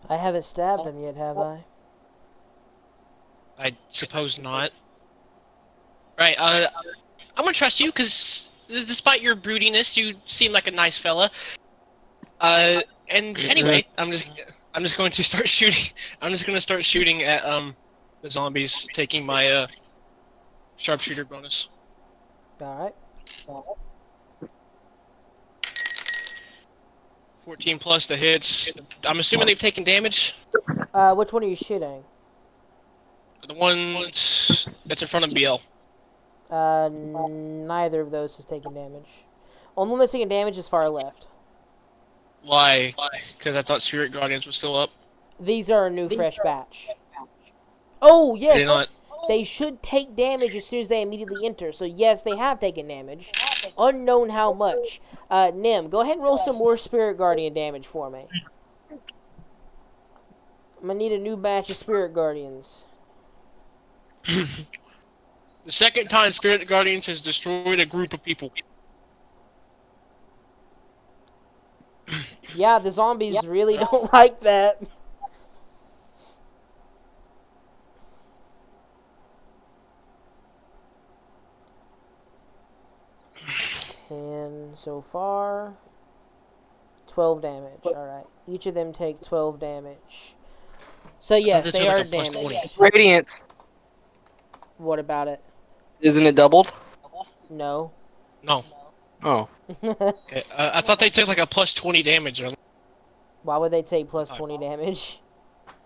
I haven't stabbed him yet, have I? I suppose not. Right. I'm gonna trust you because despite your broodiness, you seem like a nice fella. And anyway, I'm just going to start shooting. I'm just gonna start shooting at the zombies, taking my sharpshooter bonus. All right. 14 plus the hits. I'm assuming they've taken damage. Which one are you shooting? The one that's in front of BL. Neither of those has taken damage. Only one that's taken damage is far left. Why? Because I thought Spirit Guardians was still up. These are a new fresh batch. Oh, They yes! not. They should take damage as soon as they immediately enter. So, yes, they have taken damage. Unknown how much. Nim, go ahead and roll some more Spirit Guardian damage for me. I'm going to need a new batch of Spirit Guardians. The second time Spirit Guardians has destroyed a group of people. Yeah, the zombies really don't like that. And so far, 12 damage. Alright. Each of them take 12 damage. So, yes, This they is like are a plus damaged. 20. Radiant. What about it? Isn't it doubled? No. No. Oh. Okay. I thought they took like a plus 20 damage. Why would they take plus 20 damage?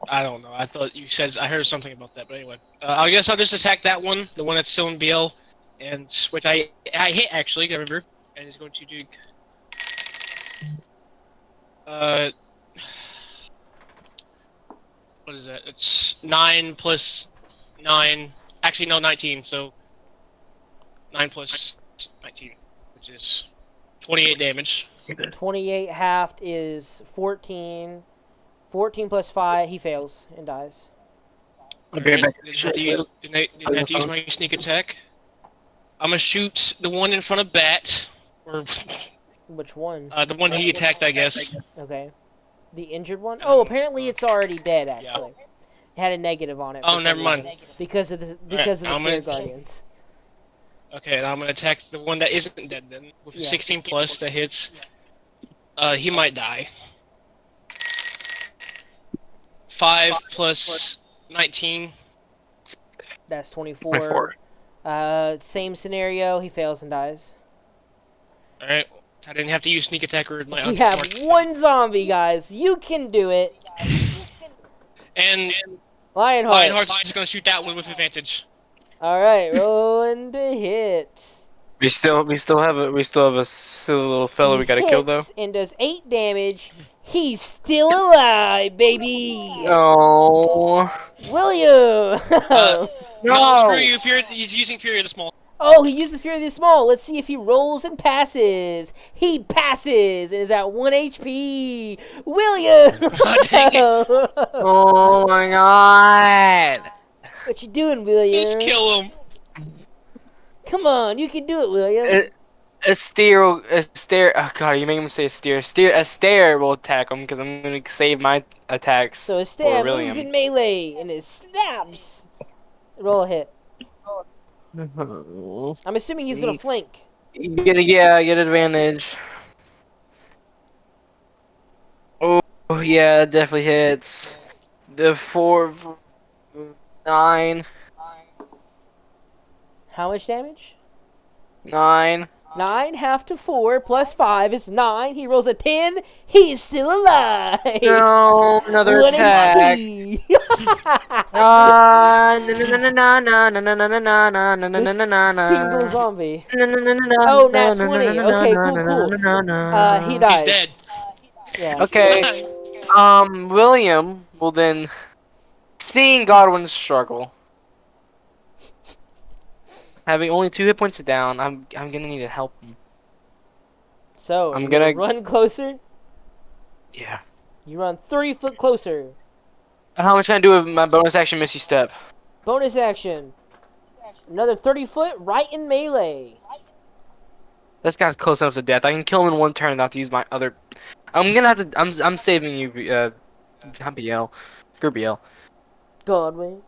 I don't know. I thought you said I heard something about that, but anyway. I guess I'll just attack that one, the one that's still in BL, and which I hit actually. I remember, and is going to do. What is that? It's 9 plus 9. Actually, no, 19. So 9 plus 19, which is 28 damage. 28 halved is 14. 14 plus 5, he fails and dies. Okay, back to Didn't have to use, didn't have to use my sneak attack. I'm gonna shoot the one in front of Bat, or Which one? the one he attacked, I guess. Okay. The injured one? Oh, apparently it's already dead, actually. It had a negative on it. Oh, for never some mind. reason. Because of the I'm gonna- Spirit Guardians. Okay, now I'm gonna attack the one that isn't dead then. With a Yeah. 16 plus that hits. He might die. 5 plus 19. That's 24. 24. Same scenario, he fails and dies. Alright. I didn't have to use sneak attack or my We have unmarked. one zombie, guys. You can do it. And Lionheart. Lionheart's just gonna shoot that one with advantage. Alright, rolling to hit. We still have a silly little fellow He we gotta kill though. hits and does 8 damage. He's still alive, baby. Oh. William. No, screw you. He's using Fury of the Small. Oh, he uses Fury of the Small. Let's see if he rolls and passes. He passes and is at 1 HP. William. Dang it. Oh my god. What you doing, William? Just kill him. Come on, you can do it, William. A stare. Oh god, you make him say a stare will attack him because I'm gonna save my attacks. So his for stab William. moves in melee and it snaps. Roll a hit. Oh. I'm assuming he's gonna flank. Get advantage. Oh yeah, it definitely hits. The 9. How much damage? 9. 9 half to 4 plus 5 is 9. He rolls a 10. He's still alive. No, another 1 attack. HP. This single zombie. Oh, nat 20. Okay, cool. He dies. He's dead. Yeah. Okay. William will then, seeing Godwin's struggle, having only 2 hit points down, I'm gonna need to help him. So, I'm you gonna- run closer. Yeah. You run 30 foot closer. How much can I do with my bonus action Misty Step? Bonus action. Another 30 foot right in melee. This guy's close enough to death. I can kill him in 1 turn, not to use my other. I'm gonna have to. I'm saving you. Not BL. Screw BL. Godwin.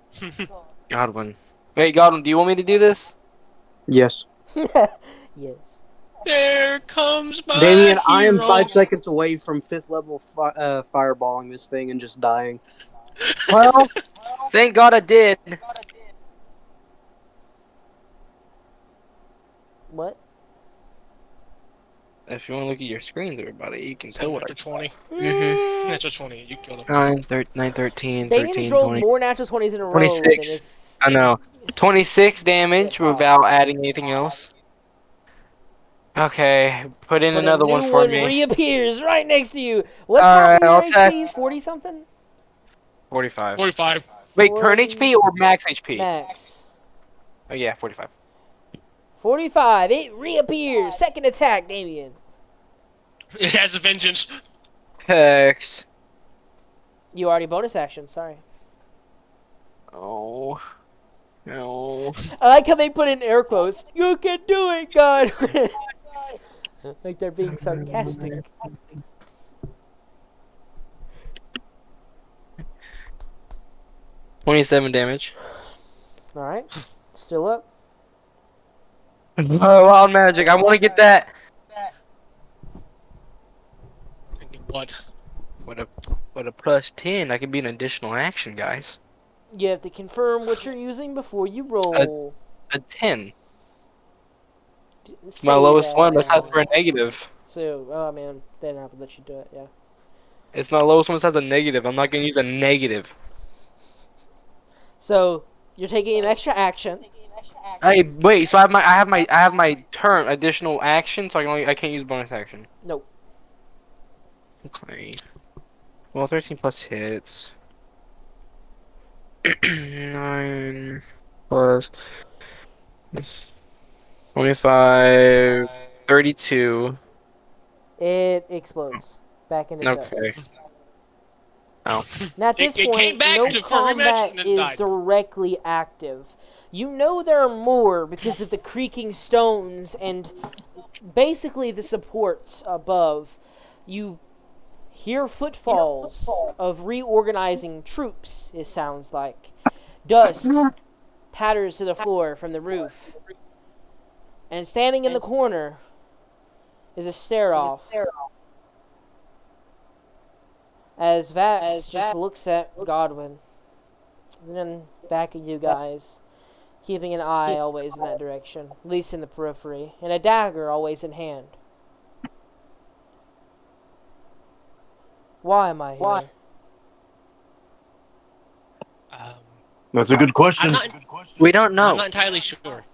Godwin. Wait, Godwin, do you want me to do this? Yes. Yes. There comes my Damien, I am hero. 5 seconds away from 5th level fireballing this thing and just dying. Well, thank God I did. What? If you want to look at your screens, everybody, you can tell what I... Natural 20. Mm-hmm. Natural 20. You killed him. 9, 13, Damien's 13, rolled 20, more natural 20s in a row than 26. his. I know. 26 damage Yeah, without pause. adding anything else. Okay, put in But a another new one for one me. reappears right next to you. What's half Alright, of your I'll check. HP? 40 something? 45. 45. Wait, current 40 HP or max HP? max. Oh yeah, 45. 45. It reappears. Second attack, Damien. It has a vengeance. Hex. You already bonus action. Sorry. Oh. No. I like how they put in air quotes. You can do it, God. Like they're being sarcastic. 27 damage. All right. Still up. Oh, wild magic. I want to get that. What? What a plus 10. That could be an additional action, guys. You have to confirm what you're using before you roll. A 10. It's My lowest one, besides for a negative. So, oh man, they didn't have to let you do it, yeah. It's my lowest one besides a negative. I'm not going to use a negative. So, you're taking an extra action. Hey, wait. So I have my turn additional action. So I can't use bonus action. Nope. Okay. Well, 13 plus hits. 9 plus 25, 32. It explodes back into Okay. dust. Oh. Now at this It came point, back no to for a rematch combat and then is died. directly active. You know there are more because of the creaking stones and basically the supports above. You hear footfalls of reorganizing troops, it sounds like. Dust patters to the floor from the roof. And standing in the corner is a stare-off. As Vax just looks at Godwin. And then back at you guys. Keeping an eye always in that direction. At least in the periphery. And a dagger always in hand. Why am I here? That's a good question. We don't I'm know. not entirely sure.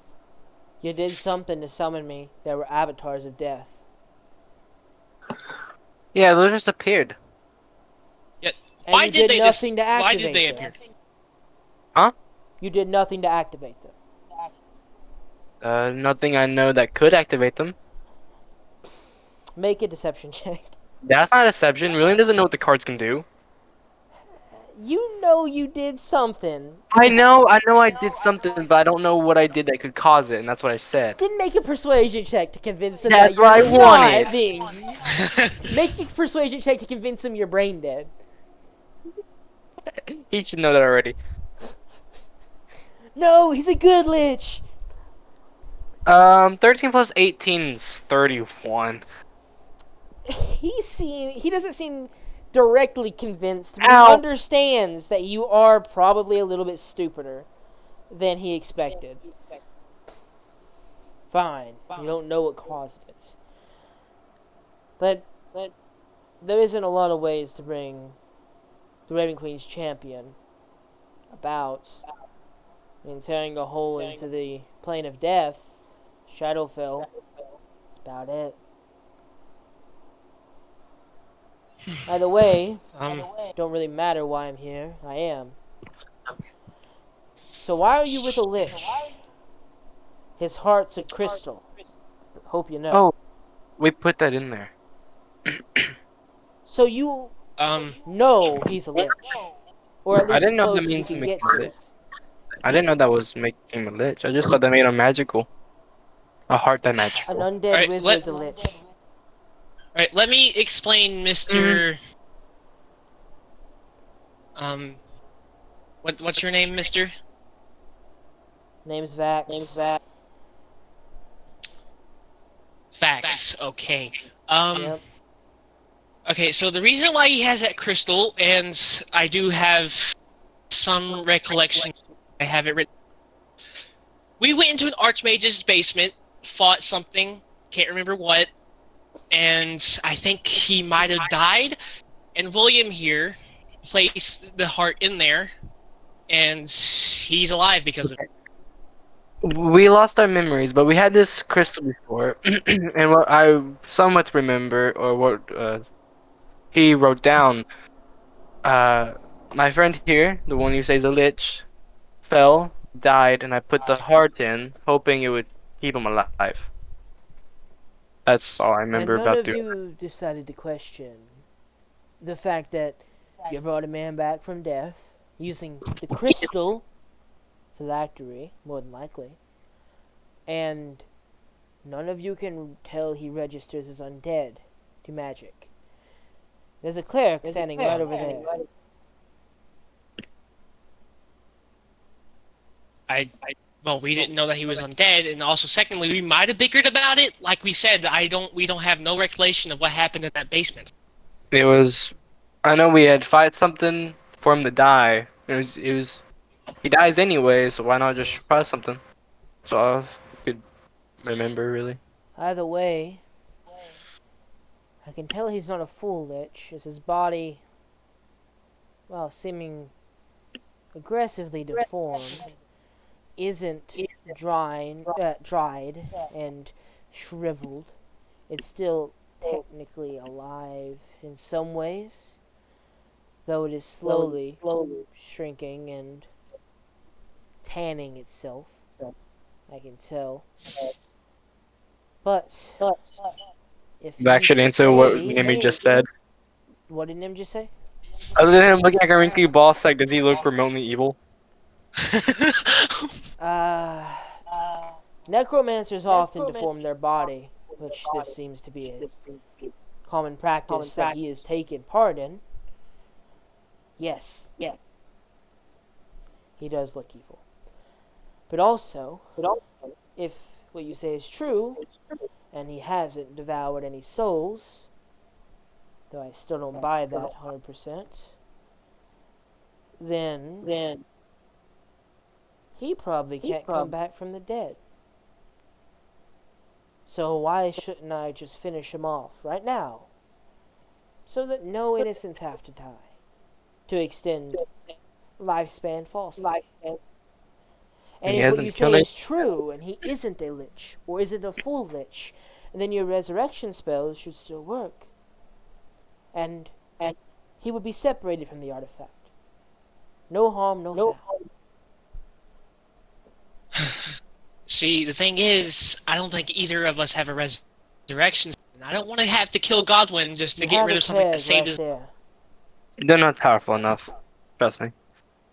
You did something to summon me. There were avatars of death. Yeah, those just appeared. And Why you did did they nothing to Why activate did they them. appear? Huh? You did nothing to activate them. Nothing I know that could activate them. Make a deception check. That's not a deception. Really doesn't know what the cards can do. You know you did something. I know I did something, but I don't know what I did that could cause it, and that's what I said. Then make a persuasion check to convince him That's that you're what I wanted. not being. Make a persuasion check to convince him you're brain dead. He should know that already. No, he's a good lich. 13 plus 18 is 31. He doesn't seem directly convinced, but Ow. he understands that you are probably a little bit stupider than he expected. Fine. You don't know what caused it. But there isn't a lot of ways to bring the Raven Queen's champion about. I mean, tearing a hole into the plane of death, Shadowfell. That's about it. Either way, don't really matter why I'm here. I am. So why are you with a lich? His heart's a crystal. Hope you know. Oh, we put that in there. So you know he's a lich. Or at I least didn't know that close as you means can he get makes to him it. I didn't know that was making him a lich. I just thought that made him magical. A heart that magical. An undead Alright, wizard's a lich. Alright, let me explain, Mr. What's your name, Mister? Name's Vax. Facts. Okay. Um. Yep. Okay. So the reason why he has that crystal, and I do have some recollection. I have it written. We went into an archmage's basement, fought something, can't remember what, and I think he might have died. And William here placed the heart in there, and he's alive because of it. We lost our memories, but we had this crystal before, and what I somewhat remember, or what he wrote down, uh, my friend here, the one you say is a lich, fell, died, and I put the heart in, hoping it would keep him alive. That's all I And remember none about of the. you decided to question the fact that you brought a man back from death using the crystal phylactery, more than likely, and none of you can tell he registers as undead to magic. There's a cleric standing right over there. Well, we didn't know that he was undead, and also, secondly, we might have bickered about it. Like we said, we don't have no recollection of what happened in that basement. It was. I know we had fight something for him to die. He dies anyway, so why not just try something? So I could remember really. Either way, I can tell he's not a full lich, as his body, while seeming aggressively deformed, isn't dried and shriveled. It's still technically alive in some ways, though it is slowly shrinking and tanning itself. I can tell. But if That you should answer what say, Nimi just said. what did Nim just say? Other than him looking like a wrinkly boss, like, does he look remotely evil? Necromancers often deform their body, which this seems to be a common practice that he has taken part in. Yes, he does look evil. But also, if what you say is true, and he hasn't devoured any souls, though I still don't buy that 100%, then he probably can't come back from the dead. So why shouldn't I just finish him off right now, so that no innocents have to die, to extend lifespan falsely? And He if what hasn't you say killed is true, and he isn't a lich, or isn't a full lich, then your resurrection spells should still work. And he would be separated from the artifact. No harm, no foul. See, the thing is, I don't think either of us have a resurrection. I don't want to have to kill Godwin just to You get have rid a of something cleric that saved right his. there They're not powerful enough. Trust me.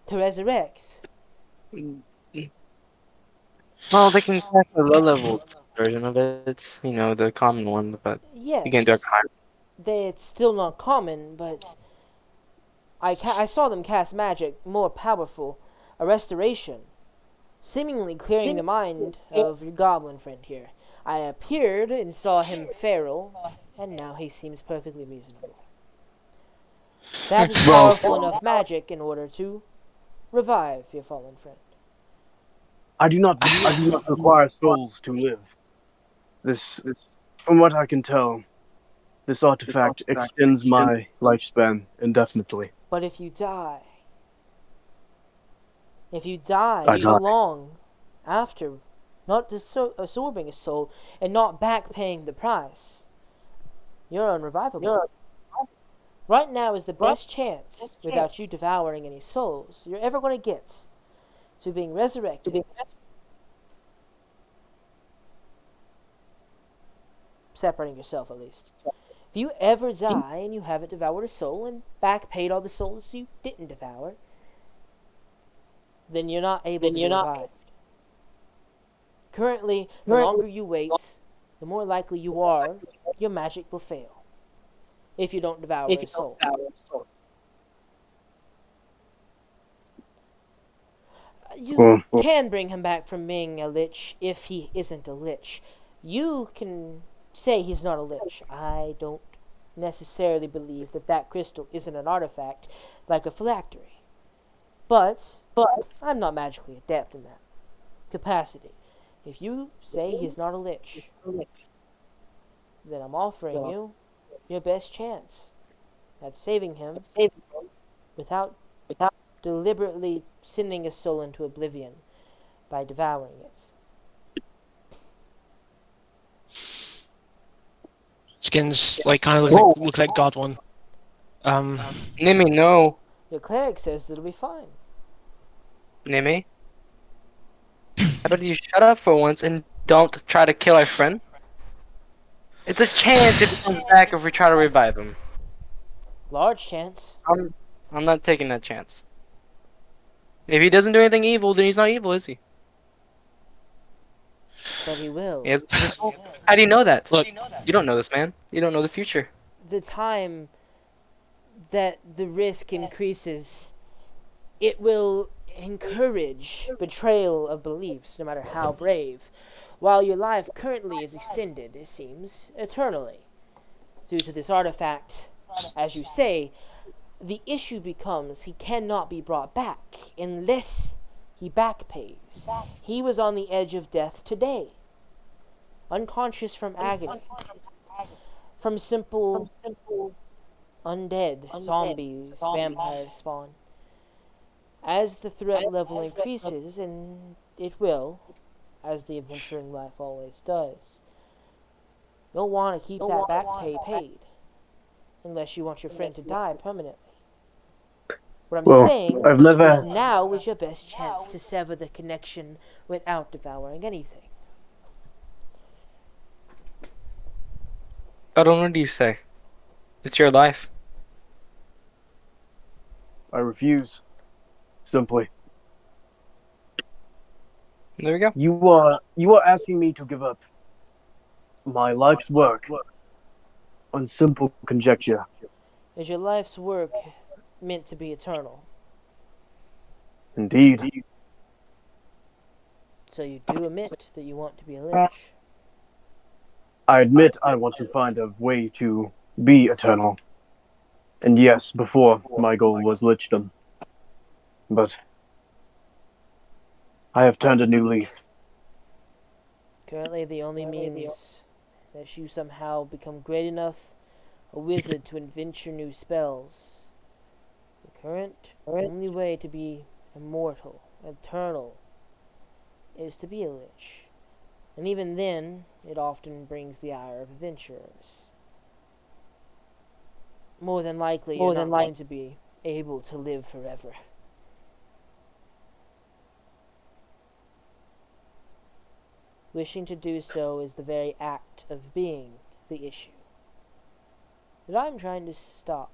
to resurrect. Well, they can cast a low-level version of it. You know, the common one, but you can't do it Yes, high. it's still not common, but I saw them cast magic more powerful, a restoration, seemingly clearing the mind of your goblin friend here. I appeared and saw him feral, and now he seems perfectly reasonable. That is Well- powerful enough magic in order to revive your fallen friend. I do not require souls to live. This, from what I can tell, this artifact extends my lifespan indefinitely. But if you die I too die. long after not absorbing a soul and not back paying the price, you're unrevivable. Right now is the best chance, without you devouring any souls, you're ever going to get to being resurrected. Separating yourself, at least. If you ever die and you haven't devoured a soul and back paid all the souls you didn't devour, then you're not able to be revived. Currently, the longer you wait, the more likely you are your magic will fail if you don't devour a soul. You can bring him back from being a lich if he isn't a lich. You can say he's not a lich. I don't necessarily believe that crystal isn't an artifact like a phylactery. But I'm not magically adept in that capacity. If you say he's not a lich, then I'm offering you your best chance at saving him without deliberately sending a soul into oblivion by devouring it. Skin's like kind of looks like God one. Nimmy, no. Your cleric says it'll be fine. Nimmy, how about you shut up for once and don't try to kill our friend? It's a chance if he comes back if we try to revive him. Large chance. I'm not taking that chance. If he doesn't do anything evil, then he's not evil, is he? But he will. He has a soul. How do you know that? Look, You don't know this, man. You don't know the future. The time that the risk increases, it will encourage betrayal of beliefs, no matter how brave, while your life currently is extended, it seems, eternally. Due to this artifact, as you say, the issue becomes he cannot be brought back unless he backpays. He was on the edge of death today, unconscious from agony, from simple undead, zombies, vampire spawn. As the threat level increases, and it will, as the adventuring life always does, you'll want to keep that back pay paid, unless you want your friend to die permanently. What I'm saying is now is your best chance to sever the connection without devouring anything. I don't know what do you say. It's your life. I refuse. Simply. There we go. You are asking me to give up my life's work on simple conjecture. Is your life's work meant to be eternal? Indeed. So you do admit that you want to be a lich. I admit I want to find a way to be eternal. And yes, before my goal was lichdom. But I have turned a new leaf. Currently, the only means that you somehow become great enough a wizard to invent your new spells. The current only way to be immortal, eternal, is to be a lich. And even then, it often brings the ire of adventurers. More than likely, you're not going to be able to live forever. Wishing to do so is the very act of being the issue. But I'm trying to stop.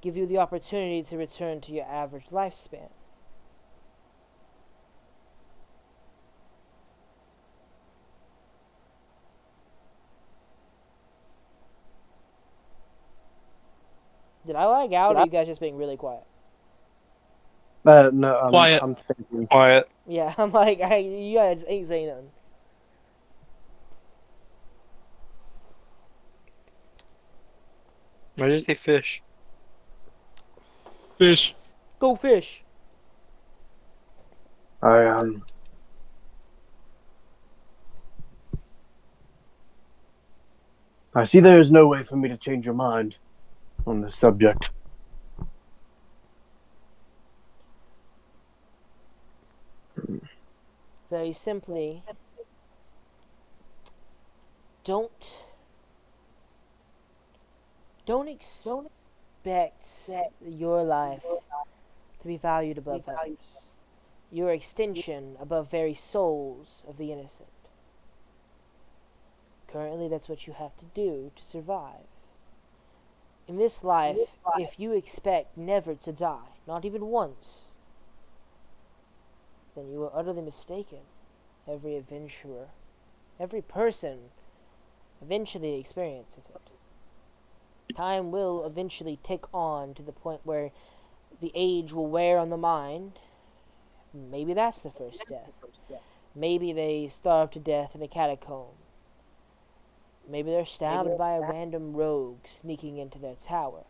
Give you the opportunity to return to your average lifespan. Did I lag out, or are you guys just being really quiet? No, Quiet. I'm thinking. Quiet. Yeah, I'm like, you guys ain't saying nothing. Why did you say fish? fish. Go fish! I see there is no way for me to change your mind on this subject. Very simply, don't expect your life to be valued above others. Your extension above very souls of the innocent. Currently, that's what you have to do to survive. In this life, if you expect never to die, not even once, then you are utterly mistaken. Every adventurer, every person eventually experiences it. Time will eventually tick on to the point where the age will wear on the mind, Maybe that's the first death. Maybe they starve to death in a catacomb. Maybe they're stabbed by a random rogue sneaking into their tower.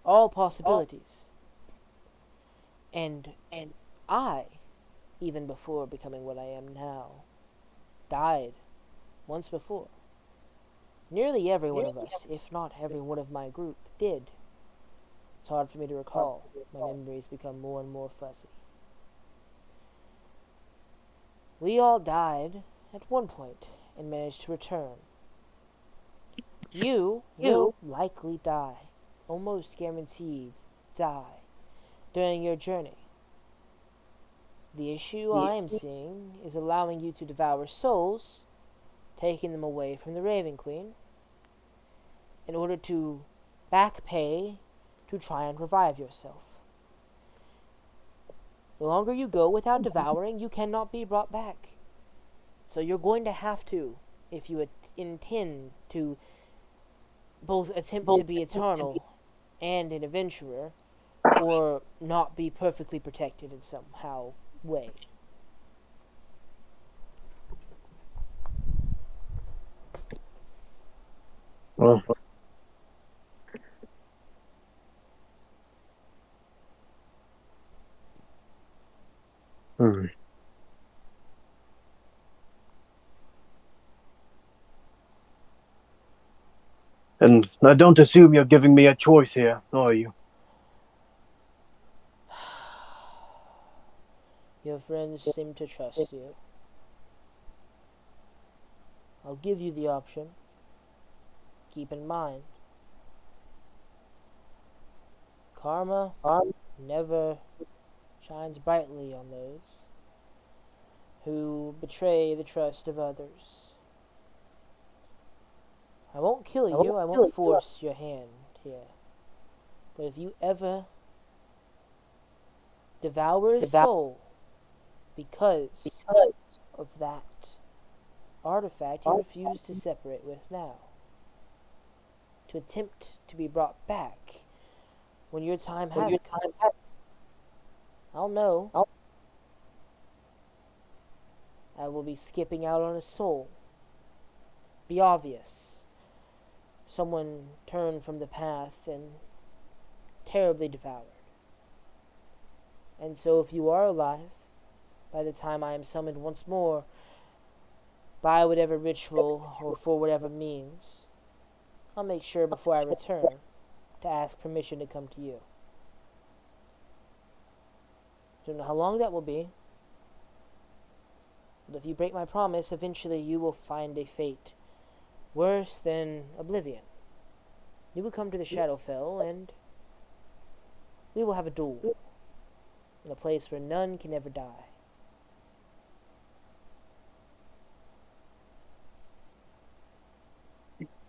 All possibilities. And I, even before becoming what I am now, died once before. Nearly every one of us, if not every one of my group, did. It's hard for me to recall. My memories become more and more fuzzy. We all died at one point and managed to return. You will likely die, almost guaranteed die, during your journey. The issue I am seeing is allowing you to devour souls, taking them away from the Raven Queen, in order to back pay to try and revive yourself. The longer you go without devouring, you cannot be brought back. So you're going to have to, if you intend to both attempt to be eternal and an adventurer, or not be perfectly protected in somehow way. Well, hmm. And I don't assume you're giving me a choice here, are you? Your friends seem to trust you. I'll give you the option. Keep in mind, karma never shines brightly on those who betray the trust of others. I won't kill you, I won't force your hand here. But if you ever devour a soul because of that artifact you refuse to separate with now, to attempt to be brought back when your time has come, I'll know. I will be skipping out on a soul. Be obvious. Someone turned from the path and terribly devoured. And so if you are alive, by the time I am summoned once more, by whatever ritual or for whatever means, I'll make sure before I return to ask permission to come to you. Don't know how long that will be, but if you break my promise, eventually you will find a fate worse than oblivion. You will come to the Shadowfell, and we will have a duel in a place where none can ever die.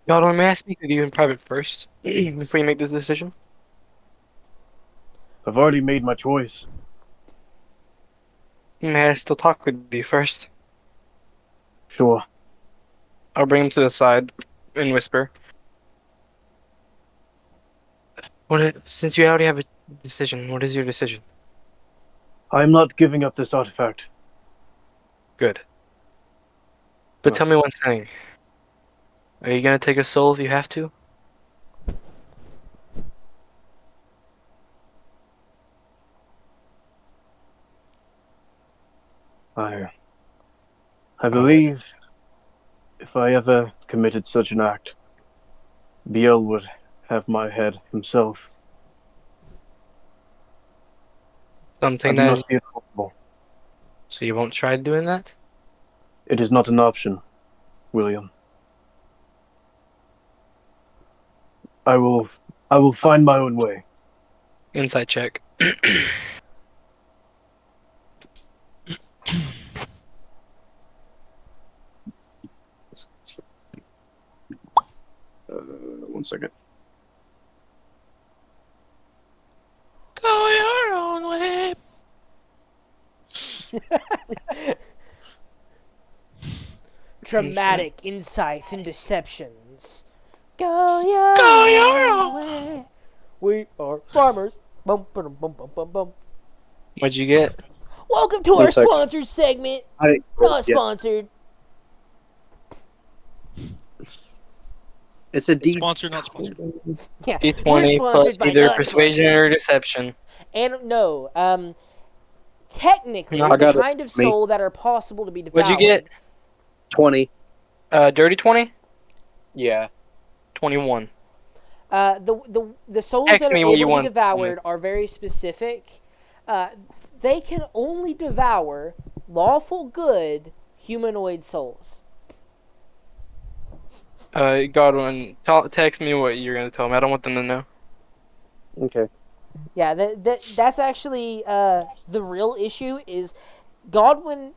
God, let me ask you with you in private first before you make this decision. I've already made my choice. May I still talk with you first? Sure. I'll bring him to the side and whisper. Since you already have a decision, what is your decision? I am not giving up this artifact. Good. But No. tell me one thing. Are you gonna take a soul if you have to? I believe if I ever committed such an act, Biel would have my head himself. I Something do that not is... see it possible. So you won't try doing that? It is not an option, William. I will find my own way. Insight check. One second. Go your own way. Dramatic insights and deceptions. Go your Go your own own. way. We are farmers. Bum, bum, bum, bum, bum, bum. What'd you get? Welcome to One our sec. sponsored segment. I Not yeah. sponsored. It's a D. Sponsored, not sponsored. Yeah, we're D20 sponsored plus by either not persuasion sponsored. or deception. And no, technically, I the got it. kind of soul that are possible to be devoured. What'd you get? 20. Dirty 20? Yeah. 21. The souls Text that are me what you able to want be devoured are very specific. They can only devour lawful good humanoid souls. Godwin, text me what you're gonna tell me. I don't want them to know. Okay. Yeah, that's actually the real issue is Godwin.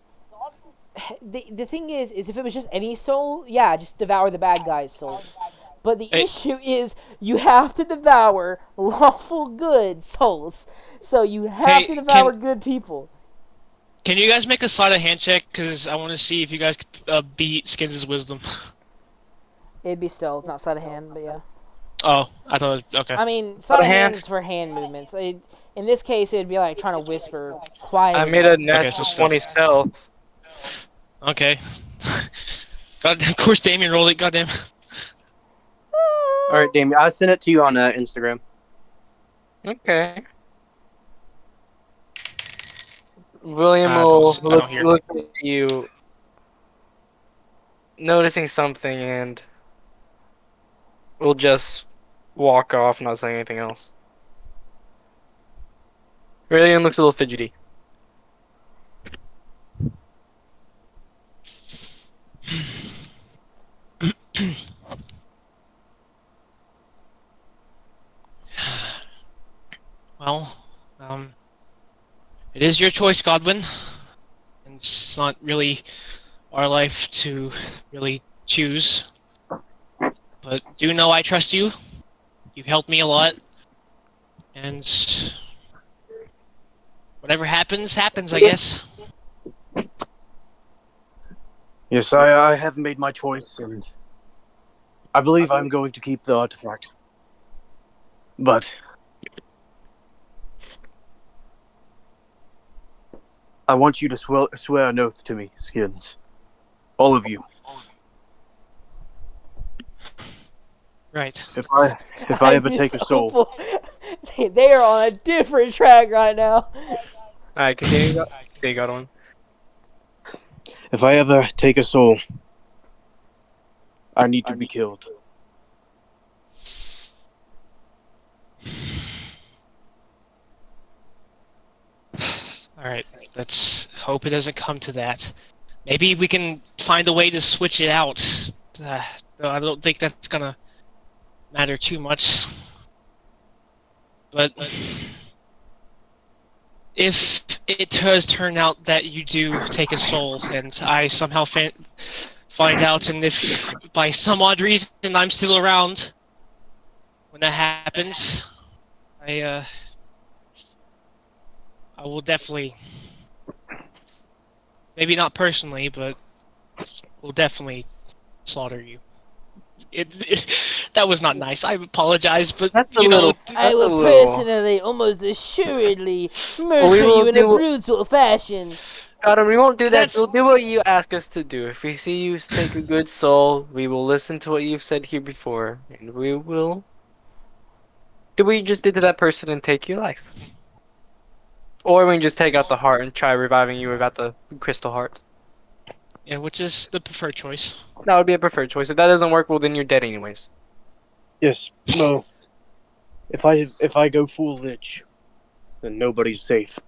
The thing is if it was just any soul, yeah, just devour the bad guy's souls. But the Hey. issue is you have to devour lawful good souls. So you have Hey, to devour good people. Can you guys make a sleight of hand check? Because I want to see if you guys could beat Skins' wisdom. It'd be stealth, not sleight of hand, but yeah. Oh, I thought. Okay. I mean, sleight of hand hand? is for hand movements. In this case, it'd be like trying to whisper I quietly. made a Okay, net so 20 stealth. Okay. God, of course, Damien rolled it. Goddamn. All right, Damien. I sent it to you on Instagram. Okay. William I will don't hear. look at you, noticing something, and will just walk off, not saying anything else. William looks a little fidgety. Well, it is your choice, Godwin. And it's not really our life to really choose. But do know I trust you. You've helped me a lot. And whatever happens, happens, I guess. Yes, I have made my choice, and I believe I'm going to keep the artifact. But I want you to swear an oath to me, Skins. All of you. Right. If I ever take a soul, They are on a different track right now. Alright, continue. Okay, Godwin. if I ever take a soul, I need to be killed. Alright. Let's hope it doesn't come to that. Maybe we can find a way to switch it out. Though I don't think that's gonna matter too much. But if it does turn out that you do take a soul, and I somehow find out, and if by some odd reason I'm still around when that happens, I will definitely, maybe not personally, but will definitely slaughter you. That was not nice. I apologize, but That's a you know, little- I will a little- personally, almost assuredly, we murder will you in a do- brutal fashion. Godwin, we won't do that. That's- We'll do what you ask us to do. If we see you take a good soul, we will listen to what you've said here before, and we will do what you just did to that person and take your life. Or we can just take out the heart and try reviving you without the crystal heart. yeah, which is the preferred choice. That would be a preferred choice. If that doesn't work, well, then you're dead anyways. Yes, no. If I go full lich, then nobody's safe.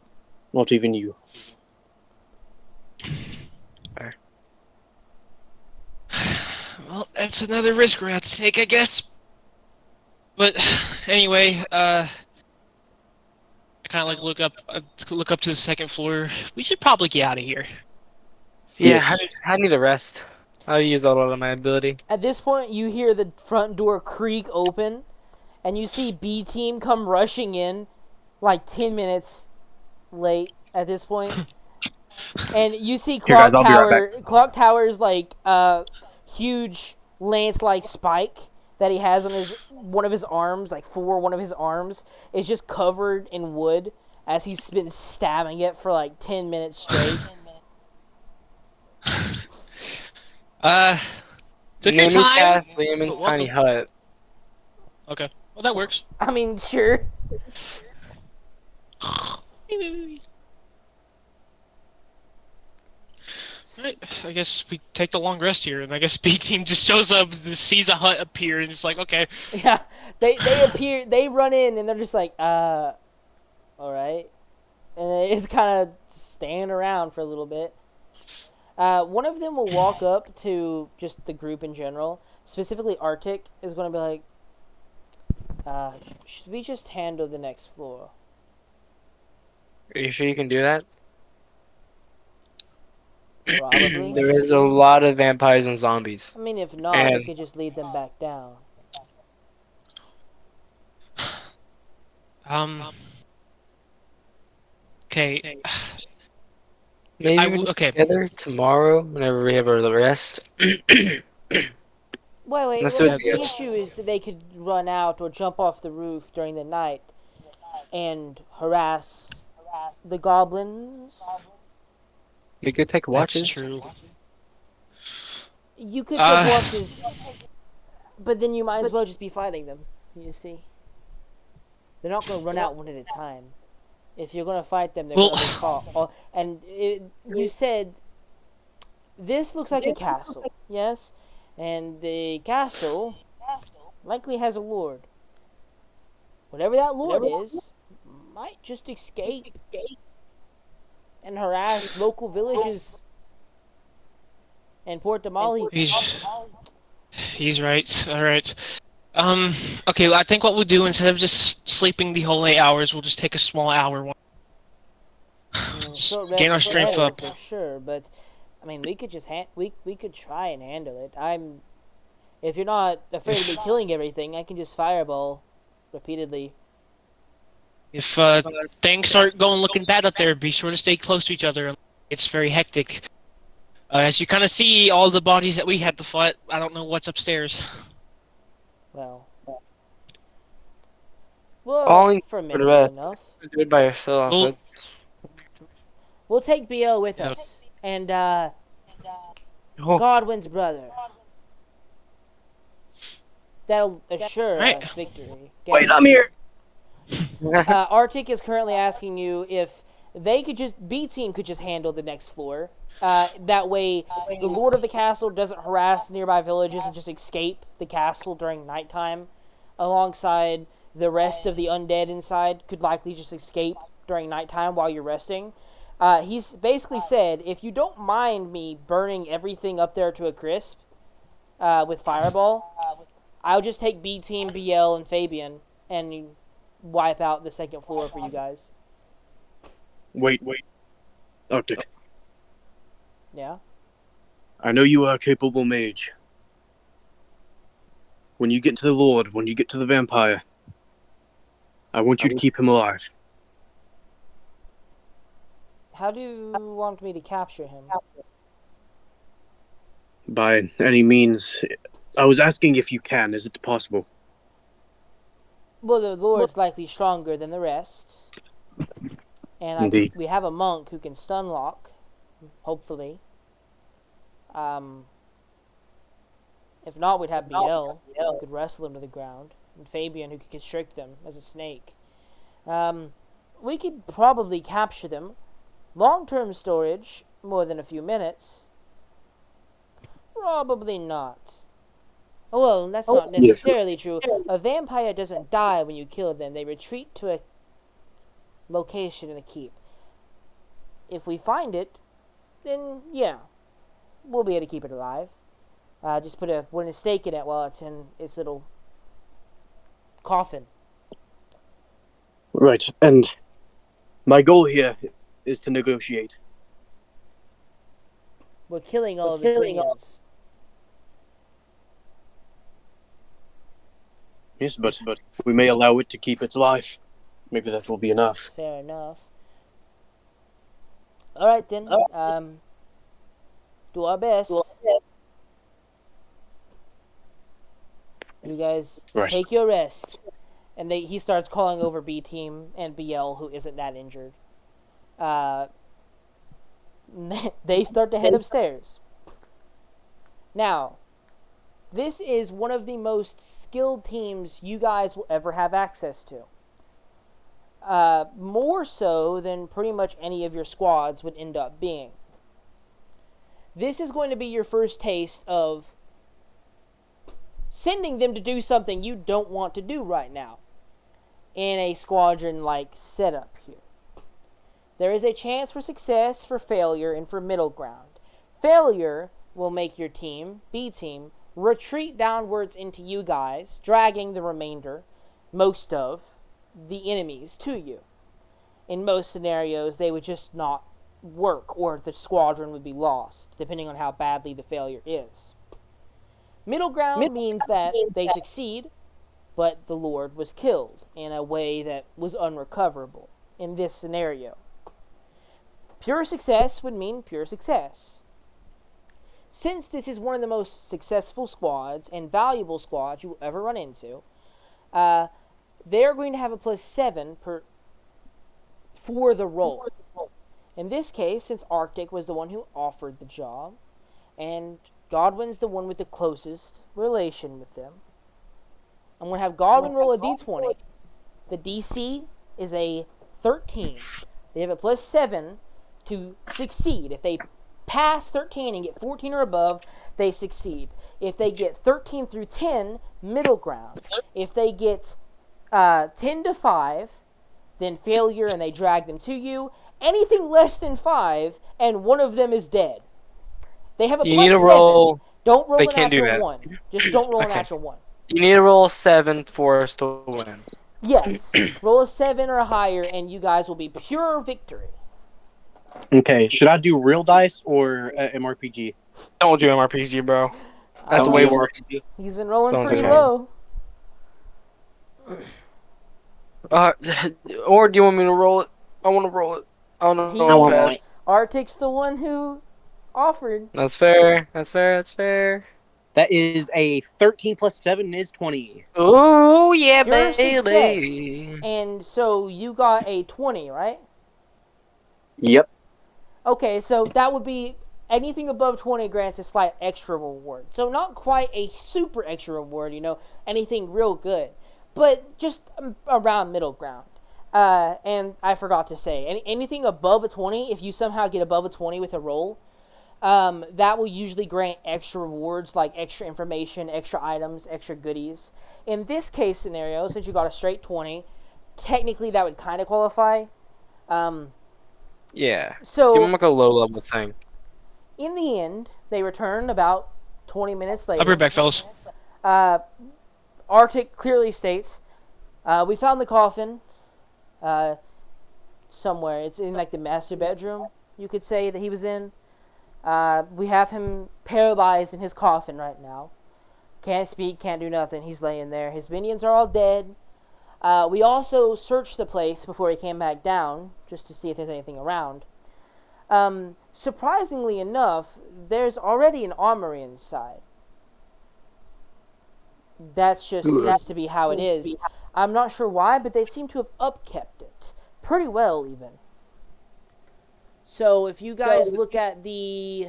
Not even you. Well, that's another risk we're gonna have to take, I guess. But anyway, I kind of like look up to the second floor. We should probably get out of here. Yeah, Yes. I need a rest. I'll use all of my ability. At this point, you hear the front door creak open, and you see B Team come rushing in, like 10 minutes late at this point. And you see Here, guys, I'll be right Clock Tower's like huge lance-like spike that he has on one of his arms, like one of his arms, is just covered in wood, as he's been stabbing it for like 10 minutes straight. Took your Let me time, cast Lehman's but Tiny welcome. Hut. Okay, well that works. I mean, sure. Right, I guess we take the long rest here, and I guess B team just shows up, sees a hut appear, and it's like, okay. Yeah, they appear, they run in, and they're just like, all right, and they just kind of stand around for a little bit. One of them will walk up to just the group in general. Specifically, Arctic is going to be like, should we just handle the next floor? Are you sure you can do that? Probably. There is a lot of vampires and zombies. I mean, if not, we And could just lead them back down. Okay. maybe we Okay. get together tomorrow whenever we have our rest. Wait, Let's well, do Yeah, it the together. issue is that they could run out or jump off the roof during the night and harass the goblins. We could take That's watches. true. You could take watches, but then you might as well just be fighting them. You see, they're not going to run out one at a time. If you're going to fight them, they're Well- going to be fought. And you said this looks like a castle, yes, and the castle likely has a lord. Whatever that lord is, might just escape and harass local villages and Port Damali. He's right. All right. Okay. I think what we'll do, instead of just sleeping the whole 8 hours, we'll just take a small hour one. Short rest Gain our is strength better up. for sure. But I mean, we could just we could try and handle it. If you're not afraid of me killing everything, I can just fireball repeatedly. If things start going looking bad up there, be sure to stay close to each other. It's very hectic. As you kind of see all the bodies that we had to fight, I don't know what's upstairs. Well, All in for a for minute the rest. enough. Do it by yourself. Well- That's- We'll take BL with Yep. us and Oh, Godwin's brother. That'll assure Right. us victory. Wait, I'm here. Arctic is currently asking you if they could just B team could just handle the next floor. That way, the lord of the castle doesn't harass nearby villages and just escape the castle during nighttime, alongside the rest of the undead inside could likely just escape during nighttime while you're resting. He's basically said, if you don't mind me burning everything up there to a crisp with fireball, I'll just take B team, BL, and Fabian and wipe out the second floor for you guys. Wait. Arctic, Yeah? I know you are a capable mage. When you get to the Lord, when you get to the vampire, I want you to keep him alive. How do you want me to capture him? By any means. I was asking if you can. Is it possible? Well, the Lord's likely stronger than the rest. And Indeed. we have a monk who can stun lock, hopefully. If not, we'd have BL, who could wrestle him to the ground, and Fabian, who could constrict them as a snake. We could probably capture them. Long-term storage, more than a few minutes. Probably not. Oh, well, that's not necessarily true. A vampire doesn't die when you kill them. They retreat to a location in the keep. If we find it, then yeah, we'll be able to keep it alive. Just put a wooden stake in it while it's in its little coffin. Right, and my goal here is to negotiate. We're killing all of its minions. Yes, but we may allow it to keep its life. Maybe that will be enough. Fair enough. All right then. Do our best. You guys Right. take your rest, And he starts calling over B team and BL, who isn't that injured. They start to head upstairs. Now, this is one of the most skilled teams you guys will ever have access to. More so than pretty much any of your squads would end up being. This is going to be your first taste of sending them to do something you don't want to do right now in a squadron-like setup here. There is a chance for success, for failure, and for middle ground. Failure will make your team, B team, retreat downwards into you guys, dragging the remainder, most of, the enemies to you. In most scenarios, they would just not work, or the squadron would be lost, depending on how badly the failure is. Middle ground means that they succeed, but the Lord was killed in a way that was unrecoverable in this scenario. Pure success would mean pure success. Since this is one of the most successful squads and valuable squads you will ever run into, they're going to have a +7 for the role. In this case, since Arctic was the one who offered the job, and Godwin's the one with the closest relation with them, I'm going to have Godwin roll a d20. The DC is a 13. They have a +7 to succeed. If they pass 13 and get 14 or above, they succeed. If they get 13 through 10, middle ground. If they get 10 to 5, then failure and they drag them to you. Anything less than 5, and one of them is dead. They have a You +7. need to roll. Don't roll They a can't do natural that. 1. Just don't roll a Okay. natural 1. You need to roll 7 for us to win. Yes. Roll a 7 or higher, and you guys will be pure victory. Okay, should I do real dice or MRPG? Don't do MRPG, bro. That's Oh, way yeah. worse. He's been rolling Sounds pretty okay. low. Or do you want me to roll it? I want to roll it. Oh no, He- I want pass. mine. Arctic's the one who offered. That's fair. That's fair. That's fair. That is a 13 plus 7 is 20. Oh yeah, Pure success. baby. And so you got a 20, right? Yep. Okay, so that would be anything above 20 grants a slight extra reward. So not quite a super extra reward, anything real good. But just around middle ground. And I forgot to say, anything above a 20, if you somehow get above a 20 with a roll, that will usually grant extra rewards, like extra information, extra items, extra goodies. In this case scenario, since you got a straight 20, technically that would kind of qualify. Yeah. So Give him like a low level thing. in the end, they return about 20 minutes later. I'll be right back, fellas. Arctic clearly states, we found the coffin somewhere. It's in like the master bedroom, you could say, that he was in. We have him paralyzed in his coffin right now. Can't speak, can't do nothing. He's laying there. His minions are all dead. We also searched the place before he came back down, just to see if there's anything around. Surprisingly enough, there's already an armory inside. That's just seems to be how it is. I'm not sure why, but they seem to have upkept it. Pretty well, even. So, if you guys look at the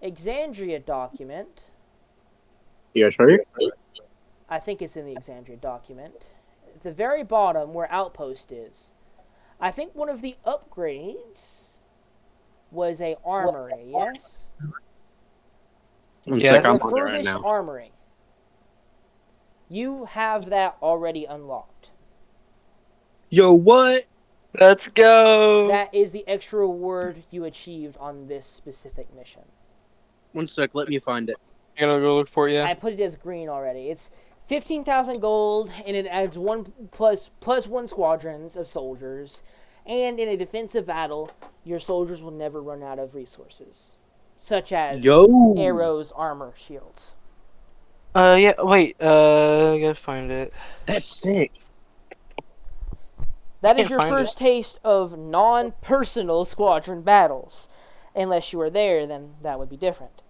Exandria document, Yes, sir. I think it's in the Exandria document, at the very bottom where Outpost is, I think one of the upgrades was a armory, yes? One Yeah. sec, I'm on it right Refurbished now. armory. You have that already unlocked. Yo, what? Let's go. That is the extra reward you achieved on this specific mission. One sec, let me find it. You gonna go look for it? Yeah. I put it as green already. It's 15,000 gold, and it adds plus 1 squadrons of soldiers. And in a defensive battle, your soldiers will never run out of resources, such as Yo. arrows, armor, shields. Yeah. Wait. I gotta find it. That's sick. That is Can't your find first taste of non-personal squadron battles. Unless you were there, then that would be different.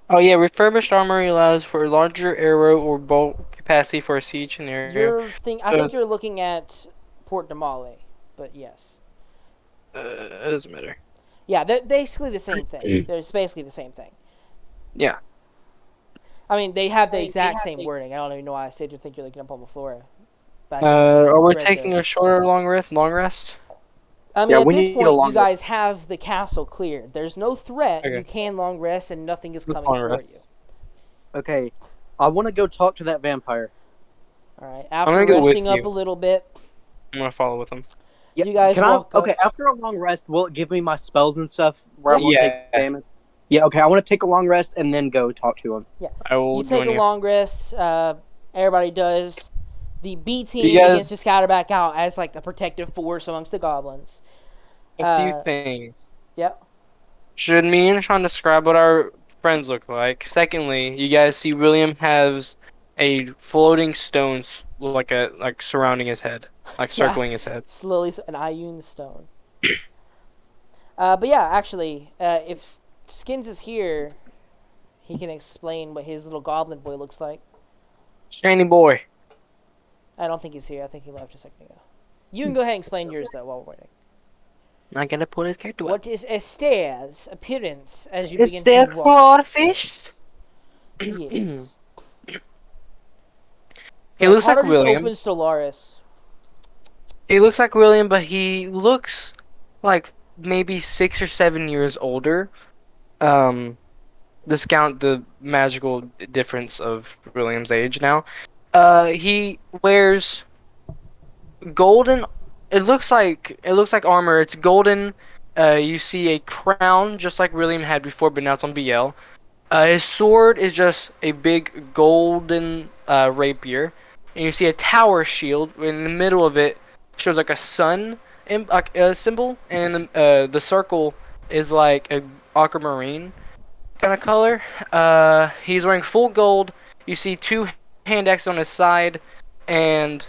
Oh yeah, refurbished armory allows for larger arrow or bolt capacity for a siege scenario. I Uh, think you're looking at Port de Male, but yes. it doesn't matter. Yeah, they're basically the same thing. It's basically the same thing. Yeah. I mean, they have the exact same wording. I don't even know why I said you think you're looking up on the floor. Back as Are we read taking the. a shorter long rest? Long rest? I mean, Yeah, at we this need a point, you longer. guys have the castle cleared. There's no threat. You Okay. can long rest, and nothing is Let's coming long for rest. you. Okay, I want to go talk to that vampire. All right. I'm After gonna go with resting up you. a little bit, I'm gonna follow with him. Yeah, you guys can I? walk up. Okay, after a long rest, will it give me my spells and stuff where I Yeah. won't take Yes. damage? Yeah. Okay, I want to take a long rest and then go talk to him. Yeah. I will You take join a you. long rest. Everybody does. The B team You begins to guys, scatter back out as like a protective force amongst the goblins. a few Uh, things. Yep. Should me and Sean describe what our friends look like? Secondly, you guys see William has a floating stone like surrounding his head, like Yeah. circling his head. Slowly, an Ioun stone. But yeah, actually, if Skins is here, he can explain what his little goblin boy looks like. Shiny boy. I don't think he's here. I think he left a second ago. You can go ahead and explain yours though while we're waiting. I gotta pull his character up. What is Esther's appearance as you Is begin there to walk? crawfish? Yes. He looks like Potter just William. opens Stellaris. He looks like William, but he looks like maybe 6 or 7 years older. Discount the magical difference of William's age now. He wears golden. It looks like armor. It's golden. You see a crown just like William had before, but now it's on BL. His sword is just a big golden rapier, and you see a tower shield. In the middle of it shows like a sun symbol, and the circle is like a aquamarine kind of color. He's wearing full gold. You see two hand axes on his side, and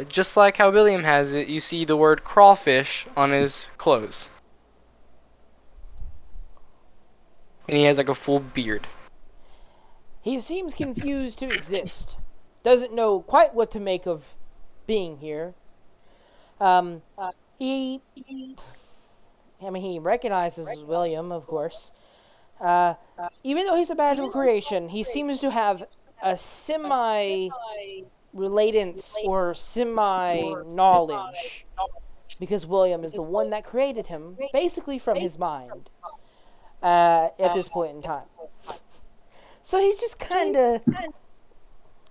just like how William has it, you see the word crawfish on his clothes. And he has like a full beard. He seems confused to exist. Doesn't know quite what to make of being here. He recognizes William, of course. Even though he's a magical creation, he seems to have a semi-relatance or semi-knowledge. Because William is the one that created him, basically from his mind, at this point in time. So he's just kind of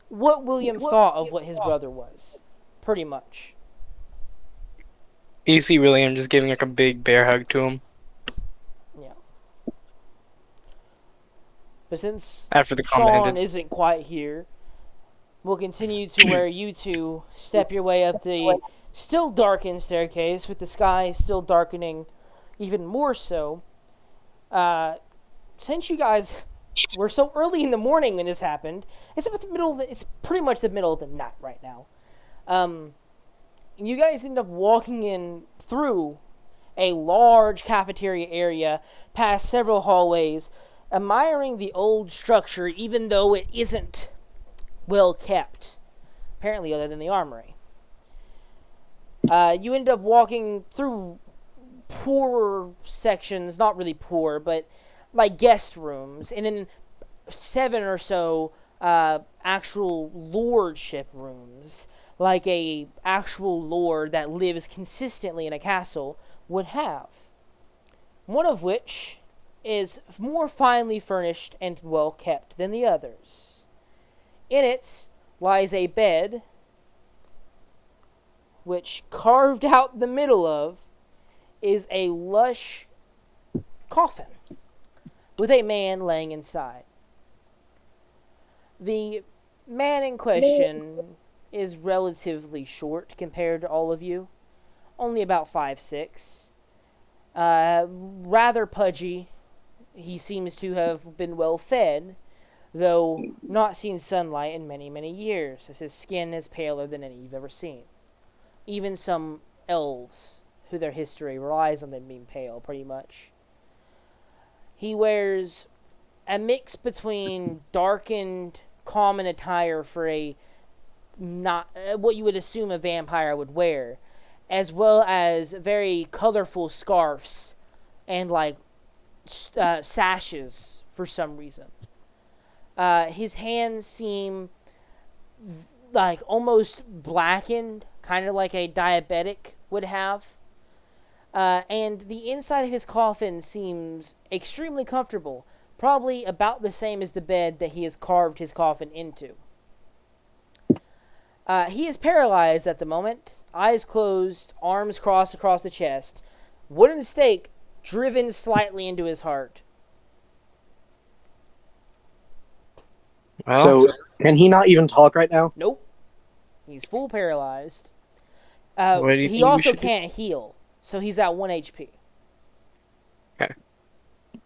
what William thought of what his brother was, pretty much. You see William just giving like a big bear hug to him Yeah. But since after the comment Sean ended. isn't quite here, we'll continue to where you two step your way up the still darkened staircase, with the sky still darkening even more so. Since you guys were so early in the morning when this happened, it's pretty much the middle of the night right now. You guys end up walking in through a large cafeteria area, past several hallways, admiring the old structure, even though it isn't well kept, apparently, other than the armory. You end up walking through poorer sections, not really poor, but like guest rooms, and then 7 or so actual lordship rooms, like a actual lord that lives consistently in a castle would have. One of which is more finely furnished and well kept than the others. In it lies a bed, which carved out the middle of is a lush coffin with a man laying inside. The man in question is relatively short compared to all of you, only about 5'6". Rather pudgy. He seems to have been well fed, though not seen sunlight in many, many years, as his skin is paler than any you've ever seen. Even some elves, who their history relies on them being pale, pretty much. He wears a mix between darkened, common attire for a not what you would assume a vampire would wear, as well as very colorful scarves and like sashes for some reason. His hands seem like almost blackened, kind of like a diabetic would have. And the inside of his coffin seems extremely comfortable, probably about the same as the bed that he has carved his coffin into. He is paralyzed at the moment, eyes closed, arms crossed across the chest, wooden stake driven slightly into his heart. Well, So, can he not even talk right now? Nope. He's full paralyzed. what do you He think we also should do? can't heal, so he's at 1 HP.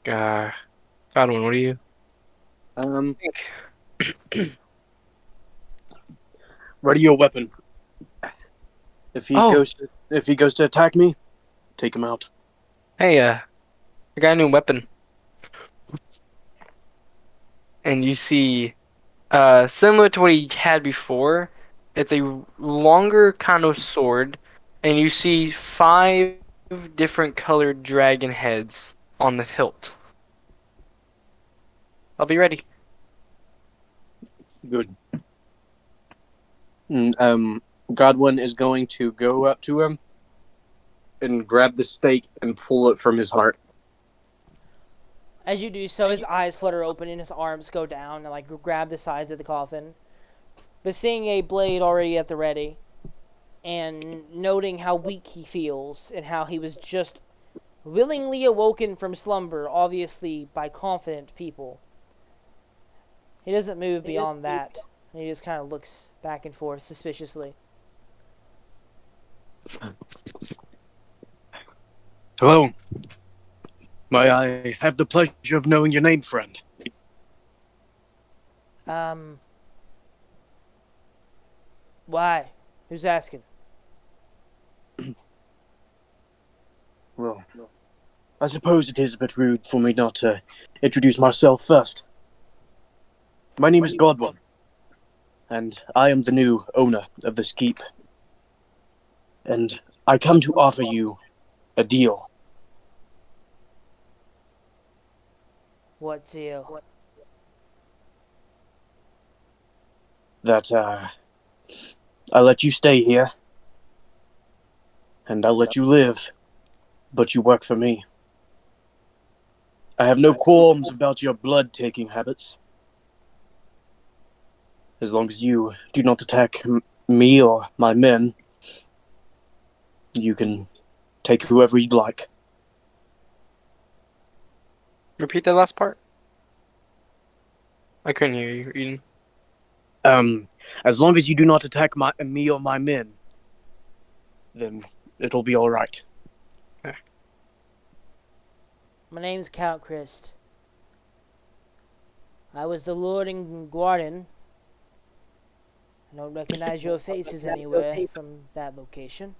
Godwin, what do you Um, think? Ready your weapon. If he Oh. goes to attack me, take him out. Hey, I got a new weapon. And you see, similar to what he had before, it's a longer kind of sword, and you see 5 different colored dragon heads on the hilt. I'll be ready. Good. Godwin is going to go up to him and grab the stake and pull it from his heart. As you do so, his eyes flutter open and his arms go down and like grab the sides of the coffin. But seeing a blade already at the ready, and noting how weak he feels and how he was just willingly awoken from slumber, obviously by confident people, he doesn't move beyond that. He just kind of looks back and forth suspiciously. Hello. May I have the pleasure of knowing your name, friend? Why? Who's asking? Well, I suppose it is a bit rude for me not to introduce myself first. My name is Godwin, and I am the new owner of this keep. And I come to offer you a deal. What deal? That I let you stay here, and I'll let you live, but you work for me. I have no qualms about your blood-taking habits. As long as you do not attack me or my men, you can take whoever you'd like. Repeat that last part. I couldn't hear you, Eden. As long as you do not attack me or my men, then it'll be all right. My name's Count Christ. I was the Lord in Guardian. I don't recognize your faces anywhere from that location.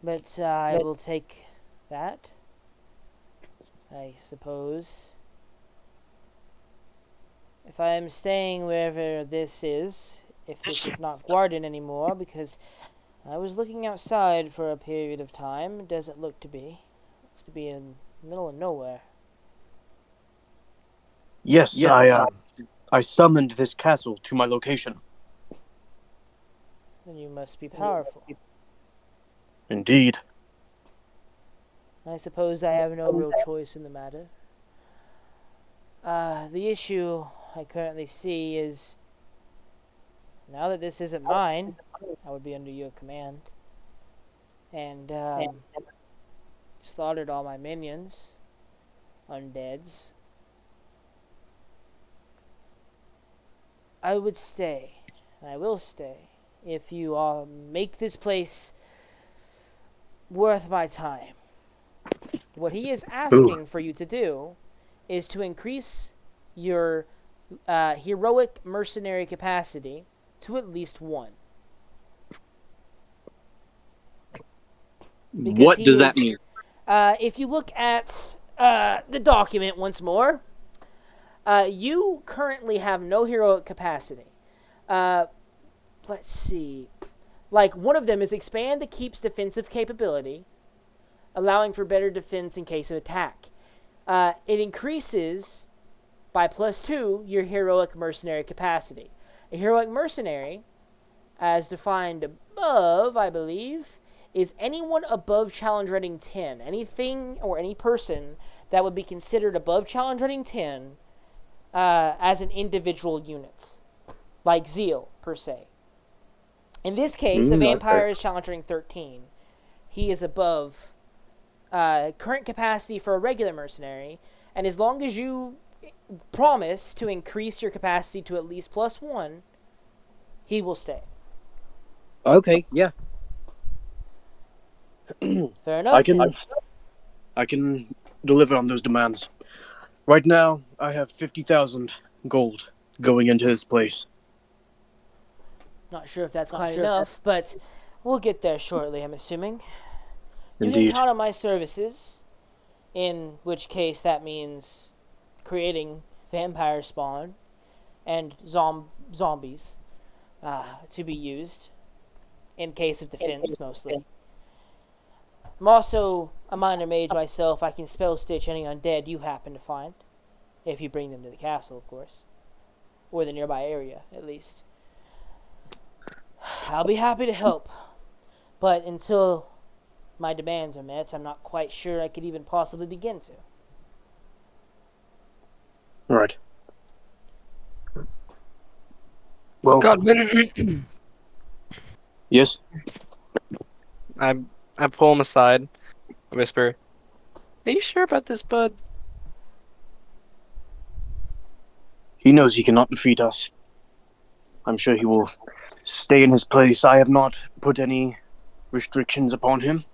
But I will take that, I suppose. If I am staying wherever this is, if this is not Guardian anymore, because I was looking outside for a period of time, it doesn't look to be. It looks to be in the middle of nowhere. Yes, I summoned this castle to my location. Then you must be powerful. Indeed. I suppose I have no real choice in the matter. The issue I currently see is, now that this isn't mine, I would be under your command. And, slaughtered all my minions, undeads. I would stay, and I will stay, if you make this place worth my time. What he is asking for you to do is to increase your heroic mercenary capacity to at least 1. What does that mean? If you look at the document once more. You currently have no heroic capacity. Let's see. Like, one of them is expand the keep's defensive capability, allowing for better defense in case of attack. It increases by +2 your heroic mercenary capacity. A heroic mercenary, as defined above, I believe, is anyone above challenge rating 10. Anything or any person that would be considered above challenge rating 10 as an individual unit, like Zeal, per se. In this case, a vampire is challenge rating 13. He is above current capacity for a regular mercenary, and as long as you promise to increase your capacity to at least +1, he will stay. Okay, yeah. Fair enough. I can deliver on those demands. Right now, I have 50,000 gold going into this place. Not sure if that's quite enough, but we'll get there shortly, I'm assuming. You Indeed. can count on my services, in which case that means creating vampire spawn and zombies to be used in case of defense, mostly. I'm also a minor mage myself. I can spell stitch any undead you happen to find, if you bring them to the castle, of course, or the nearby area, at least. I'll be happy to help, but until my demands are met, I'm not quite sure I could even possibly begin to. Right. Well, Godwin. yes? I pull him aside. I whisper, "Are you sure about this, bud?" He knows he cannot defeat us. I'm sure he will stay in his place. I have not put any restrictions upon him.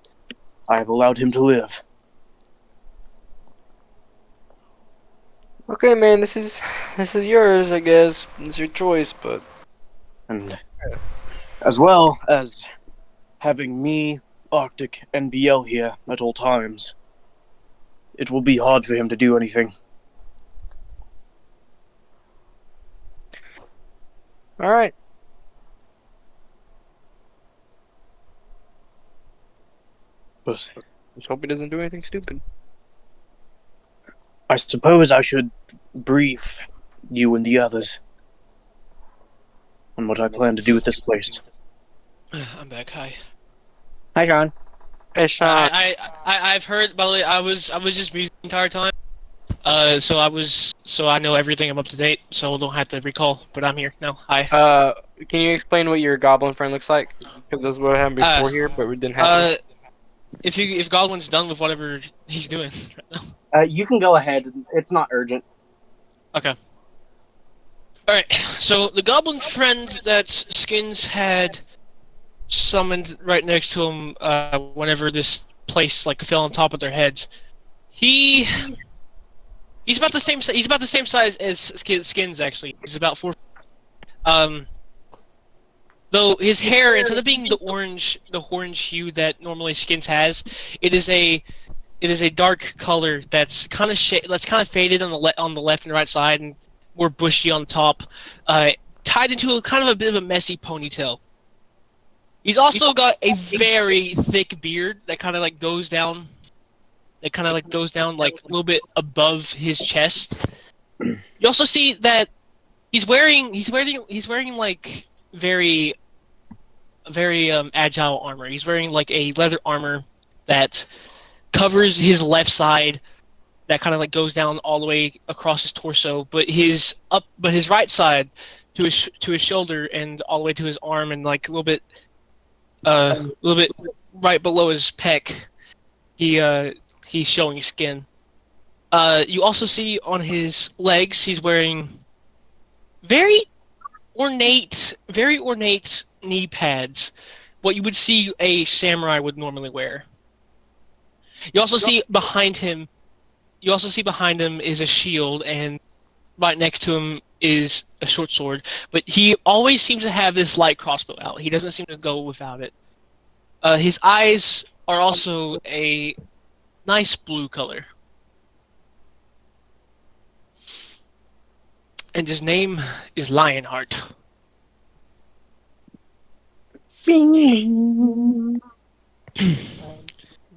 I have allowed him to live. Okay, man, this is yours, I guess. It's your choice, but And as well as having me, Arctic, and BL here at all times, it will be hard for him to do anything. all right. But Just hope he doesn't do anything stupid. I suppose I should brief you and the others on what I plan to do with this place. I'm back. Hi. Hi, John. Hey, Sean. I've heard. By the way, I was just muted the entire time. So I know everything. I'm up to date, so I don't have to recall. But I'm here now. Hi. Can you explain what your goblin friend looks like? Because that's what happened before here, but we didn't have it. If Godwin's done with whatever he's doing right now. You can go ahead. It's not urgent. Okay. Alright, so the goblin friend that Skins had summoned right next to him whenever this place like fell on top of their heads, he's about the same size as Skins actually. He's about 4. Though his hair, instead of being the orange hue that normally Skins has, it is a dark color that's kind of faded on the left and right side and more bushy on top, tied into a kind of a bit of a messy ponytail. He's also got a very thick beard that kind of like goes down. That kind of like goes down like a little bit above his chest. You also see that he's wearing like very agile armor. He's wearing like a leather armor that covers his left side, that kind of like goes down all the way across his torso, but his right side to his shoulder and all the way to his arm and like a little bit right below his pec, he's showing skin. You also see on his legs he's wearing very ornate knee pads, what you would see a samurai would normally wear. You also see behind him is a shield, and right next to him is a short sword. But he always seems to have this light crossbow out. He doesn't seem to go without it. His eyes are also a nice blue color. and his name is Lionheart.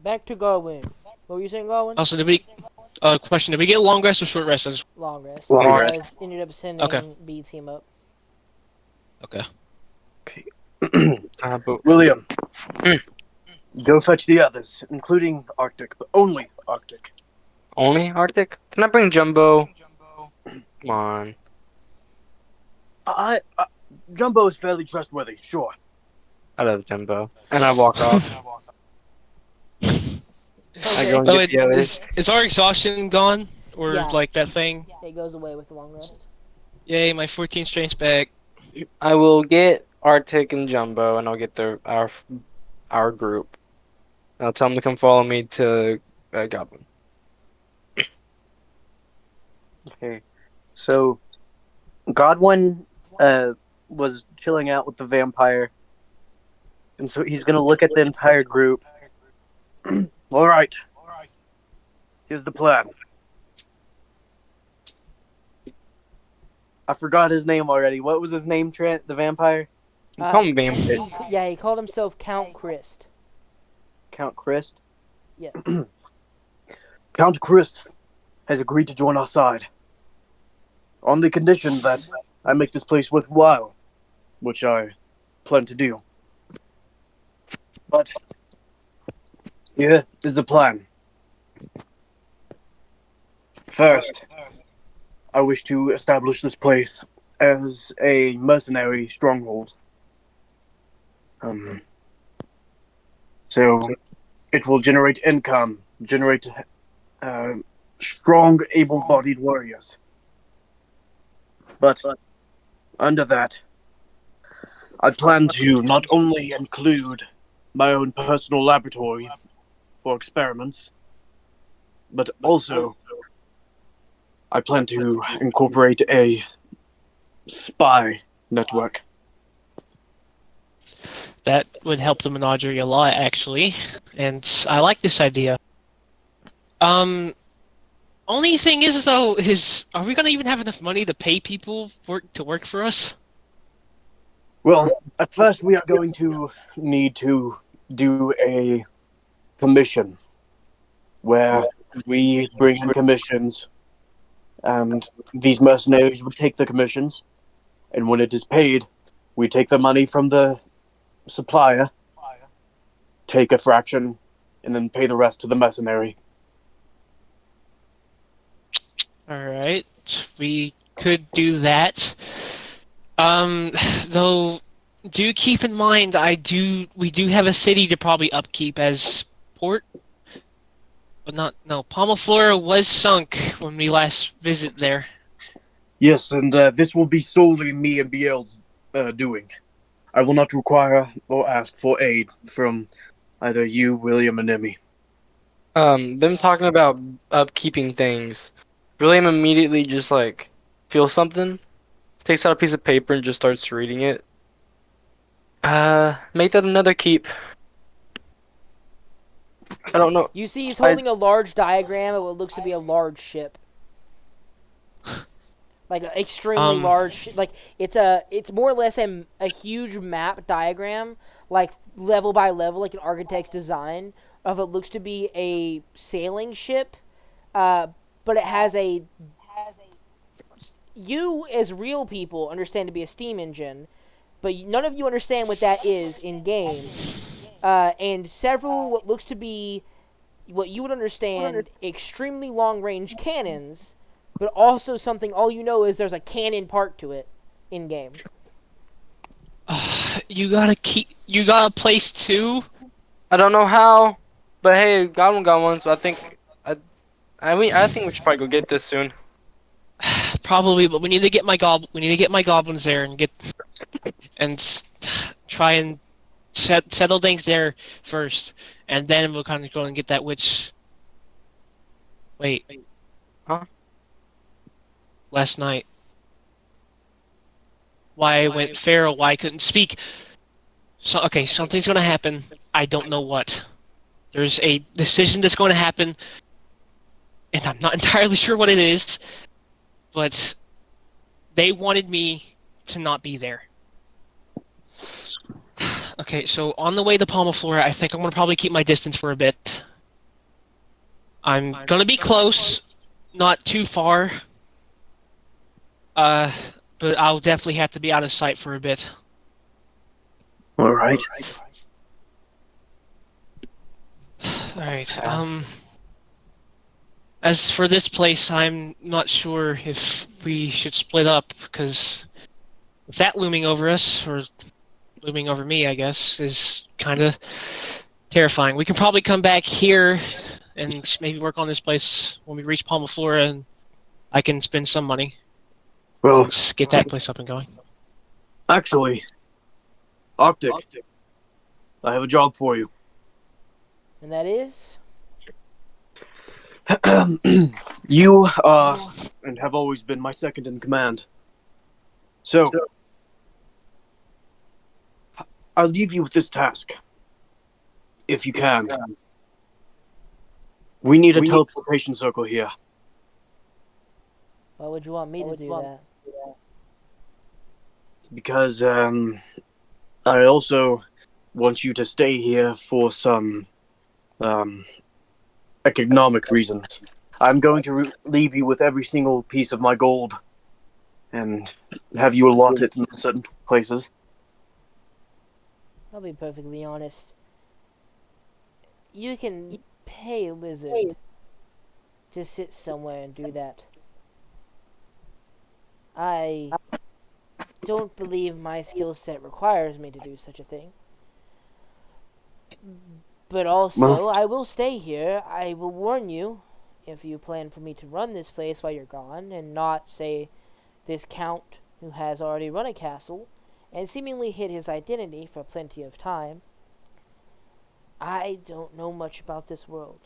Back to Garwin. What were you saying, Garwin? Also, question, did we get long rest or short rest? Long rest. Long You rest. guys ended up sending Okay. B team up. Okay. But William, Hmm. go fetch the others, including Arctic, but only Arctic. only Arctic? Can I bring Jumbo? Come on. Jumbo is fairly trustworthy, sure. I love Jumbo. And I walk off. I go Okay. and By the get way, the others. is our exhaustion gone? Or Yeah. like that thing? It goes away with the long rest. Yay, my 14 strength's back. I will get Arctic and Jumbo, and I'll get our group. I'll tell them to come follow me to Goblin. Okay. So, Godwin was chilling out with the vampire, and so he's gonna look at the entire group. All right. Here's the plan. I forgot his name already. What was his name, Trent? The vampire? Call me Vampire. Yeah, he called himself Count Christ. Count Christ? Yeah. Count Christ has agreed to join our side. On the condition that I make this place worthwhile, which I plan to do. But here is the plan. First, I wish to establish this place as a mercenary stronghold. So it will generate income, generate strong, able-bodied warriors. But under that, I plan to not only include my own personal laboratory for experiments, but also I plan to incorporate a spy network. That would help the menagerie a lot, actually. And I like this idea. Only thing is, though, are we gonna even have enough money to pay people to work for us? Well, at first we are going to need to do a commission where we bring in commissions and these mercenaries would take the commissions, and when it is paid, we take the money from the supplier, take a fraction, and then pay the rest to the mercenary. Alright, we could do that. Though, do keep in mind, we do have a city to probably upkeep as port. But no, Palmaflora was sunk when we last visited there. Yes, and this will be solely me and BL's doing. I will not require or ask for aid from either you, William, and Emmy. Them talking about upkeeping things. William immediately just like feels something, takes out a piece of paper and just starts reading it. Make that another keep. I don't know. You see he's holding a large diagram of what looks to be a large ship. Like an extremely large, like it's more or less a huge map diagram, like level by level, like an architect's design of what looks to be a sailing ship, but it has you as real people understand to be a steam engine, but none of you understand what that is in game, and several what looks to be what you would understand extremely long range cannons. But also something, all you know is there's a cannon part to it in-game. You got a place too? I don't know how, but hey, Goblin got one, so I think I think we should probably go get this soon. Probably, but we need to get my goblins there and try and settle things there first, and then we'll kind of go and get that witch. Wait. Huh? Last night. Why I went feral, why I couldn't speak. So, okay, something's gonna happen. I don't know what. There's a decision that's going to happen, and I'm not entirely sure what it is, but they wanted me to not be there. Okay, so on the way to Palmaflora, I think I'm gonna probably keep my distance for a bit. I'm gonna be close, not too far. Uh, but I'll definitely have to be out of sight for a bit. All right. All right. As for this place, I'm not sure if we should split up because with that looming over us, or looming over me, I guess, is kind of terrifying. We can probably come back here and maybe work on this place when we reach Palmaflora, and I can spend some money. Well, Let's get that place up and going. actually, Arctic, I have a job for you. And that is? You are and have always been my second in command. So, I'll leave you with this task. If you can. We need a teleportation circle here. Why would you want me to do that? Because, I also want you to stay here for some, economic reasons. I'm going to leave you with every single piece of my gold and have you allot it in certain places. I'll be perfectly honest. You can pay a wizard to sit somewhere and do that. I don't believe my skill set requires me to do such a thing. But also, I will stay here. I will warn you, if you plan for me to run this place while you're gone, and not, say, this count who has already run a castle, and seemingly hid his identity for plenty of time. I don't know much about this world.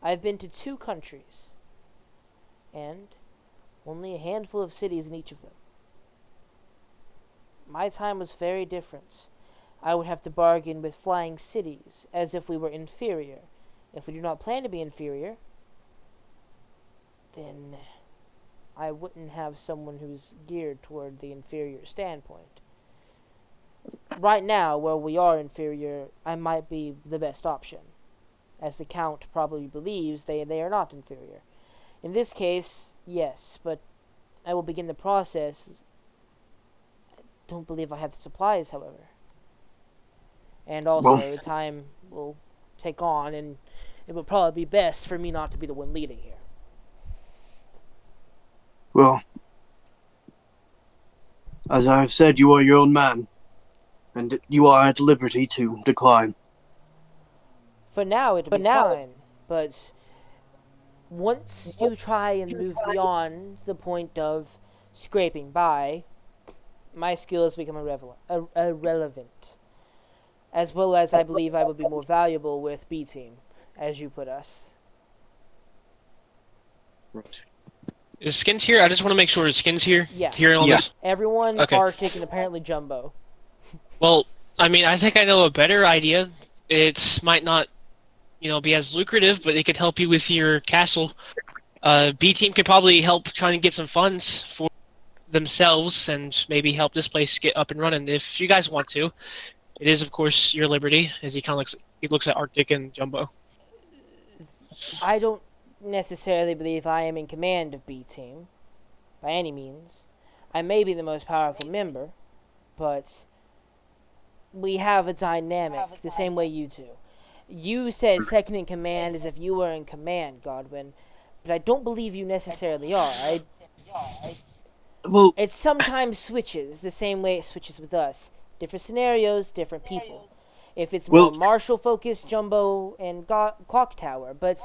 I've been to 2 countries, and only a handful of cities in each of them. My time was very different. I would have to bargain with flying cities, as if we were inferior. If we do not plan to be inferior, then I wouldn't have someone who's geared toward the inferior standpoint. Right now, where we are inferior, I might be the best option, as the Count probably believes they are not inferior. In this case, yes, but I will begin the process. I don't believe I have the supplies, however. And also, time will take on, and it would probably be best for me not to be the one leading here. Well, as I have said, you are your own man, and you are at liberty to decline. For now, it'll be fine, but once you try and move beyond the point of scraping by, my skills become irrelevant. As well as I believe I would be more valuable with B Team, as you put us. Is Skins here? I just want to make sure Skins here. Yeah. Here on this. Everyone, Okay. Arctic, and apparently Jumbo. Well, I mean, I think I know a better idea. It might not, be as lucrative, but it could help you with your castle. B Team could probably help trying to get some funds for themselves and maybe help this place get up and running if you guys want to. It is, of course, your liberty, as he kind of looks at Arctic and Jumbo. I don't necessarily believe I am in command of B Team, by any means. I may be the most powerful member, but we have a dynamic the same way you do. You said second in command as if you were in command, Godwin, but I don't believe you necessarily are. Well, It sometimes switches the same way it switches with us. Different scenarios, different people. If it's more martial focused, Jumbo and Clock Tower. But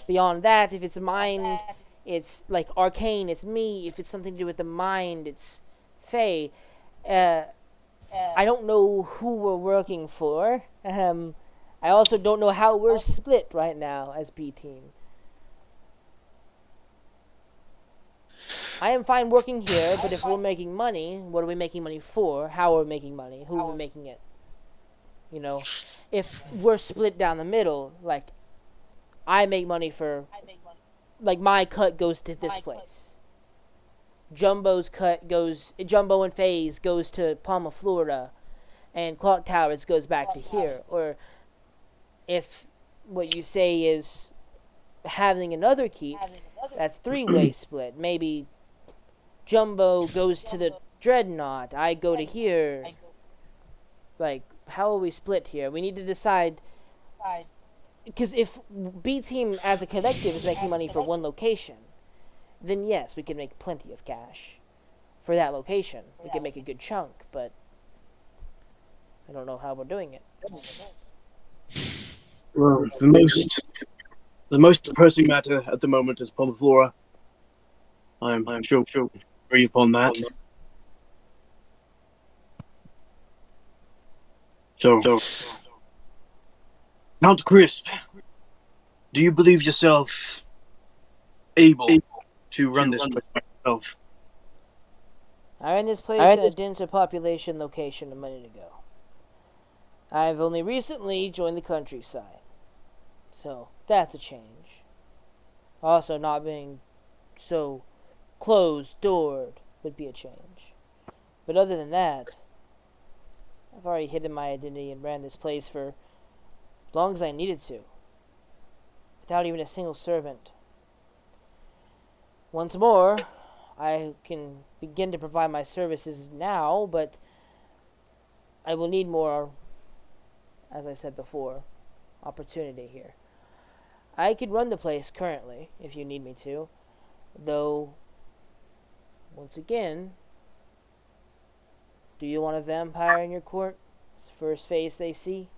beyond that, if it's mind, it's like arcane, it's me. If it's something to do with the mind, it's Faye. I don't know who we're working for. I also don't know how we're split right now as B Team. I am fine working here, but if we're making money, what are we making money for? How are we making money? Who are we making it? If we're split down the middle, like, I make money for, like, my cut goes to this place. Jumbo and Phase goes to Palma, Florida, and Clock Towers goes back to here. Or if what you say is having another keep, that's three-way split. Maybe Jumbo goes to the Dreadnought, I go to here. Like, how will we split here? We need to decide. Because if B Team as a collective is making money for one location, then yes, we can make plenty of cash for that location. We can make a good chunk, but I don't know how we're doing it. Well, the most pressing matter at the moment is Pomiflora. I'm sure agree upon that. So, Count Crisp, do you believe yourself able to run this place by yourself? I ran this place in a denser population location a minute ago. I've only recently joined the countryside, so that's a change. Also, not being so closed-doored would be a change. But other than that, I've already hidden my identity and ran this place for as long as I needed to, without even a single servant. Once more, I can begin to provide my services now, but I will need more, as I said before, opportunity here. I could run the place currently, if you need me to, though, once again, do you want a vampire in your court? It's the first face they see.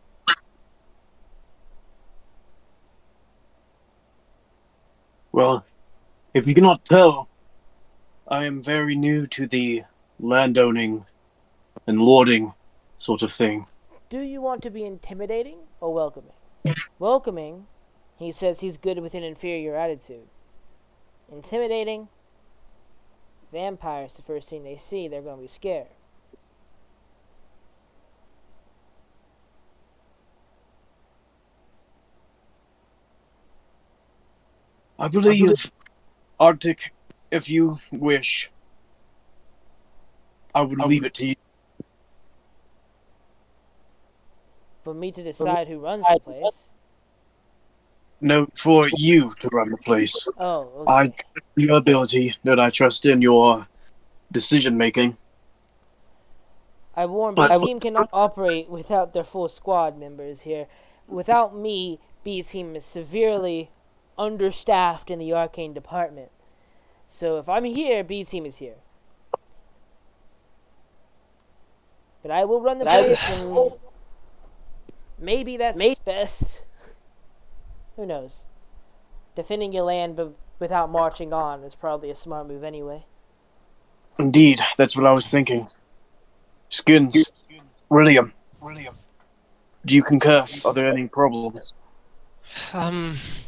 Well, if you cannot tell, I am very new to the landowning and lording sort of thing. Do you want to be intimidating or welcoming? Welcoming, he says he's good with an inferior attitude. Intimidating, vampires, the first thing they see, they're going to be scared. I believe, Arctic, if you wish, I would leave it to you. For me to decide who runs the place. No, for you to run the place. Oh, I okay. your ability that I trust in your decision making. I warn B Team cannot operate without their full squad members here. Without me, B Team is severely understaffed in the arcane department. So if I'm here, B Team is here. But I will run the place, and maybe that's best. Who knows? Defending your land but without marching on is probably a smart move anyway. Indeed, that's what I was thinking. Skins, William, do you concur? Are there any problems? As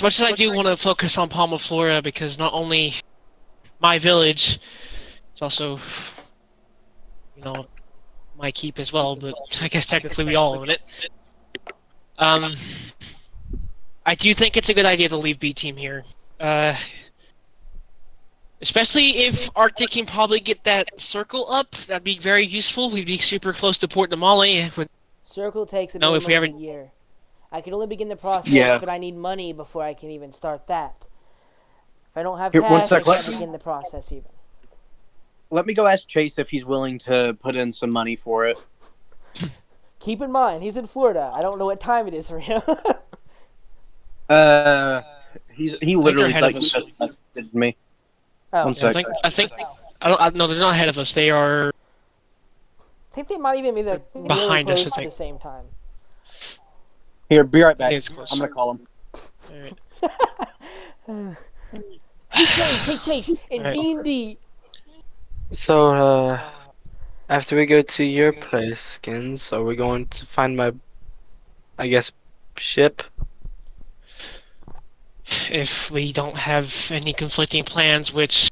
much as I do want to focus on Palma Flora, because not only my village, it's also, my keep as well, but I guess technically we all own it. I do think it's a good idea to leave B Team here. Especially if Arctic can probably get that circle up, that'd be very useful. We'd be super close to Port Damali. Circle takes a minimum of a year. I can only begin the process, but I need money before I can even start that. If I don't have cash, I can't begin the process even. Let me go ask Chase if he's willing to put in some money for it. Keep in mind, he's in Florida. I don't know what time it is for him. He literally just messaged me. Oh. One sec. No, they're not ahead of us. They are. I think they might even be really behind us. At the same time. Here, be right back. I'm gonna call him. Alright. Hey Chase, in D&D. So, after we go to your place, Skins, are we going to find my, I guess, ship? If we don't have any conflicting plans, which,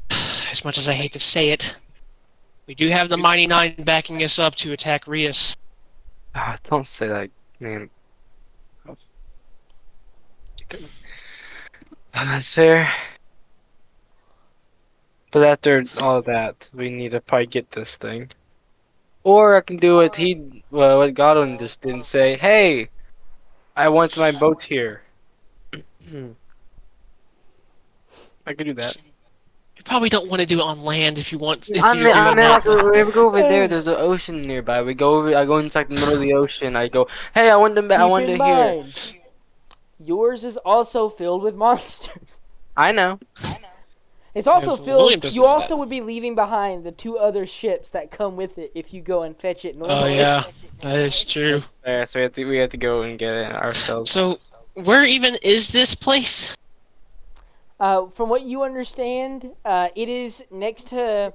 as much as I hate to say it, we do have the Mighty Nine backing us up to attack Rias. Don't say that name. That's fair. But after all that, we need to probably get this thing. Or I can do what Godwin just didn't say. Hey, I want my boat here. I could do that. You probably don't want to do it on land if you want. If I you're mean, doing that. like, if we go over there, there's an ocean nearby. We go over. I go inside the middle of the ocean. I go, hey, I want them. I Keep want in it here. mind, yours is also filled with monsters. I know. It's also Yeah, William filled. doesn't You do also that. would be leaving behind the 2 other ships that come with it if you go and fetch it normally. Oh yeah, that is true. Yeah, so we have to go and get it ourselves. So, where even is this place? From what you understand, it is next to.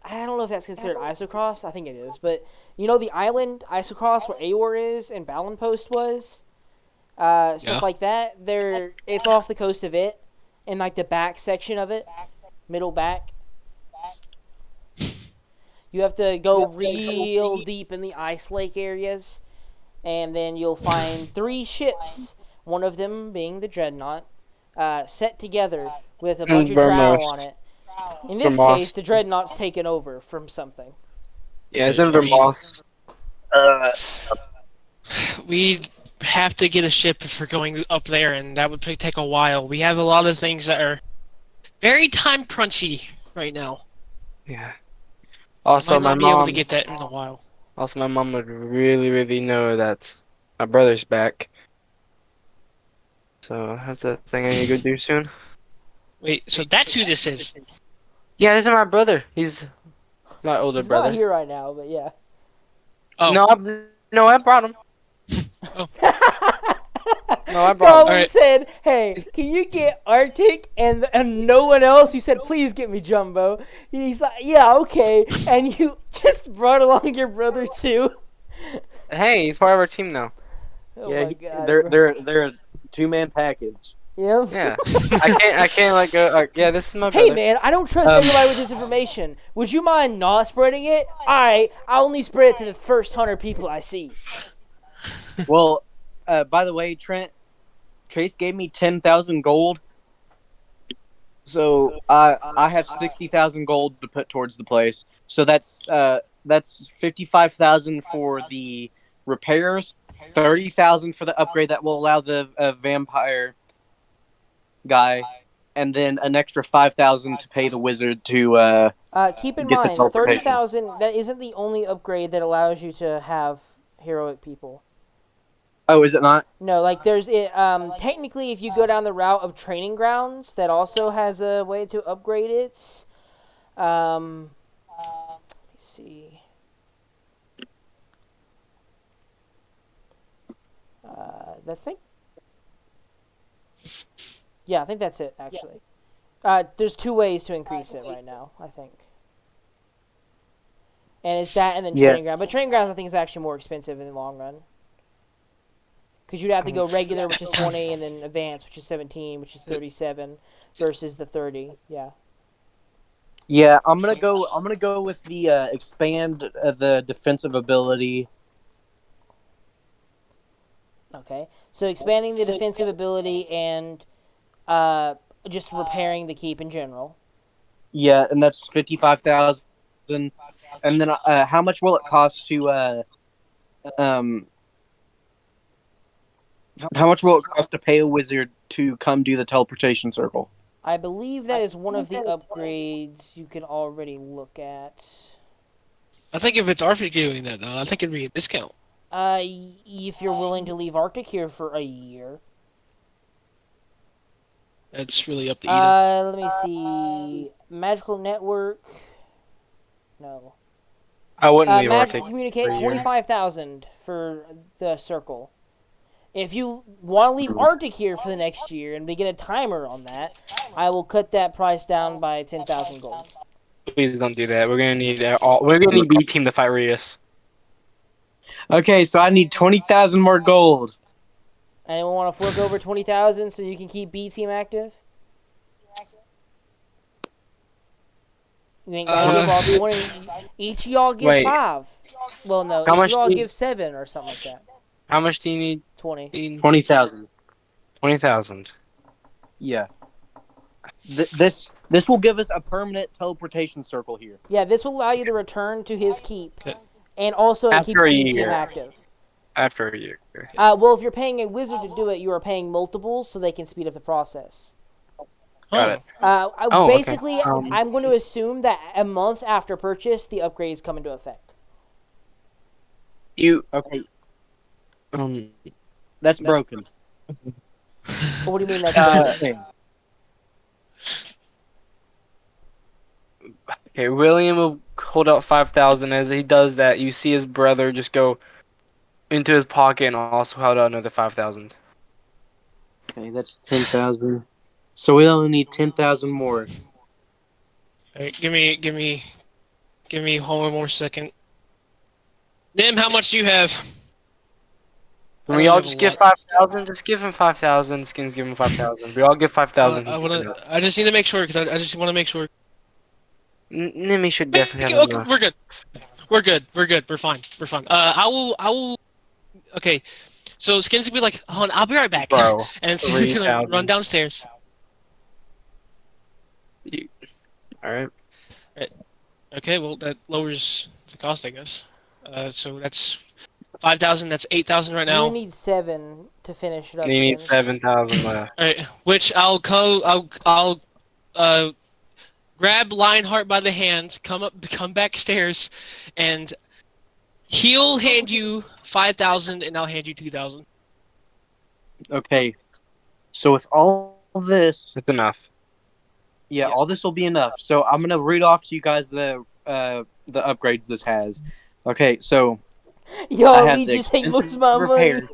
I don't know if that's considered Isocross. I think it is, but you know the island Isocross where Aor is and Balin Post was, Yeah. stuff like that. It's off the coast of it, in like the back section of it, middle back. You have to go real deep in the ice lake areas, and then you'll find 3 ships. One of them being the Dreadnought, set together with a bunch of drow Vermos. on it. In this Vermos. case, the Dreadnought's taken over from something. Yeah, it's in Vermos. We have to get a ship if we're going up there, and that would take a while. We have a lot of things that are very time crunchy right now. Yeah. I Also, might my not be able mom. to get that in a while. Also, my mom would really, really know that my brother's back. So that's the thing I need to go do soon. Wait, so that's who this is? Yeah, this is my brother. He's my older He's brother. not here right now, but yeah. Oh, No, I brought him. Oh. No, I brought him. Goblin Alright. said, "Hey, can you get Arctic and no one else?" You said, "Please get me Jumbo." He's like, "Yeah, okay." And you just brought along your brother too. Hey, he's part of our team now. Oh Yeah, my god. they're bro. they're a 2-man package. Yep. Yeah. I can't like go. Yeah, this is my Hey brother. man, I don't trust anybody with this information. Would you mind not spreading it? I only spread it to the first 100 people I see. Well, by the way, Trent, Trace gave me 10,000 gold, so I have 60,000 gold to put towards the place. So that's 55,000 for the repairs, 30,000 for the upgrade that will allow the vampire guy, and then an extra 5,000 to pay the wizard to Keep in Get the mind, teleportation. 30,000. That isn't the only upgrade that allows you to have heroic people. Oh, is it not? No, like there's it. Technically, if you go down the route of training grounds, that also has a way to upgrade it. Let me see. That's thing. Yeah, I think that's it. Actually, there's 2 ways to increase it right now. I think, and it's that and then Yeah. training ground. But training grounds, I think, is actually more expensive in the long run. Because you'd have to go regular, which is 20, and then advanced, which is 17, which is 37, versus the 30. Yeah. Yeah, I'm gonna go with the expand the defensive ability. Okay. So expanding the defensive ability and just repairing the keep in general. Yeah, and that's 55,000. And then how much will it cost to how much will it cost to pay a wizard to come do the teleportation circle? I believe that is one of the upgrades you can already look at. I think if it's Arctic doing that, though, I think it'd be a discount. If you're willing to leave Arctic here for a year. That's really up to Eden. Let me see. Magical Network. No. I wouldn't leave Magical Arctic. Communicate, for a year. 25,000 for the circle. If you want to leave Arctic here for the next year and begin a timer on that, I will cut that price down by 10,000 gold. Please don't do that. We're gonna need We're gonna need B team to fight Rios. Okay, so I need 20,000 more gold. Anyone want to fork over 20,000 so you can keep B team active? You ain't gotta give all 20. Each of y'all give Wait. 5. Well, no, How each much of y'all do you- give 7 or something like that. How much do you need? 20. 20,000. 20,000. Yeah. This will give us a permanent teleportation circle here. Yeah, this will allow you to return to his keep, Okay. and also it keeps After a BTM year. active. After a year. Well, if you're paying a wizard to do it, you are paying multiples, so they can speed up the process. Got it. Oh, okay. Basically, I'm going to assume that a month after purchase, the upgrades come into effect. You Okay, um that's broken. What do you mean that's That's Uh, insane. okay, William will hold out 5,000. As he does that, you see his brother just go into his pocket and also hold out another 5,000. Okay, that's 10,000. So we only need 10,000 more. Alright, give me one more second. Nim, how much do you have? I Can don't we all have a just give lot. 5,000? Just give him 5,000. Skins give him 5,000. We all give 5,000. I wanna. I just need to make sure because I just want to make sure. Nimi should definitely have Okay, enough. we're good. We're good. We're good. We're fine. We're fine. I will. I will. Okay. So Skins will be like, "Hold on, I'll be right back," Bro, and Skins is gonna 3,000. run downstairs. Alright. Okay. Well, that lowers the cost, I guess. So that's 5,000. That's 8,000 right now. You need 7 to finish it up. You need Skins. 7,000 left. All right. Which I'll go. I'll grab Lionheart by the hand, come backstairs, and he'll hand you 5,000, and I'll hand you 2,000. Okay, so with all this, That's enough. yeah, all this will be enough. So I'm gonna read off to you guys the upgrades this has. Okay, so Yo, I have Lee the just take most extensive of my money. repairs.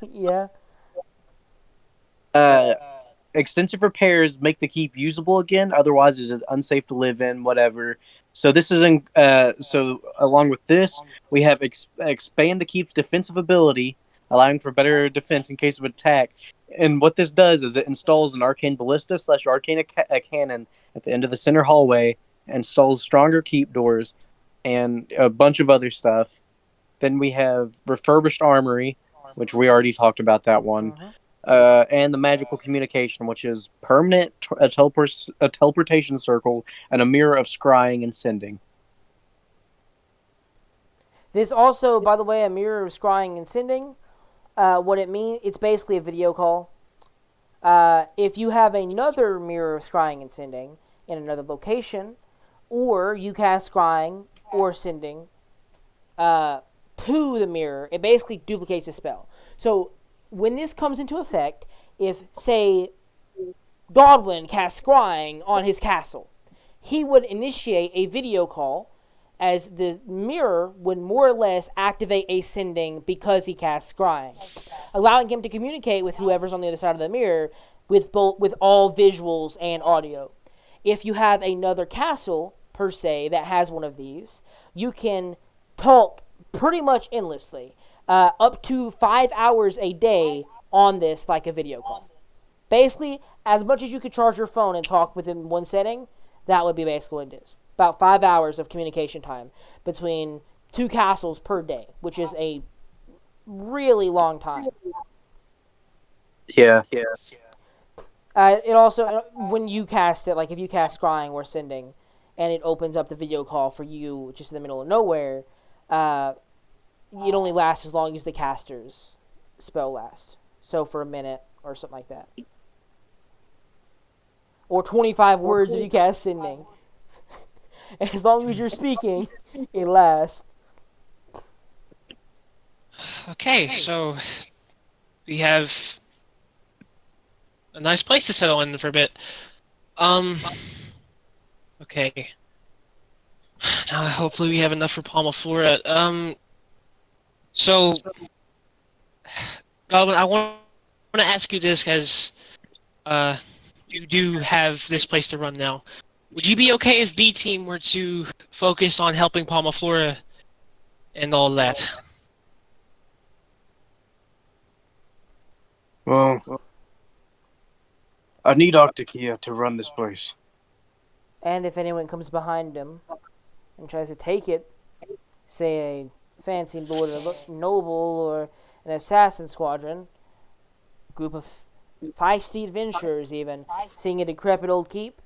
Yeah. Extensive repairs make the keep usable again. Otherwise, it is unsafe to live in. Whatever. So this is in. So along with this, we have expand the keep's defensive ability, allowing for better defense in case of attack. And what this does is it installs an arcane ballista / arcane cannon at the end of the center hallway, installs stronger keep doors, and a bunch of other stuff. Then we have refurbished armory, which we already talked about that one. And the magical communication, which is permanent a teleportation circle and a mirror of scrying and sending. This also, by the way, a mirror of scrying and sending. What it means, it's basically a video call. If you have another mirror of scrying and sending in another location, or you cast scrying or sending to the mirror, it basically duplicates the spell. So when this comes into effect, if, say, Godwin casts scrying on his castle, he would initiate a video call as the mirror would more or less activate a sending because he casts scrying, allowing him to communicate with whoever's on the other side of the mirror with all visuals and audio. If you have another castle, per se, that has one of these, you can talk pretty much endlessly. Up to 5 hours a day on this, like a video call. Basically, as much as you could charge your phone and talk within one setting, that would be basically what it is. About 5 hours of communication time between 2 castles per day, which is a really long time. Yeah. It also, when you cast it, like if you cast scrying or sending, and it opens up the video call for you just in the middle of nowhere, it only lasts as long as the caster's spell lasts. So for a minute or something like that. Or 25 words if you cast sending. As long as you're speaking, it lasts. Okay, so we have a nice place to settle in for a bit. Okay. Now, hopefully we have enough for Palmaflora. So, Goblin, I want to ask you this, as you do have this place to run now. Would you be okay if B Team were to focus on helping Palmaflora and all that? Well, I need Octakia to run this place. And if anyone comes behind him and tries to take it, say a fancy lord or noble or an assassin squadron, group of feisty adventurers even, seeing a decrepit old keep,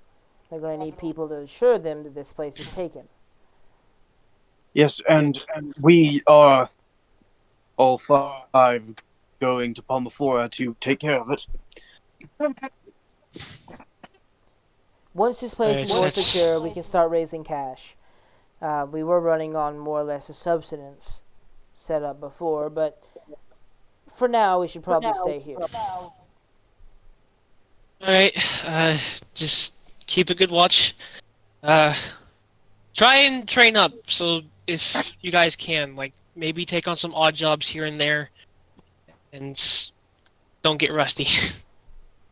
They're going to need people to assure them that this place is taken. Yes, and we are all five going to Palmaflora to take care of it. Once this place is Alright, more that's- secure, we can start raising cash. We were running on more or less a subsistence setup before, but for now, we should probably stay here. Alright, just keep a good watch. Try and train up, so if you guys can, like, maybe take on some odd jobs here and there, and don't get rusty.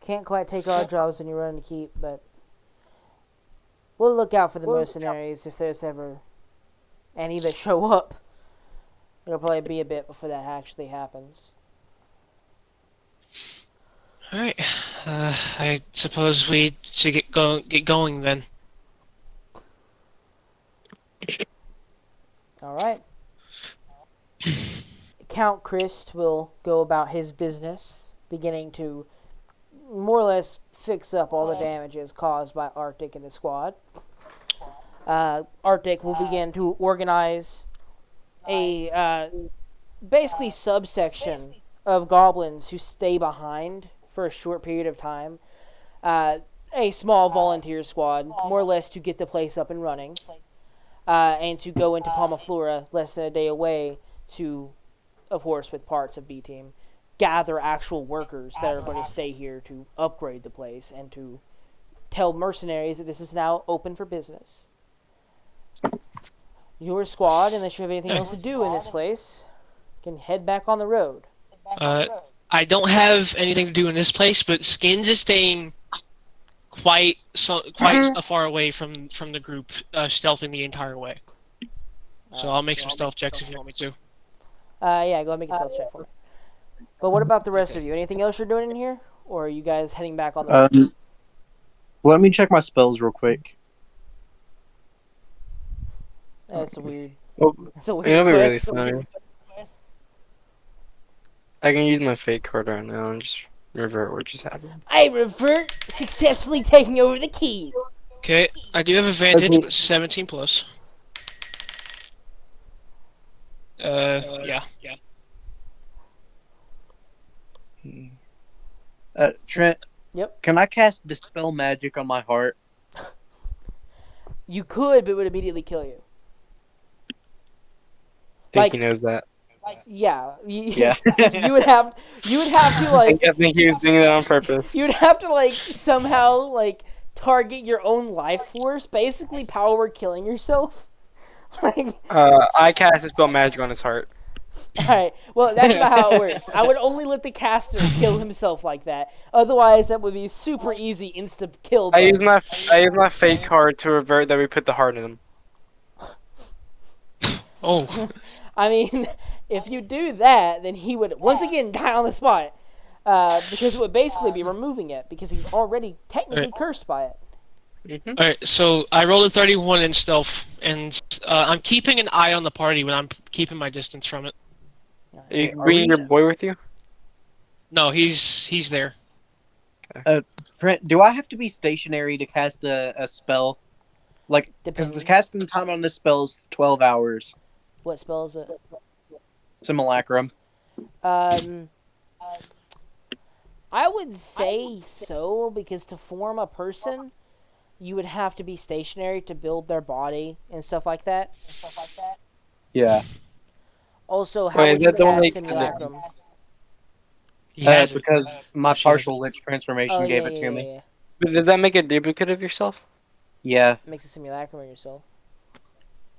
Can't quite take our jobs when you're running to keep, but we'll look out for the mercenaries if there's ever any that show up. It'll probably be a bit before that actually happens. Alright, I suppose we should get going then. All right. Count Christ will go about his business, beginning to more or less fix up all the damages caused by Arctic and the squad. Arctic will begin to organize a basically subsection of goblins who stay behind for a short period of time. A small volunteer squad, more or less to get the place up and running, and to go into Palmaflora less than a day away to, of course, with parts of B Team, gather actual workers that are going to stay here to upgrade the place and to tell mercenaries that this is now open for business. Your squad, unless you have anything else to do in this place, can head back on the road. I don't have anything to do in this place, but Skins is staying quite far away from the group, stealthing the entire way. So I'll make some stealth checks if you want me to. Yeah, go ahead and make a stealth check for me. But what about the rest of you? Anything else you're doing in here? Or are you guys heading back on the road? Let me check my spells real quick. That's a weird. Well, That's a weird it'll be really quest. funny. I can use my fake card right now and just revert what just happened. I revert, successfully taking over the key. Okay, I do have advantage, Okay. but 17 plus. Yeah. Trent. Yep. Can I cast Dispel Magic on my heart? You could, but it would immediately kill you. I think Like- he knows that. Yeah. Yeah. you would have to like I think he was doing that on purpose. you'd have to like somehow like target your own life force, basically power killing yourself. Like, I cast a spell magic on his heart. alright, well that's not how it works. I would only let the caster kill himself like that. Otherwise that would be super easy insta kill. I use button. my fake card to revert that we put the heart in him. Oh, I mean, if you do that, then he would once again die on the spot. Because it would basically be removing it, because he's already technically cursed by it. alright, so I rolled a 31 in stealth, and I'm keeping an eye on the party when I'm keeping my distance from it. Are you Are bringing we- your boy with you? No, he's there. Trent, do I have to be stationary to cast a spell? Like, because the Depending. casting time on this spell is 12 hours. What spell is it? Simulacrum. I would say so, because to form a person, you would have to be stationary to build their body and stuff like that. Yeah. Also, how Wait, would is you that the one cast that- Simulacrum? He has it. Because my She has partial lich transformation Oh, gave yeah, it yeah, to me. yeah. But does that make a duplicate of yourself? Yeah. Makes a Simulacrum of yourself.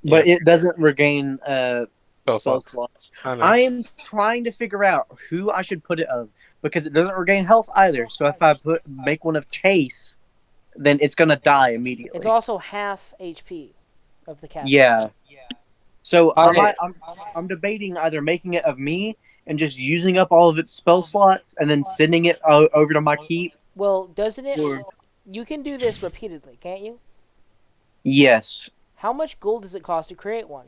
But it doesn't regain Spell spell slots. slots. I know. I am trying to figure out who I should put it of, because it doesn't regain health either. So if I make one of Chase, then it's gonna die immediately. It's also half HP of the caster. Yeah. So Okay. I'm debating either making it of me and just using up all of its spell slots and then sending it over to my keep. Well, doesn't it? Or- You can do this repeatedly, can't you? Yes. How much gold does it cost to create one?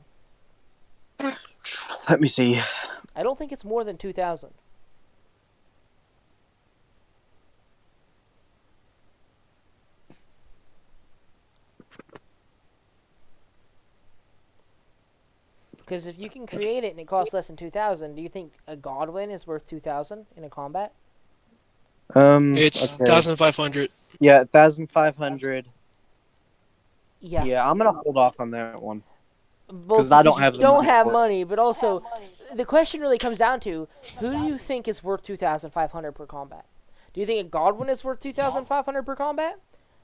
Let me see. I don't think it's more than 2,000. Because if you can create it and it costs less than 2,000, do you think a Godwin is worth 2,000 in a combat? It's Okay. 1,500. Yeah, 1,500. Yeah. Yeah, I'm gonna hold off on that one Both because I because don't you have the don't money have for it. money, but also the question really comes down to who do you think is worth 2,500 per combat? Do you think a Godwin is worth 2,500 per combat?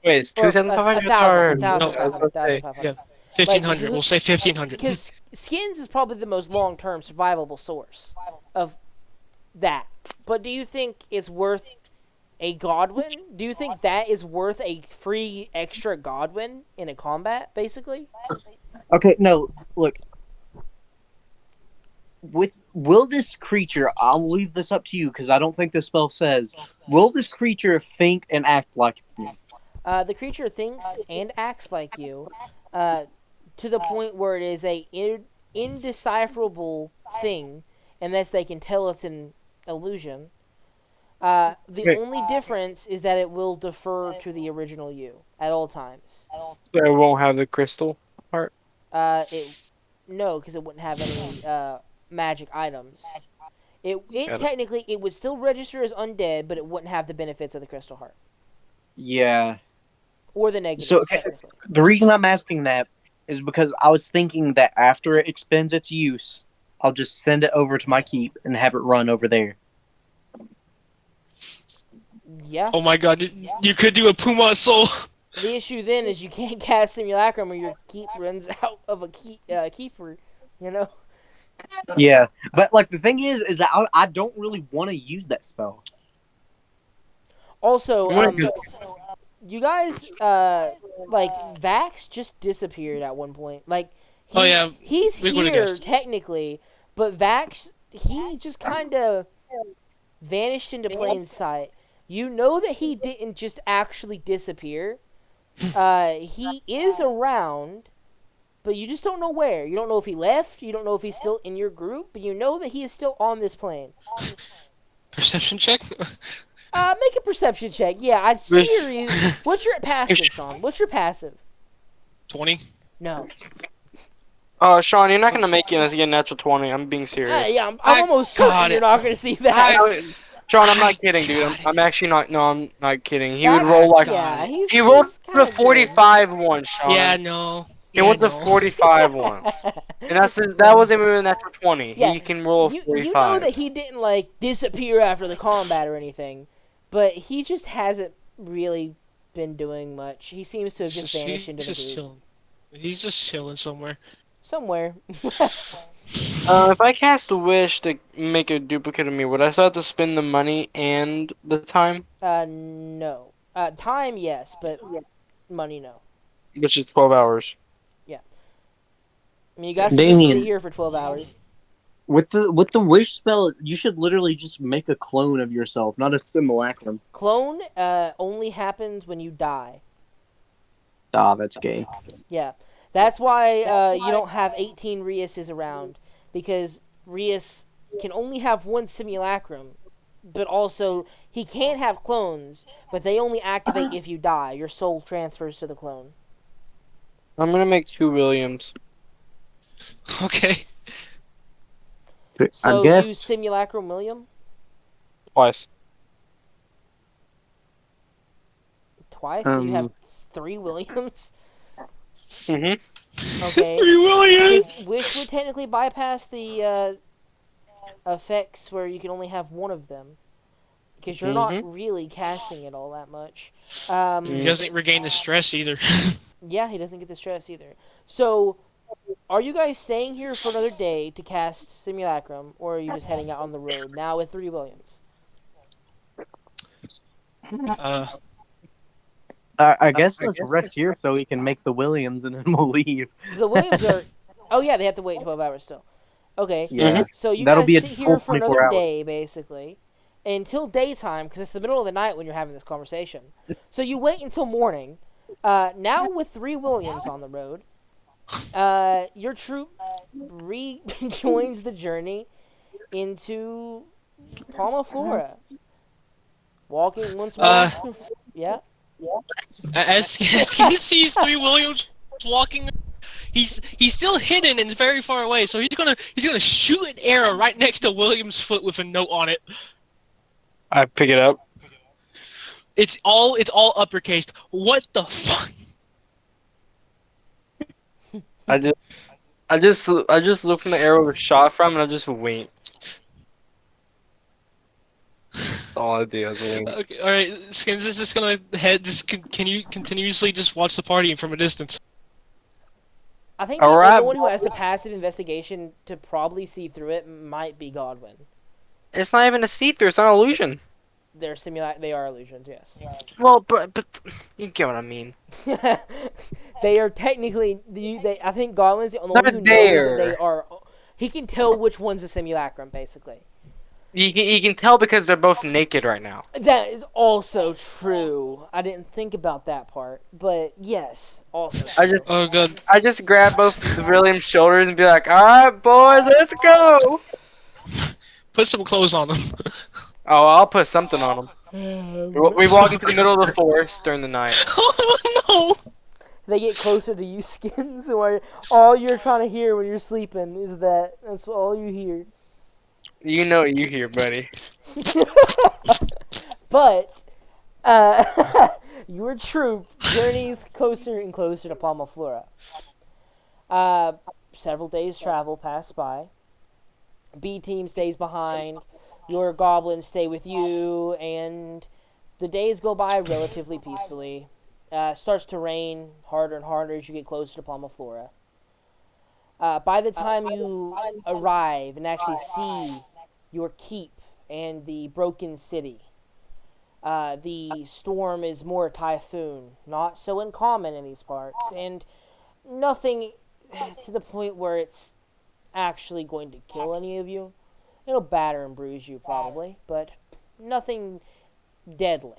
Wait, it's Or two thousand a, five a hundred thousand, a or thousand No, I five was hundred, about to say. 1,500. Yeah, Like 1,500. who? We'll say 1,500. Because skins is probably the most long-term survivable source of that. But do you think it's worth a Godwin? Do you think that is worth a free extra Godwin in a combat, basically? Okay, no, look. Will this creature? I'll leave this up to you because I don't think the spell says. Will this creature think and act like me? The creature thinks and acts like you, uh, to the point where it is a indecipherable thing, unless they can tell it's an illusion. The Wait, only difference is that it will defer to the original you at all times. so it won't have the crystal part. It no, because it wouldn't have any magic items. It Got it. technically it would still register as undead, but it wouldn't have the benefits of the crystal heart Yeah. or the So negatives technically. the reason I'm asking that is because I was thinking that after it expends its use, I'll just send it over to my keep and have it run over there. Yeah. Oh my god, you could do a Puma Soul. The issue then is you can't cast Simulacrum or your keep runs out of a keeper, you know? Yeah, but like the thing is that I don't really want to use that spell. Also, I'm gonna just you guys, like, Vax just disappeared at one point. Like, Oh, yeah, he's we would've here guessed. technically, but Vax, he just kind of vanished into plain sight. You know that he didn't just actually disappear. He is around, but you just don't know where. You don't know if he left. You don't know if he's still in your group, but you know that he is still on this plane. Perception check? Make a perception check. Yeah, I'm serious. What's your passive, Sean? What's your passive? 20? No. Sean, you're not gonna make it unless you get a natural 20. I'm being serious. Yeah, I'm I almost got certain it. you're not going to see that. Sean, I'm I not kidding, dude. got it. I'm actually not. No, I'm not kidding. He Vax, would roll like. yeah, he's He rolled the kinda 45 one, Sean. Yeah, no. He Yeah, went the no. 45 ones. And that wasn't even a natural 20. Yeah, He can roll a You 45. know that he didn't, like, disappear after the combat or anything, but he just hasn't really been doing much. He seems to have just vanished into the just group. chilling. He's just chilling somewhere. Somewhere. If I cast a wish to make a duplicate of me, would I still have to spend the money and the time? No. Time, yes, but money, no. Which is 12 hours. I mean, you guys can just Damien. sit here for 12 hours. With the wish spell, you should literally just make a clone of yourself, not a simulacrum. Clone only happens when you die. Ah, that's gay. Yeah. That's why you don't have 18 Riases around, because Rias can only have one simulacrum, but also he can have clones, but they only activate if you die. Your soul transfers to the clone. I'm gonna make 2 Williams. Okay. So I guess. use simulacrum, William? Twice. Twice? So you have 3 Williams? Mm-hmm. Okay. 3 Williams! Which would technically bypass the effects where you can only have one of them. Because you're not really casting it all that much. He doesn't regain the stress either. Yeah, he doesn't get the stress either. So, are you guys staying here for another day to cast Simulacrum, or are you just heading out on the road now with 3 Williams? I guess let's rest here so we can make the Williams and then we'll leave. The Williams are... Oh, yeah, they have to wait 12 hours still. Okay, Yeah. so you That'll guys be a sit full here for 24 another hours. day, basically, until daytime, because it's the middle of the night when you're having this conversation. So you wait until morning. Now with 3 Williams on the road, your troop rejoins the journey into Palmaflora. Walking once more. Yeah. As Skin sees 3 Williams walking, he's still hidden and very far away. So he's gonna shoot an arrow right next to William's foot with a note on it. I pick it up. It's all uppercase. What the fuck? I just look from the arrow was shot from, and I just wink. That's all I do is wink. Okay, all right, Skins is just gonna head. Just can you continuously just watch the party from a distance? I think the Alright. only one who has the passive investigation to probably see through it might be Godwin. It's not even a see-through. It's not an illusion. They are illusions, yes. Well, but you get what I mean. They are technically I think Godwin's the only one who knows that they are. He can tell which one's a simulacrum, basically. You can tell because they're both naked right now. That is also true. I didn't think about that part, but yes, also true. Oh god. I just grab both William's shoulders and be like, "All right, boys, let's go." Put some clothes on them. Oh, I'll put something on them. We walk into the middle of the forest during the night. Oh no! They get closer to you, Skins, or all you're trying to hear when you're sleeping is that. That's all you hear. You know what you hear, buddy. But your troop journeys closer and closer to Palma Flora. Several days' travel pass by. B team stays behind. Your goblins stay with you, and the days go by relatively peacefully. Starts to rain harder and harder as you get closer to Palma Flora. By the time you arrive and actually see your keep and the broken city, the storm is more typhoon, not so uncommon in these parts, and nothing to the point where it's actually going to kill any of you. It'll batter and bruise you probably, but nothing deadly,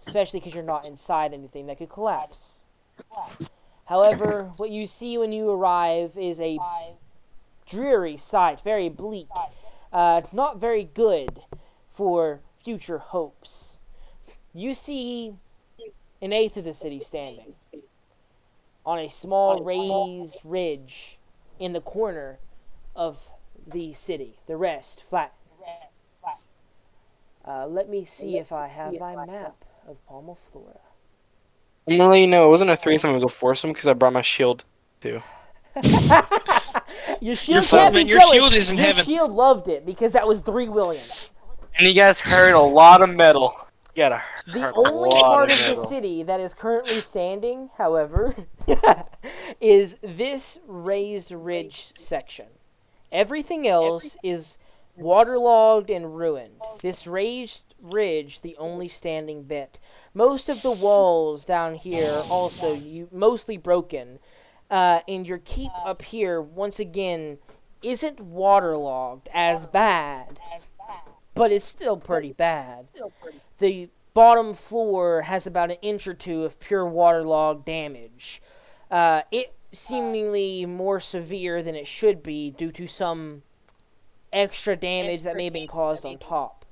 especially because you're not inside anything that could collapse. However, what you see when you arrive is a dreary sight, very bleak, not very good for future hopes. You see an eighth of the city standing on a small raised ridge in the corner of the city. The rest flat. Let me see if I have my map of Palma Flora. I'm gonna let you know it wasn't a threesome, it was a foursome because I brought my shield too. Your shield can't be your jealous. shield is in Your heaven. shield loved it because that was 3 Williams. And you guys heard a lot of metal. You gotta The heard only a lot part of of the metal. city that is currently standing, however, is this raised ridge section. Everything else is waterlogged and ruined. This raised ridge, the only standing bit. Most of the walls down here also mostly broken. And your keep up here, once again, isn't waterlogged as bad, but it's still pretty bad. The bottom floor has about an inch or two of pure waterlogged damage. It seemingly more severe than it should be due to some extra damage that may have been caused on top.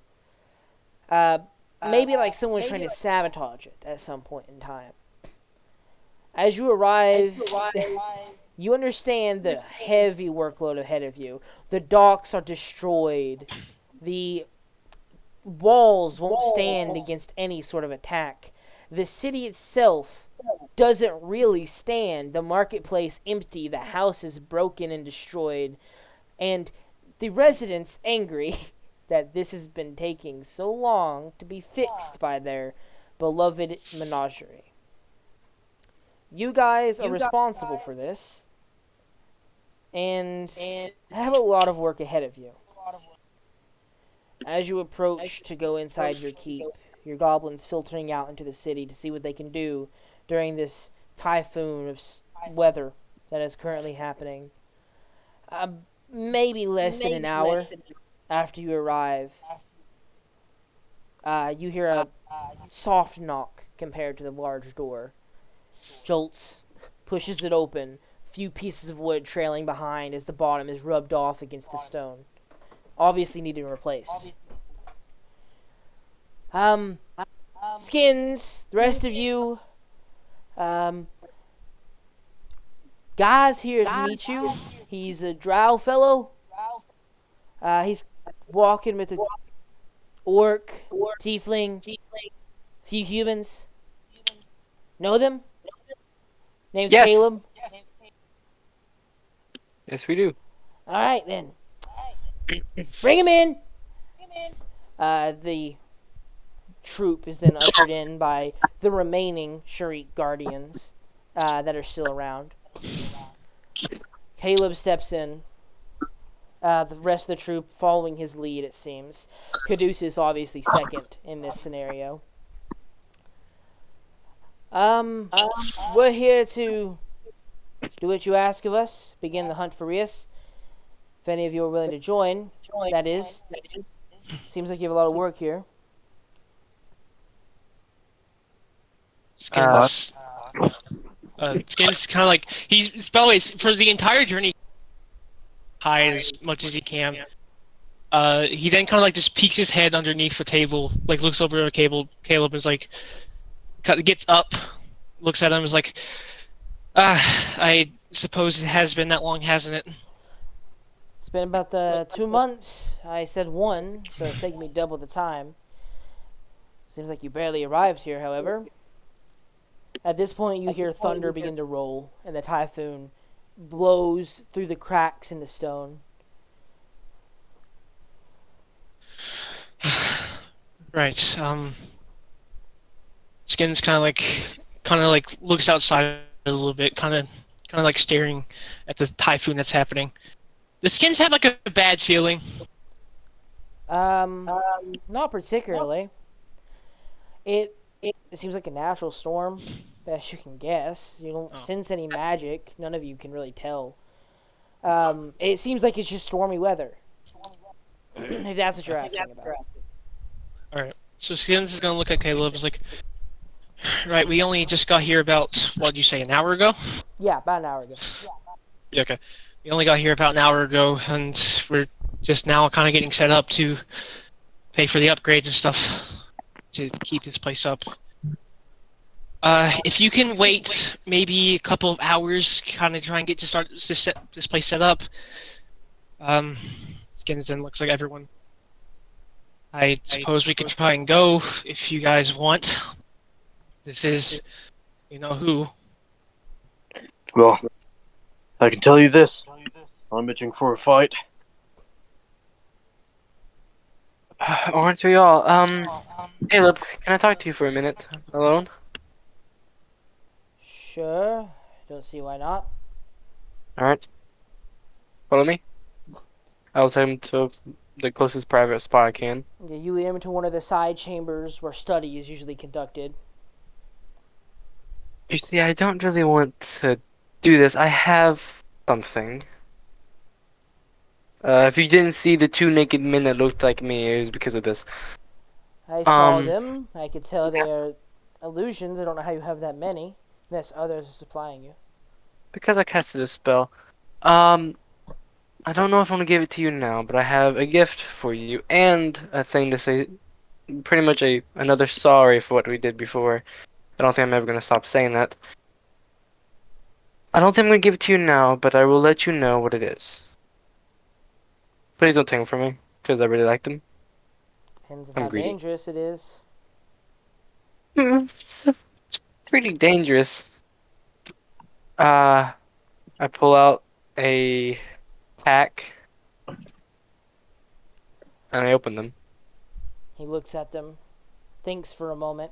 Maybe like someone's trying to sabotage it at some point in time. As you arrive, you understand the heavy workload ahead of you. The docks are destroyed. The walls won't stand against any sort of attack. The city itself doesn't really stand. The marketplace empty. The house is broken and destroyed. And the residents angry that this has been taking so long to be fixed by their beloved menagerie. You guys are responsible for this and have a lot of work ahead of you. As you approach to go inside your keep, your goblins filtering out into the city to see what they can do during this typhoon of weather that is currently happening. Maybe less than an hour after you arrive, you hear a soft knock compared to the large door. Jolts, pushes it open, few pieces of wood trailing behind as the bottom is rubbed off against the stone. Obviously needing replaced. Skins, the rest of you, Guy's here to meet you. He's a drow fellow. He's walking with a orc, tiefling, few humans. Know them? Name's Yes. Caleb. Yes, we do. All right then. Bring him in. The troop is then ushered in by the remaining Sharik guardians that are still around. Caleb steps in. The rest of the troop following his lead, it seems. Caduce is obviously second in this scenario. We're here to do what you ask of us. Begin the hunt for Rias. If any of you are willing to join, that is. Seems like you have a lot of work here. Skins. Skins kind of like he's. By the way, for the entire journey, hide as much as he can. He then kind of like just peeks his head underneath the table, like looks over at Caleb and is like, gets up, looks at him, is like, I suppose it has been that long, hasn't it? It's been about 2 months. I said 1, so it's taken me double the time. Seems like you barely arrived here, however. At this point, you hear thunder begin to roll, and the typhoon blows through the cracks in the stone. Right. Skins kind of like looks outside a little bit, kind of like staring at the typhoon that's happening. The Skins have like a bad feeling. Not particularly. It seems like a natural storm, best you can guess. You don't sense any magic. None of you can really tell. It seems like it's just stormy weather. If that's what you're asking about. All right. So Skins is gonna look at Caleb. Is like, right. We only just got here about what did you say, an hour ago? Yeah, about an hour ago. Yeah, okay. We only got here about an hour ago, and we're just now kind of getting set up to pay for the upgrades and stuff to keep this place up. If you can wait maybe a couple of hours, kind of try and get to start to set this place set up. Skins then looks like everyone. I suppose we could try and go if you guys want. This is, you know who. Well, I can tell you this. I'm itching for a fight. Aren't we all? Caleb, can I talk to you for a minute? Alone? Sure. Don't see why not. Alright. Follow me. I'll take him to the closest private spot I can. Yeah, you lead him into one of the side chambers where study is usually conducted. You see, I don't really want to do this. I have something. If you didn't see the 2 naked men that looked like me, it was because of this. I saw them. I could tell they are illusions. I don't know how you have that many. Unless others are supplying you. Because I casted a spell. I don't know if I'm gonna give it to you now, but I have a gift for you and a thing to say. Pretty much another sorry for what we did before. I don't think I'm ever gonna stop saying that. I don't think I'm gonna give it to you now, but I will let you know what it is. Please don't take them from me, because I really like them. Depends on I'm how greedy. dangerous it is. It's pretty dangerous. I pull out a pack and I open them. He looks at them, thinks for a moment.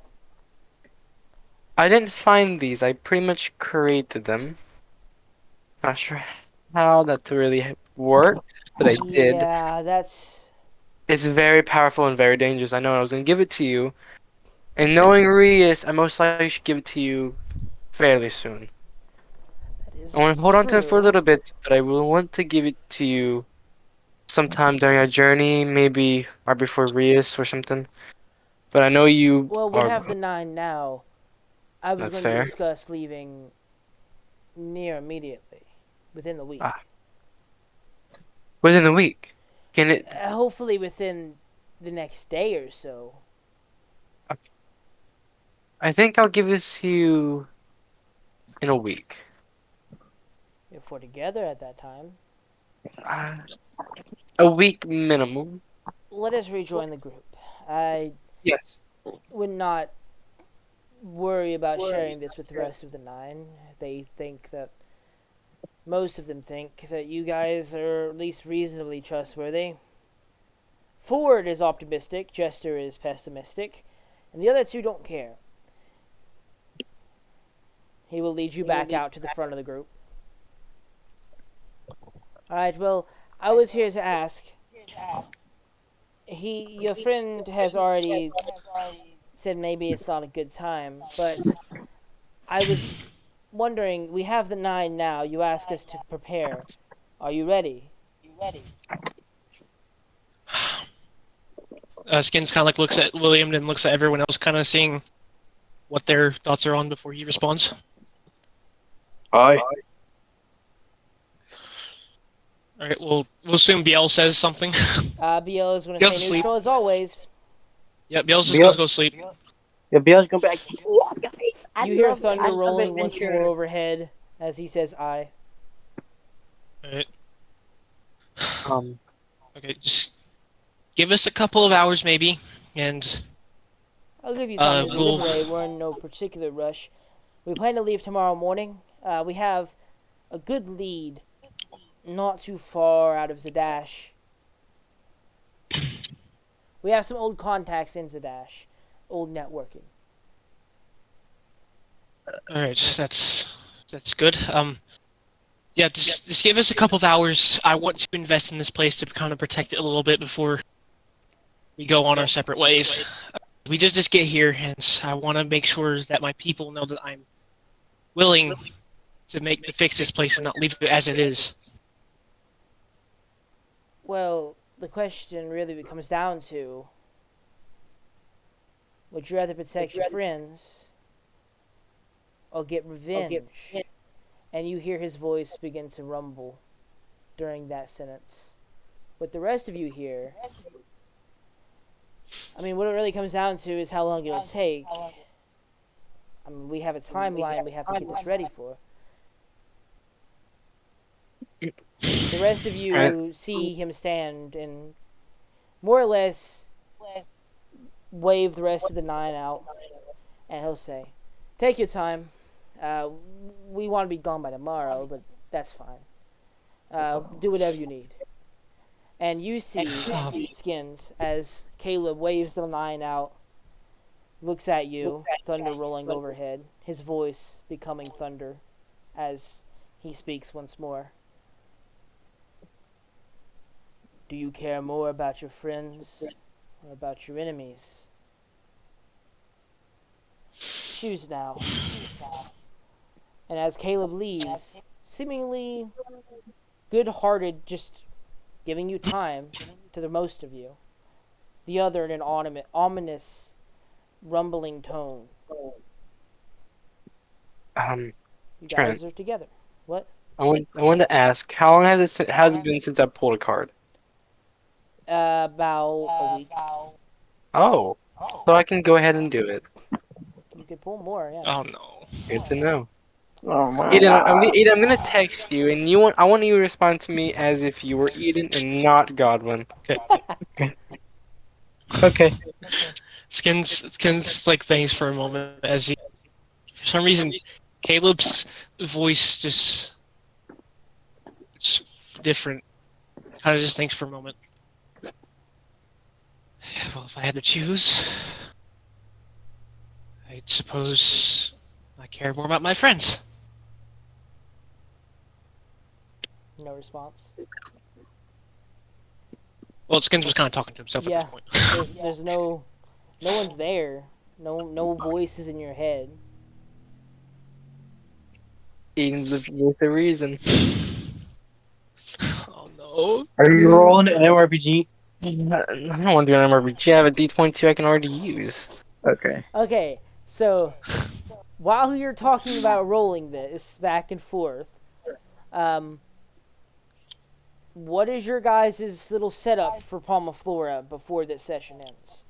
I didn't find these. I pretty much created them. Not sure how that really worked, but I did. Yeah, that's... It's very powerful and very dangerous. I know I was gonna give it to you, and knowing Rias, I most likely should give it to you fairly soon. That is I want to hold on to it for a true. little bit, but I will want to give it to you sometime during our journey, maybe right before Rias or something. But I know you Well, we are. have the 9 now. I was That's going to fair. discuss leaving near immediately. Within the week. Ah. Within a week. Can it? Hopefully within the next day or so. I think I'll give this to you in a week. If we're together at that time, Uh, a week minimum. let us rejoin the group. I Yes. would not worry about sharing this with the rest of the 9. They think that most of them think that you guys are at least reasonably trustworthy. Ford is optimistic, Jester is pessimistic, and the other 2 don't care. He will lead you back out to the front of the group. Alright, well, I was here to ask. Your friend has already said maybe it's not a good time, but I was wondering, we have the 9 now. You ask us to prepare. Are you ready? Skins kind of like looks at William, then looks at everyone else, kind of seeing what their thoughts are on before he responds. Aye. All right, we'll assume Biel says something. BL is going to Biel's stay asleep. neutral as always. Yeah, Biel's just Biel- gonna go sleep. Yeah, Biel's gonna be like, yeah, guys, I You hear love thunder rolling once adventure. more overhead as he says "I." All right. Um. Okay, just give us a couple of hours maybe, and I'll give you time to we'll- deliberate. We're in no particular rush. We plan to leave tomorrow morning. We have a good lead, not too far out of Zadash. We have some old contacts in Zadash, old networking. all right, that's good. Yeah, just give us a couple of hours. I want to invest in this place to kind of protect it a little bit before we go on our separate ways. We just get here, and I want to make sure that my people know that I'm willing to fix this place and not leave it as it is. Well, the question really comes down to: would you rather protect your friends or get revenge? And you hear his voice begin to rumble during that sentence. What the rest of you hear, I mean, what it really comes down to is how long it'll take. I mean, we have a timeline we have to get this ready for. The rest of you see him stand and more or less wave the rest of the 9 out, and he'll say, "Take your time. We want to be gone by tomorrow, but that's fine. Do whatever you need." And you see Skins as Caleb waves the 9 out, looks at you, thunder rolling overhead, his voice becoming thunder as he speaks once more. Do you care more about your friends or about your enemies? Choose now. And as Caleb leaves, seemingly good-hearted, just giving you time to the most of you, the other in an ominous, rumbling tone. You guys are together. What? I want to ask, how long has it been since I pulled a card? About a week. Oh, so I can go ahead and do it. You could pull more, yeah. Oh no. Good to know. Oh my Eden, god. Eden, I'm gonna text you, and I want you to respond to me as if you were Eden and not Godwin. Okay. Skins like thanks for a moment as he, for some reason, Caleb's voice just it's different. Kind of just thinks for a moment. Well, if I had to choose, I'd suppose I care more about my friends. No response. Well, Skins was kind of talking to himself Yeah. at this point. There's no one's there. No voices in your head. Eden's the reason. Oh no. Are you rolling an MRPG? I don't want to do an MRPG. I have a D22 I can already use. Okay. Okay, so while you're talking about rolling this back and forth, what is your guys' little setup for Palma Flora before this session ends?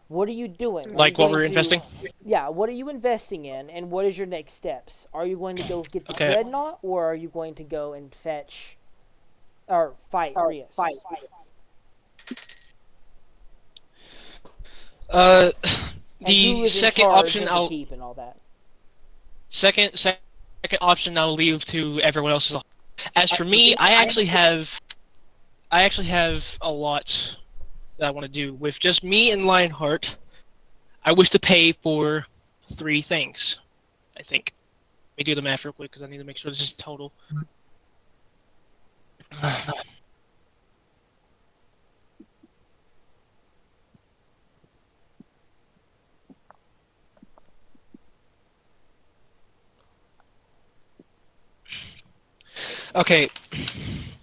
What are you doing? Are Like you what going we're to- investing? Yeah, what are you investing in, and what is your next steps? Are you going to go get the Okay. dreadnought, or are you going to go and fetch or fight Rias? Uh, And who the is in second charge option of the I'll keep and all that? second option I'll leave to everyone else. As for me, I actually have a lot that I want to do with just me and Lionheart. I wish to pay for 3 things. I think. Let me do the math real quick because I need to make sure this is total. Okay,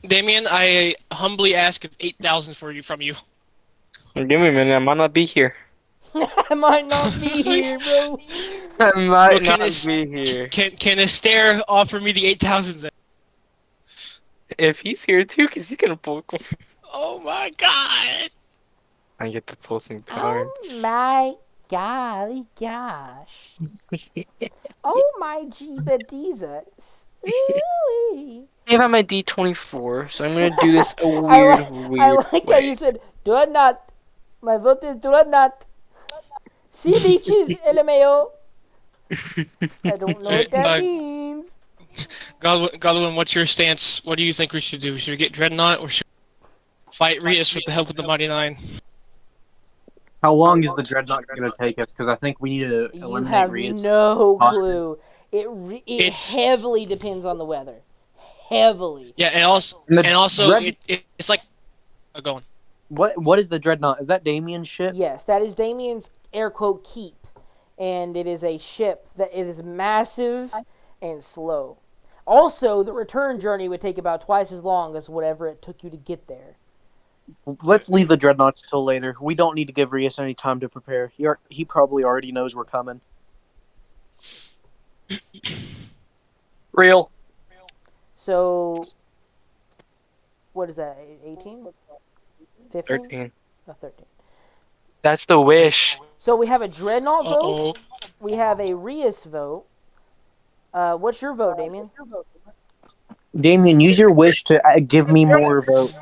Damien, I humbly ask of 8,000 for you from you. Give me a minute. I might not be here. I might not be here, bro. I Bro, might not be here. Can Astaire offer me the 8,000 then? If he's here too, because he's gonna pull. Oh my god! I get to pull some Oh cards. my golly gosh. Oh my jeebadizas. Ooh-wee. I have my D24, so I'm gonna do this a I weird like how way. you said, do not. My vote is do not. Sea beaches, LMAO. I don't know what that means. Godwin, what's your stance? What do you think we should do? Should we get Dreadnought or should we fight Rias with the help of the Mighty Nine? How long is the dreadnought going to take us? Because I think we need to You eliminate have Rias. no clue. It It's- heavily depends on the weather. Heavily. Yeah, and The also Dread- it's like go on. What is the dreadnought? Is that Damien's ship? Yes, that is Damien's air quote keep. And it is a ship that is massive and slow. Also, the return journey would take about twice as long as whatever it took you to get there. Let's leave the dreadnoughts till later. We don't need to give Rias any time to prepare. He probably already knows we're coming. Real. So, what is that, 18? 15? 13. Oh, 13. That's the wish. So we have a Dreadnought vote. Uh-oh. We have a Rias vote. What's your vote, Damien? Damien, use your wish to give me more votes.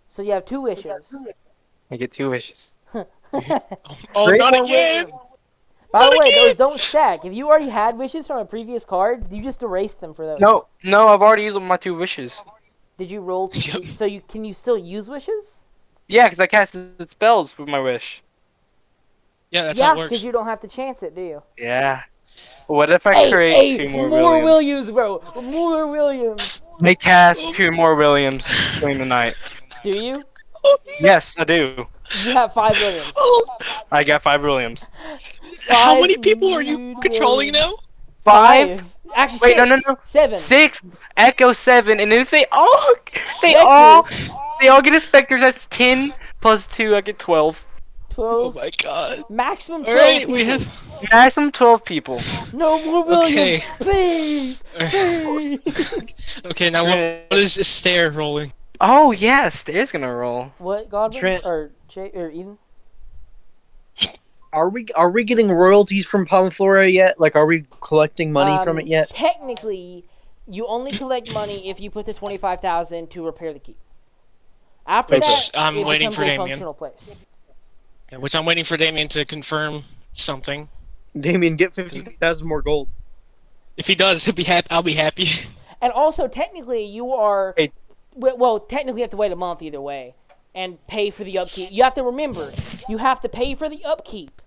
So you have 2 wishes. I get 2 wishes. Oh, Great not one, again! By the way, again! those don't stack. If you already had wishes from a previous card, you just erase them for those. No, I've already used my 2 wishes. Did you roll? So can you still use wishes? Yeah, because I casted spells with my wish. Yeah, that's how Yeah, it works. because you don't have to chance it, do you? Yeah. What if I create 2 more Williams? Bro. More Williams. I cast 2 more Williams during the night. Do you? Yes, I do. You have 5 Williams. I got 5 Williams. How many 5 people are you controlling now? 5? Actually, Wait, 6. no. 7. 6, Echo 7, and if they all get inspectors, that's 10 plus 2, I get 12. 12. Oh my god. Maximum 12 Alright, people. we have Maximum 12 people. No more Williams. Okay. Please. Please. Okay, now what is Astaire rolling? Oh, yeah, Stair's gonna roll. What, Godwin? Trent. Or Eden? Are we getting royalties from Palmflora yet? Like, are we collecting money from it yet? Technically, you only collect money if you put the 25,000 to repair the keep. After Which that, I'm it waiting becomes for a Damien. functional place. Yeah, which I'm waiting for Damien to confirm something. Damien, get 50,000 more gold. If he does, I'll be happy. And also, technically, you are... Hey. Well, technically you have to wait a month either way. And pay for the upkeep. You have to remember, you have to pay for the upkeep.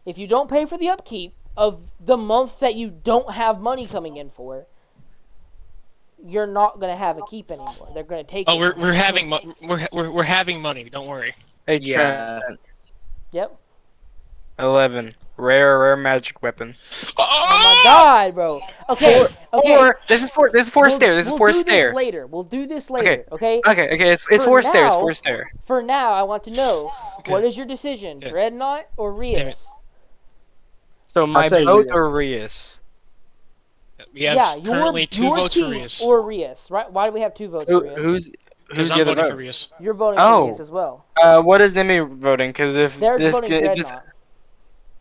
If you don't pay for the upkeep of the month that you don't have money coming in for, you're not going to have a keep anymore. They're going to take Oh, it. we're having we're having money. Don't worry. Hey, Yeah. Trent. Yep. 11. Rare magic weapon. Oh my god, bro. Okay. Or this is for stair. This is we'll for do stair. This later. We'll do this later, okay? Okay. It's For 4 stair. It's now- 4 stair. For now, I want to know, Okay. what is your decision? Okay. Dreadnought or Damn Rias? So my say vote Rias. or Rias? We have currently your 2 votes for team Rias. or Rias, right? Why do we have 2 votes for Rias? Because Who's the I'm other voting for vote? Rios. You're voting for Oh. Rios as well. What is Nimi voting? Because if They're this, voting if this, Dreadnought.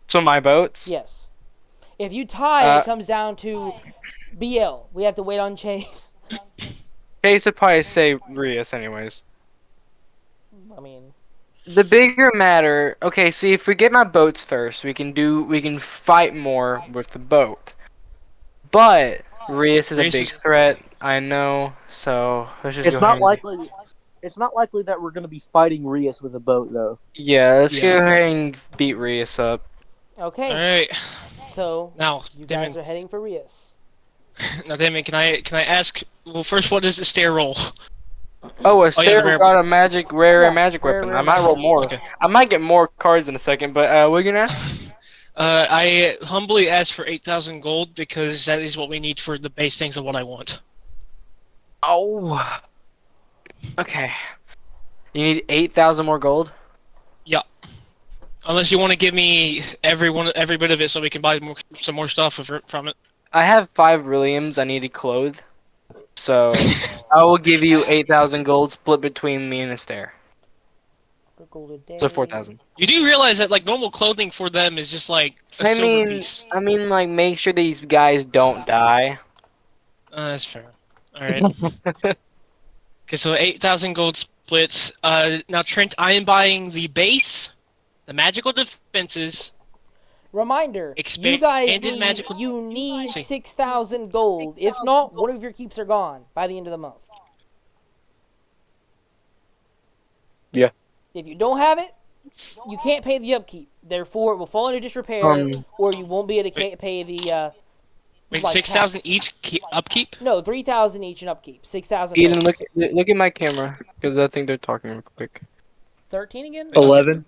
so my votes. Yes. If you tie, Uh, it comes down to BL. We have to wait on Chase. Case would probably say Rias anyways. I mean, The bigger matter. Okay, see if we get my boats first, we can fight more with the boat. But Rias is a Rios big is threat. I know. So let's just go It's ahead. not likely. It's not likely that we're going to be fighting Rios with a boat, though. Yeah, let's go Yeah. ahead and beat Rias up. okay. All right. So Now, you Damon. guys are heading for Rios. Now, Damon, can I ask? Well, first, what is the stair roll? Oh, a Oh yeah, the stair rare. got a magic, rare Yeah, magic rare, weapon. rare I might roll magic. more. Okay. I might get more cards in a second, but what are you gonna ask? I humbly ask for 8,000 gold because that is what we need for the base things of what I want. Oh. Okay. You need 8,000 more gold? Yeah. Unless you want to give me every bit of it, so we can buy some more stuff from it. I have 5 Williams I need to clothe. So I will give you 8,000 gold split between me and Astaire. Per gold a day. So 4,000. You do realize that like normal clothing for them is just like a silver piece. I mean, like, make sure these guys don't die. That's fair. All right. Okay, so 8,000 gold splits. Now Trent, I am buying the base, the magical defenses. Reminder: you Expanded guys need magical- 6,000 gold. If not, one of your keeps are gone by the end of the month. Yeah. If you don't have it, you can't pay the upkeep. Therefore, it will fall into disrepair, or you won't be able to pay the. Wait, like 6,000 tax. each upkeep? No, 3,000 each in upkeep. 6,000. Eden, look at my camera, because I think they're talking real quick. 13 again? Wait, okay. 11.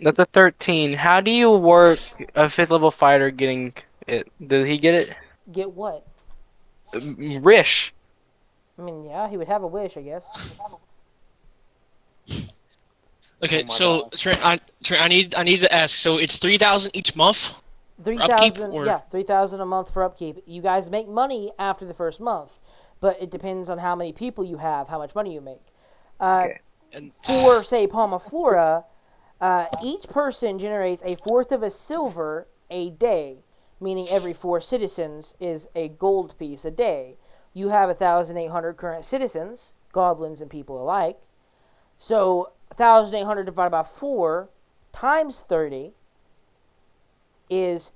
That's a 13. How do you work a 5th level fighter getting it? Did he get it? Get what? Rish. I mean, yeah, he would have a wish, I guess. Okay, Oh my so Trent, I need to ask. So it's 3,000 each month. 3,000. or- Yeah, 3,000 a month for upkeep. You guys make money after the first month, but it depends on how many people you have, how much money you make. Okay. And For say Palma Flora, each person generates a fourth of a silver a day, meaning every 4 citizens is a gold piece a day. You have 1,800 current citizens, goblins and people alike. So 1,800 divided by 4 times 30 is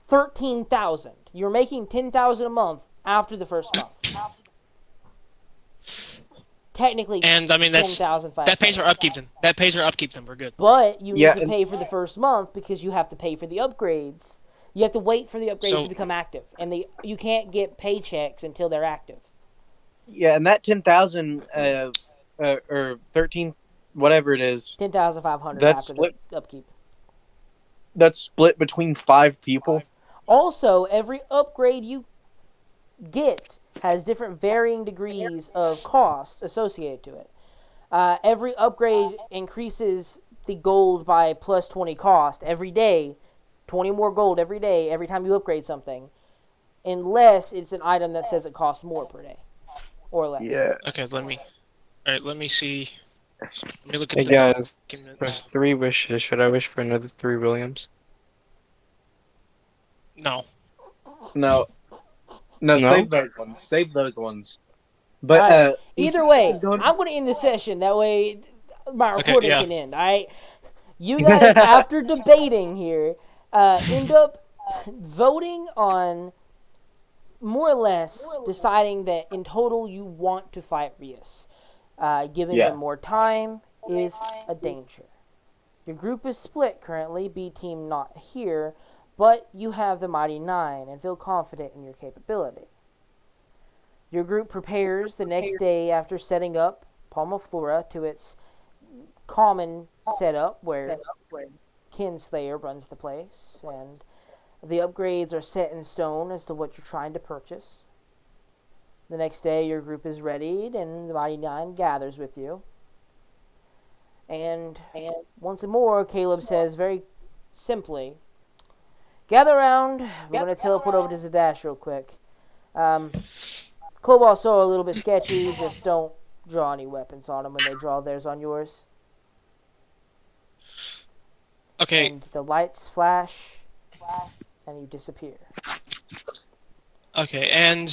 13,000. You're making 10,000 a month after the first month. Technically, and I mean that pays 10,500. our upkeep then. That pays our upkeep then. We're good. But you need Yeah, to and- pay for the first month because you have to pay for the upgrades. You have to wait for the upgrades So- to become active, and you can't get paychecks until they're active. Yeah, and that 10,000 or 13, whatever it is, 10,500 That's after split. the upkeep. that's split between 5 people. Also, every upgrade you get has different varying degrees of cost associated to it. Every upgrade increases the gold by plus 20 cost every day, 20 more gold every day, every time you upgrade something, unless it's an item that says it costs more per day or less. Yeah. Okay, let me see. Let me look Hey at the guys, documents. there's 3 wishes. Should I wish for another 3 Williams? No. No, No? save those ones. Save those ones. But Alright, each either wish way, is going- I'm going to end the session. That way, my Okay, recording yeah. can end. All right, you guys, after debating here, end up voting on more or less deciding that in total you want to fight Rios. Giving Yeah. them more time is a danger. Your group is split currently. B team not here, but you have the Mighty Nine and feel confident in your capability. Your group prepares the next day after setting up Palma Flora to its common setup where Kinslayer runs the place, and the upgrades are set in stone as to what you're trying to purchase. The next day, your group is readied, and the Mighty Nine gathers with you. And once more, Caleb says very simply, "Gather around. We're going to teleport over to Zadash real quick. Cobalt's so a little bit sketchy. Just don't draw any weapons on them when they draw theirs on yours. Okay. And the lights flash, and you disappear. Okay, and